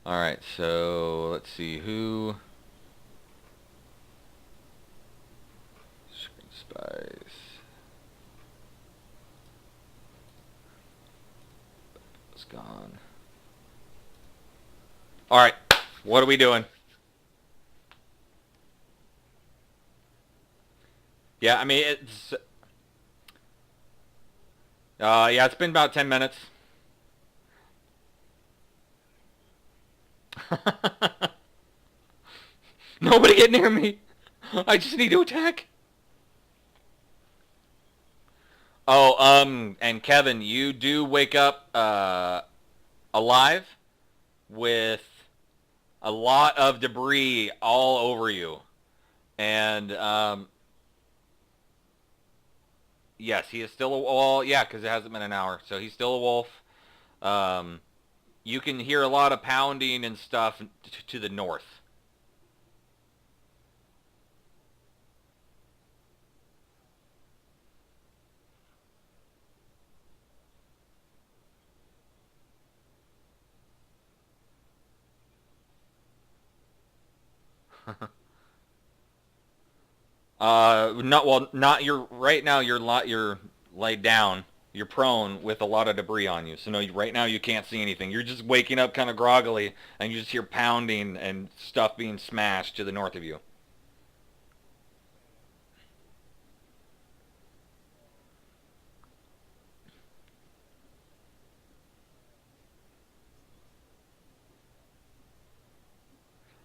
All right. So let's see who. Screen spies. It's gone. All right. What are we doing? Yeah, I mean it's. Yeah, it's been about 10 minutes. Nobody get near me. I just need to attack. Oh, and Kevin, you do wake up alive with a lot of debris all over you. And yes, he is still a well, yeah, because it hasn't been an hour, so he's still a wolf. Um, you can hear a lot of pounding and stuff to the north. Not well, not you're right now. You're laid down. You're prone with a lot of debris on you. So no, right now you can't see anything. You're just waking up kind of groggily, and you just hear pounding and stuff being smashed to the north of you.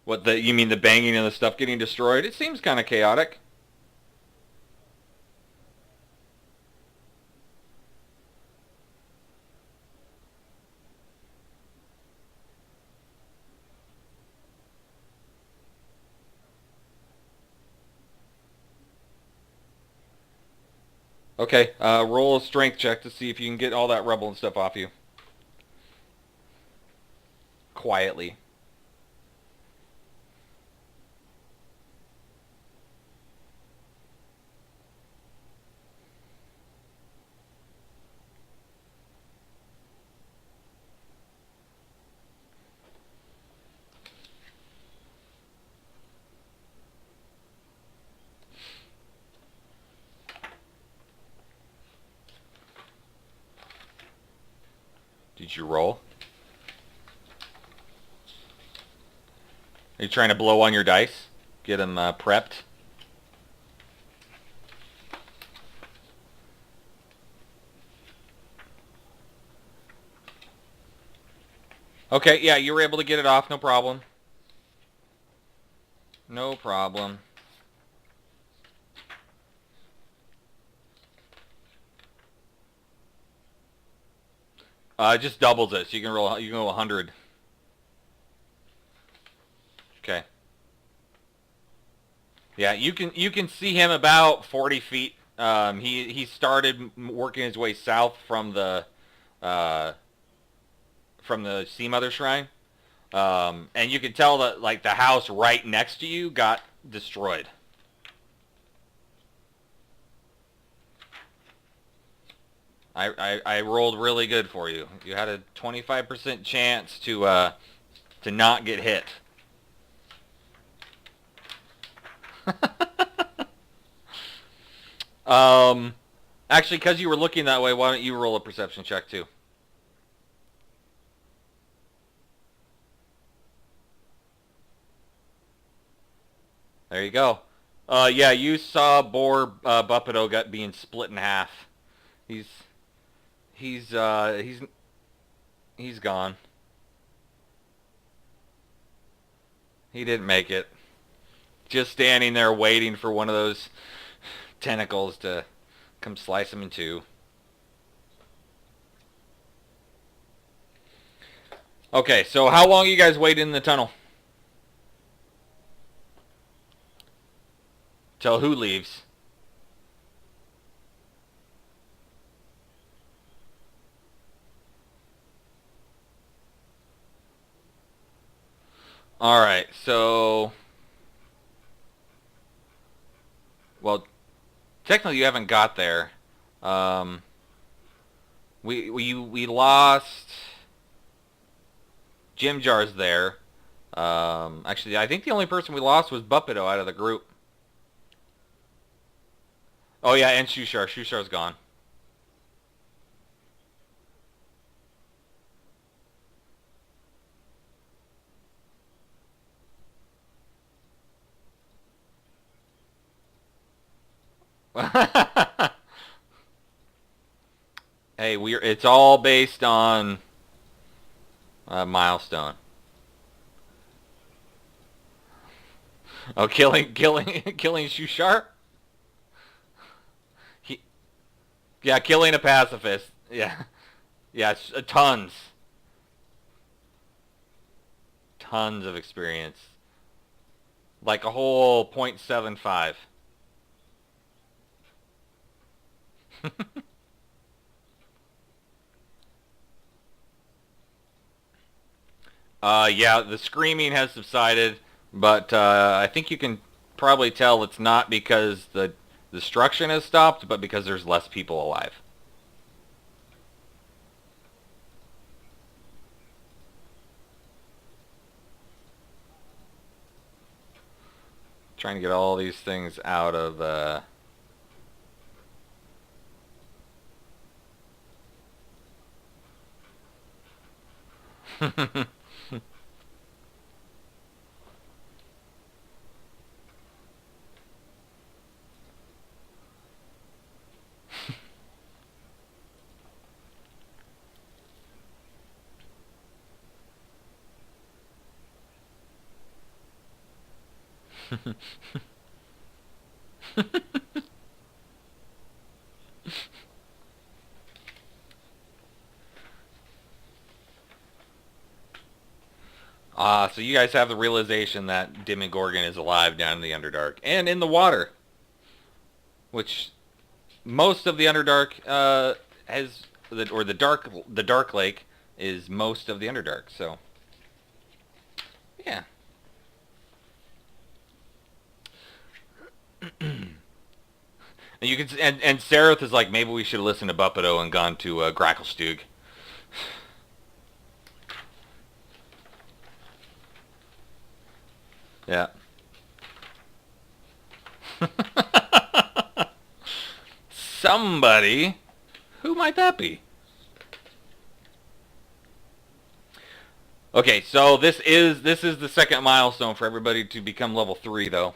What the you mean the banging and the stuff getting destroyed? It seems kind of chaotic. Okay, roll a strength check to see if you can get all that rubble and stuff off you quietly. Did you roll? Are you trying to blow on your dice? Get them prepped? Okay, yeah, you were able to get it off, no problem. No problem. It just doubles it, so you can roll. You can go 100. Okay. Yeah, you can see him about 40 feet. He started working his way south uh, from the Sea Mother Shrine, and you can tell that like the house right next to you got destroyed. I rolled really good for you. You had a 25% chance to not get hit. um, actually, because you were looking that way, why don't you roll a perception check too? There you go. Yeah, you saw Boar Buppido got being split in half. He's he's uh he's he's gone. He didn't make it. Just standing there waiting for one of those tentacles to come slice him in two. Okay, so how long you guys wait in the tunnel? Till who leaves? All right, so well, technically you haven't got there. Um, we lost Jim Jar's there. Actually, I think the only person we lost was Buppido out of the group. Oh yeah, and Shushar. Shushar's gone. Hey, it's all based on a milestone. Oh, killing Shushar? He, yeah, killing a pacifist. Yeah, yeah, tons of experience. Like a whole .75. Yeah, the screaming has subsided, but I think you can probably tell it's not because the destruction has stopped, but because there's less people alive. Trying to get all these things out of so you guys have the realization that Demogorgon is alive down in the Underdark and in the water, which most of the Underdark has, or the Dark Lake is most of the Underdark. So, yeah. And you can, and Seraph is like, maybe we should listen to Buppido and gone to Gracklestug. Yeah. Somebody. Who might that be? Okay, so this is the second milestone for everybody to become level 3 though.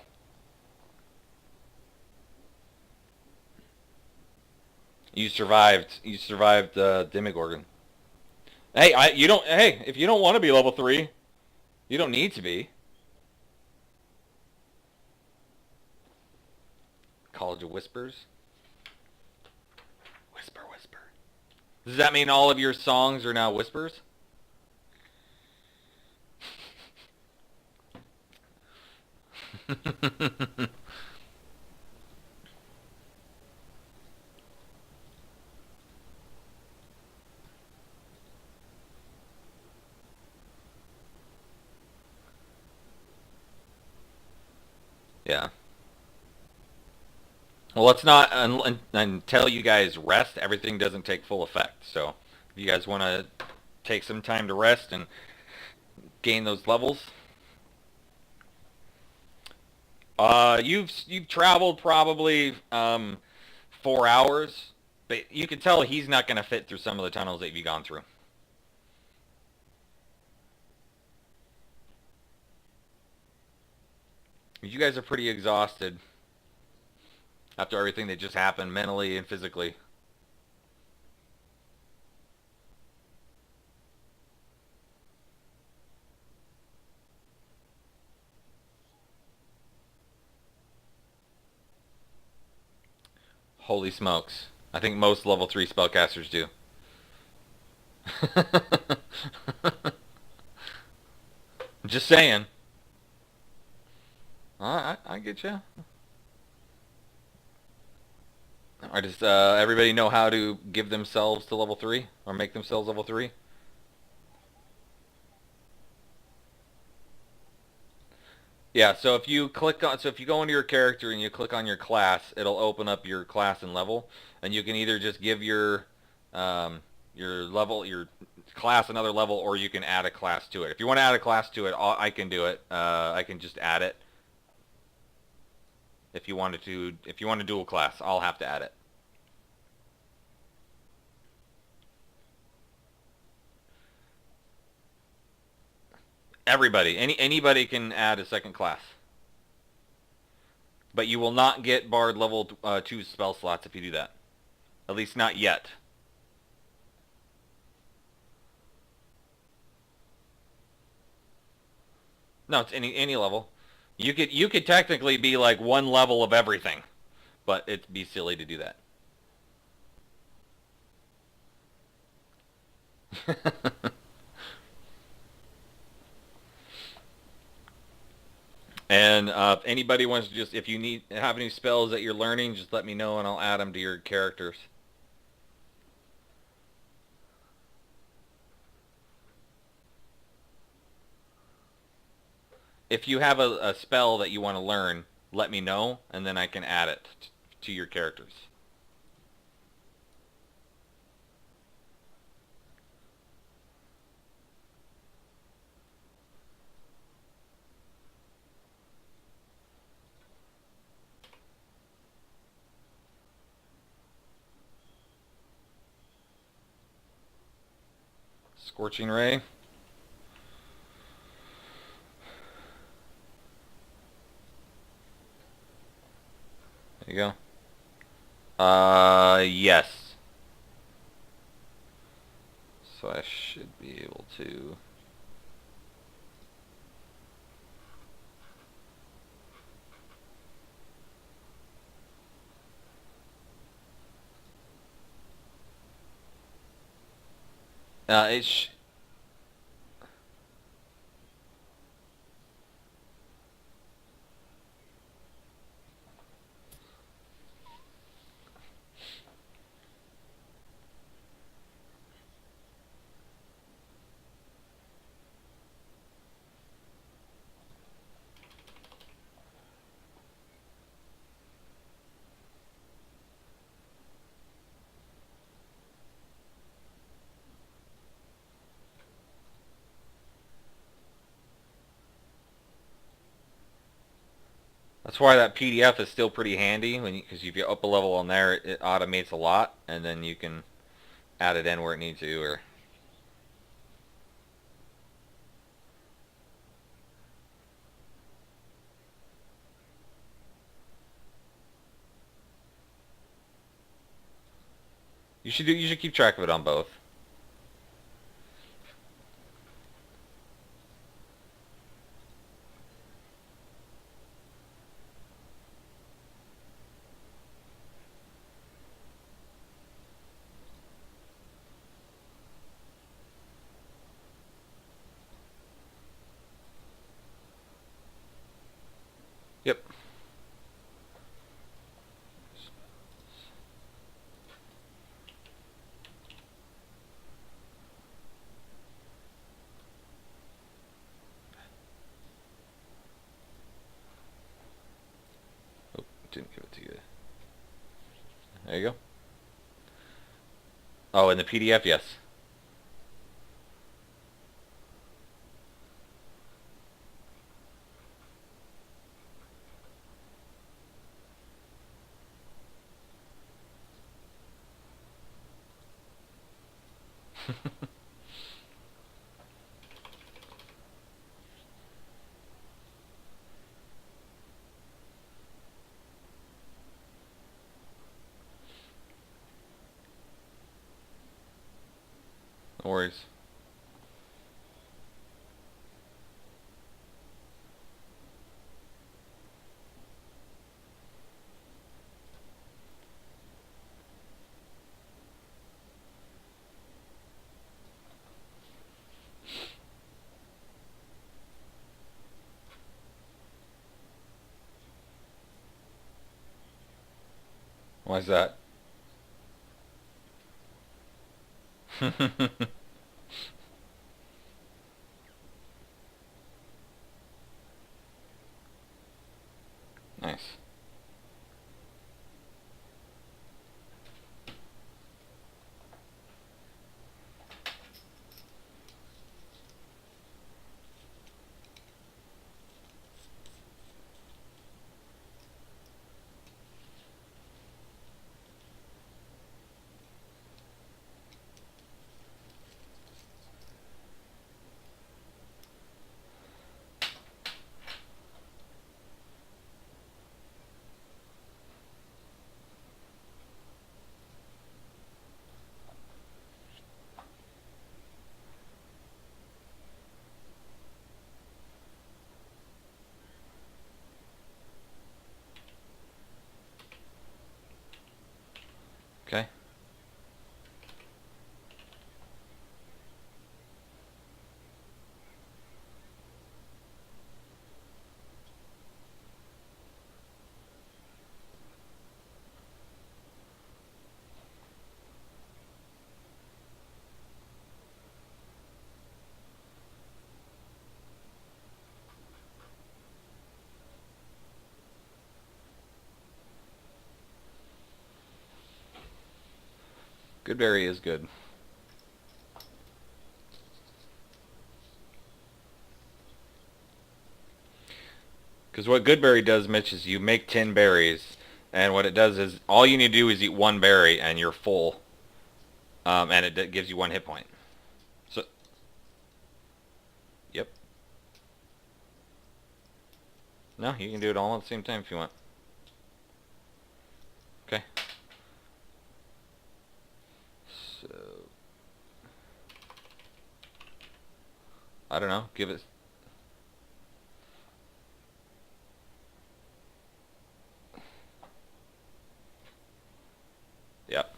You survived. You survived Demogorgon. Hey, you don't. Hey, if you don't want to be level 3, you don't need to be. College of Whispers. Whisper, whisper. Does that mean all of your songs are now whispers? Yeah. Well, let's not until you guys rest. Everything doesn't take full effect. So, if you guys want to take some time to rest and gain those levels. You've traveled probably 4 hours, but you can tell he's not going to fit through some of the tunnels that you've gone through. You guys are pretty exhausted after everything that just happened mentally and physically. Holy smokes. I think most level 3 spellcasters do. Just saying. I get you. Or does everybody know how to give themselves to level 3? Or make themselves level 3? Yeah, so if you go into your character and you click on your class, it'll open up your class and level, and you can either just give your class another level, or you can add a class to it. If you want to add a class to it, I can do it. I can just add it. If you want to dual class, I'll have to add it. Everybody, anybody can add a second class. But you will not get Bard level 2 spell slots if you do that. At least not yet. No, it's any level. You could technically be like one level of everything, but it'd be silly to do that. And if anybody wants to if you have any spells that you're learning, just let me know and I'll add them to your characters. If you have a spell that you want to learn, let me know and then I can add it to your characters. Scorching Ray. There you go. Yes. So I should be able to... it's... That's why that PDF is still pretty handy because if you up a level on there, it automates a lot, and then you can add it in where it needs to. Or you should keep track of it on both. Yep. Oh, didn't give it to you. There you go. Oh, in the PDF, yes. No worries. Why's that? Nice. Okay. Goodberry is good. Because what Goodberry does, Mitch, is you make 10 berries, and what it does is all you need to do is eat one berry, and you're full, and it gives you 1 hit point. So, yep. No, you can do it all at the same time if you want. Okay. So, I don't know. Give it. Yep.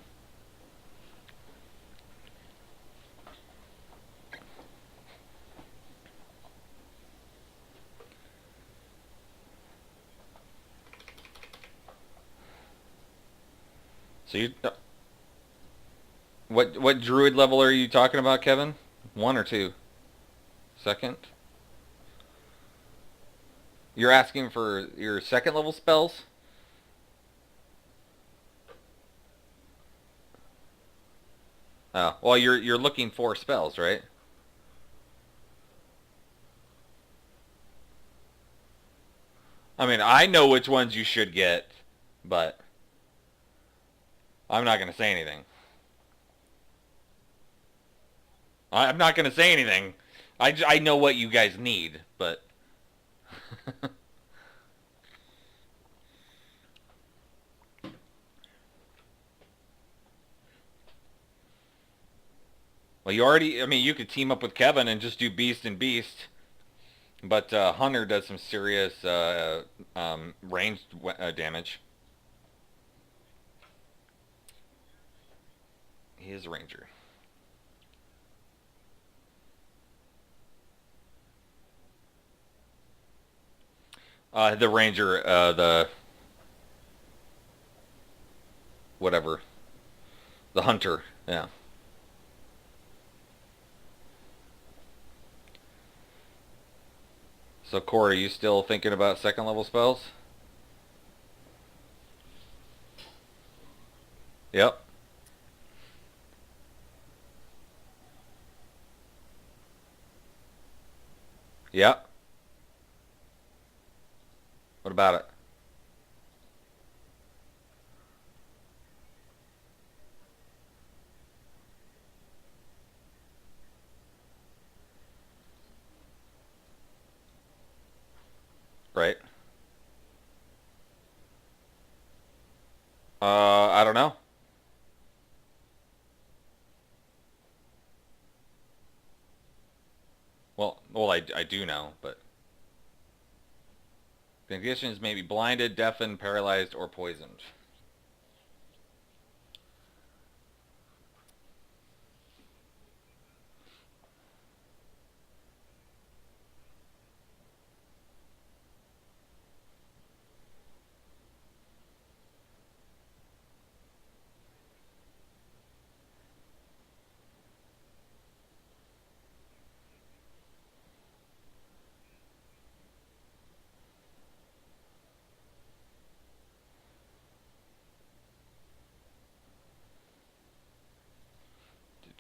So you. What druid level are you talking about, Kevin? 1 or 2? Second? You're asking for your second level spells? Oh, well, you're looking for spells, right? I mean, I know which ones you should get, but I'm not gonna say anything. I'm not gonna say anything. I know what you guys need, but well, you already. I mean, you could team up with Kevin and just do Beast and Beast, but Hunter does some serious ranged damage. He is a ranger. The ranger, the whatever, the hunter. Yeah. So Corey, you still thinking about second level spells? Yep. Yep. What about it? Right. I don't know. Well, I do know, but the conditions may be blinded, deafened, paralyzed, or poisoned.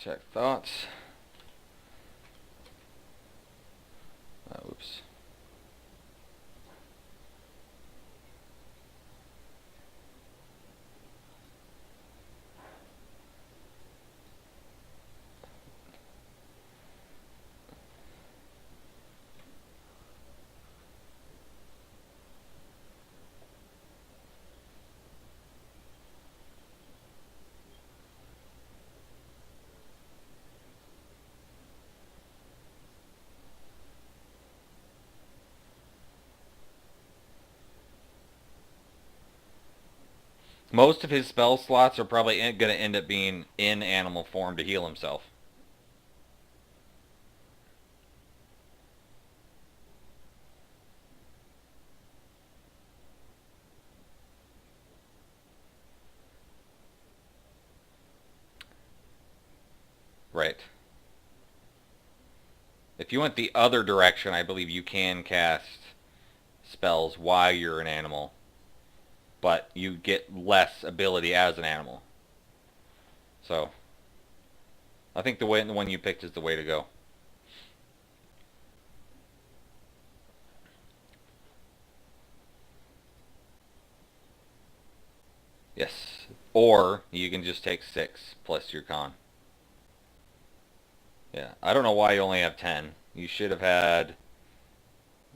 Detect thoughts. Oops. Most of his spell slots are probably going to end up being in animal form to heal himself. Right. If you went the other direction, I believe you can cast spells while you're an animal, but you get less ability as an animal. So, I think the one you picked is the way to go. Yes. Or you can just take 6 plus your con. Yeah. I don't know why you only have 10. You should have had...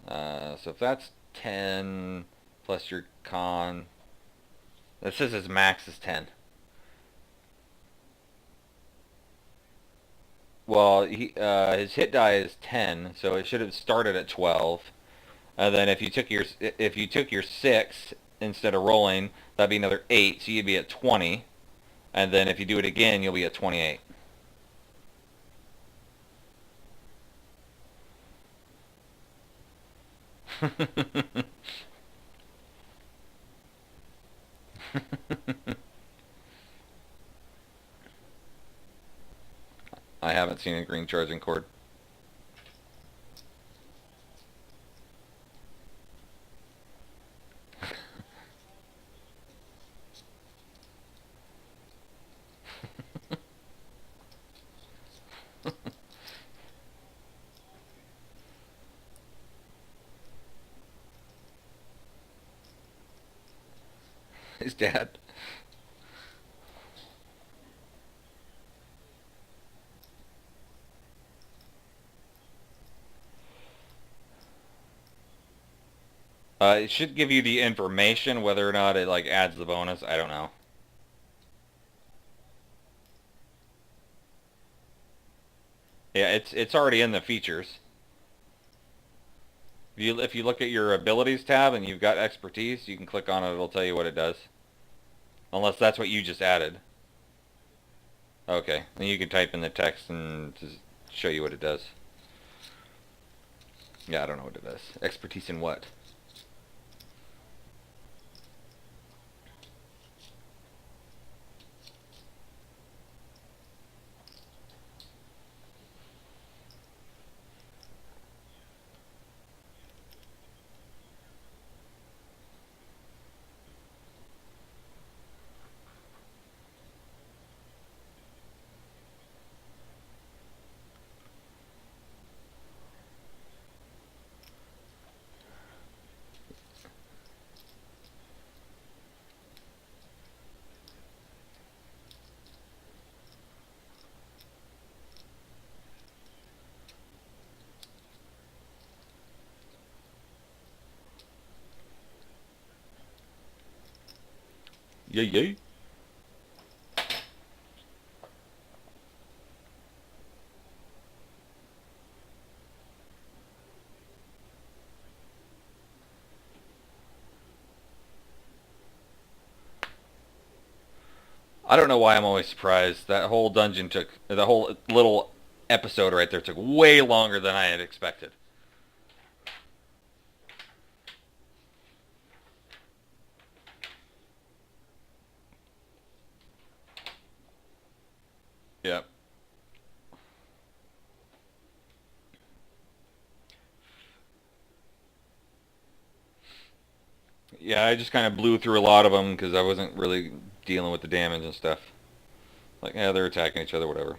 so if that's 10 plus your con... That says his max is 10. Well, his hit die is 10, so it should have started at 12. And then if you took your 6 instead of rolling, that'd be another 8, so you'd be at 20. And then if you do it again, you'll be at 28. I haven't seen a green charging cord. His dad. It should give you the information. Whether or not it like adds the bonus, I don't know. Yeah, it's already in the features. If you look at your abilities tab and you've got expertise, you can click on it. It'll tell you what it does. Unless that's what you just added. Okay, then you can type in the text and just show you what it does. Yeah, I don't know what it does. Expertise in what? Yay, yay. I don't know why I'm always surprised. That whole dungeon took, the whole little episode right there took way longer than I had expected. Yep. Yeah, I just kind of blew through a lot of them because I wasn't really dealing with the damage and stuff. Like, yeah, they're attacking each other, whatever.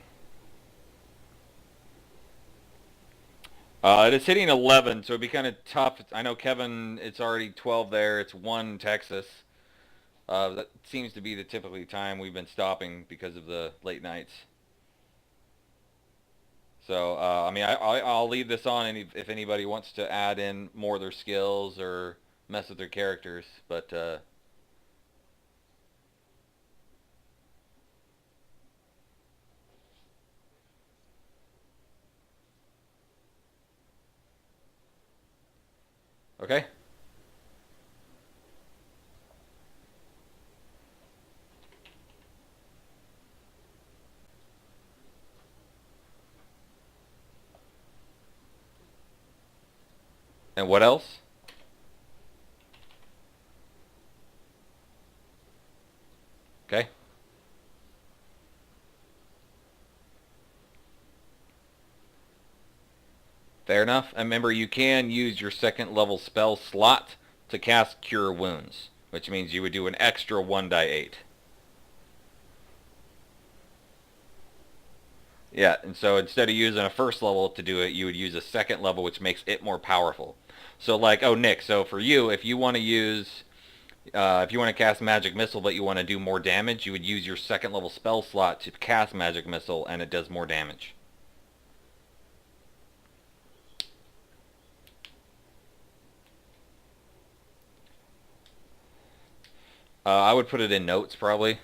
It is hitting 11, so it'd be kind of tough. I know Kevin, it's already 12 there. It's 1 Texas. That seems to be the typically time we've been stopping because of the late nights. So, I mean, I'll leave this on if anybody wants to add in more of their skills or mess with their characters. But, okay. And what else? Okay. Fair enough. And remember, you can use your second level spell slot to cast Cure Wounds, which means you would do an extra 1d8. Yeah, and so instead of using a first level to do it, you would use a second level, which makes it more powerful. So like, oh Nick, so for you, if you want to use, if you want to cast Magic Missile, but you want to do more damage, you would use your second level spell slot to cast Magic Missile, and it does more damage. I would put it in notes probably.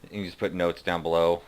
You can just put notes down below.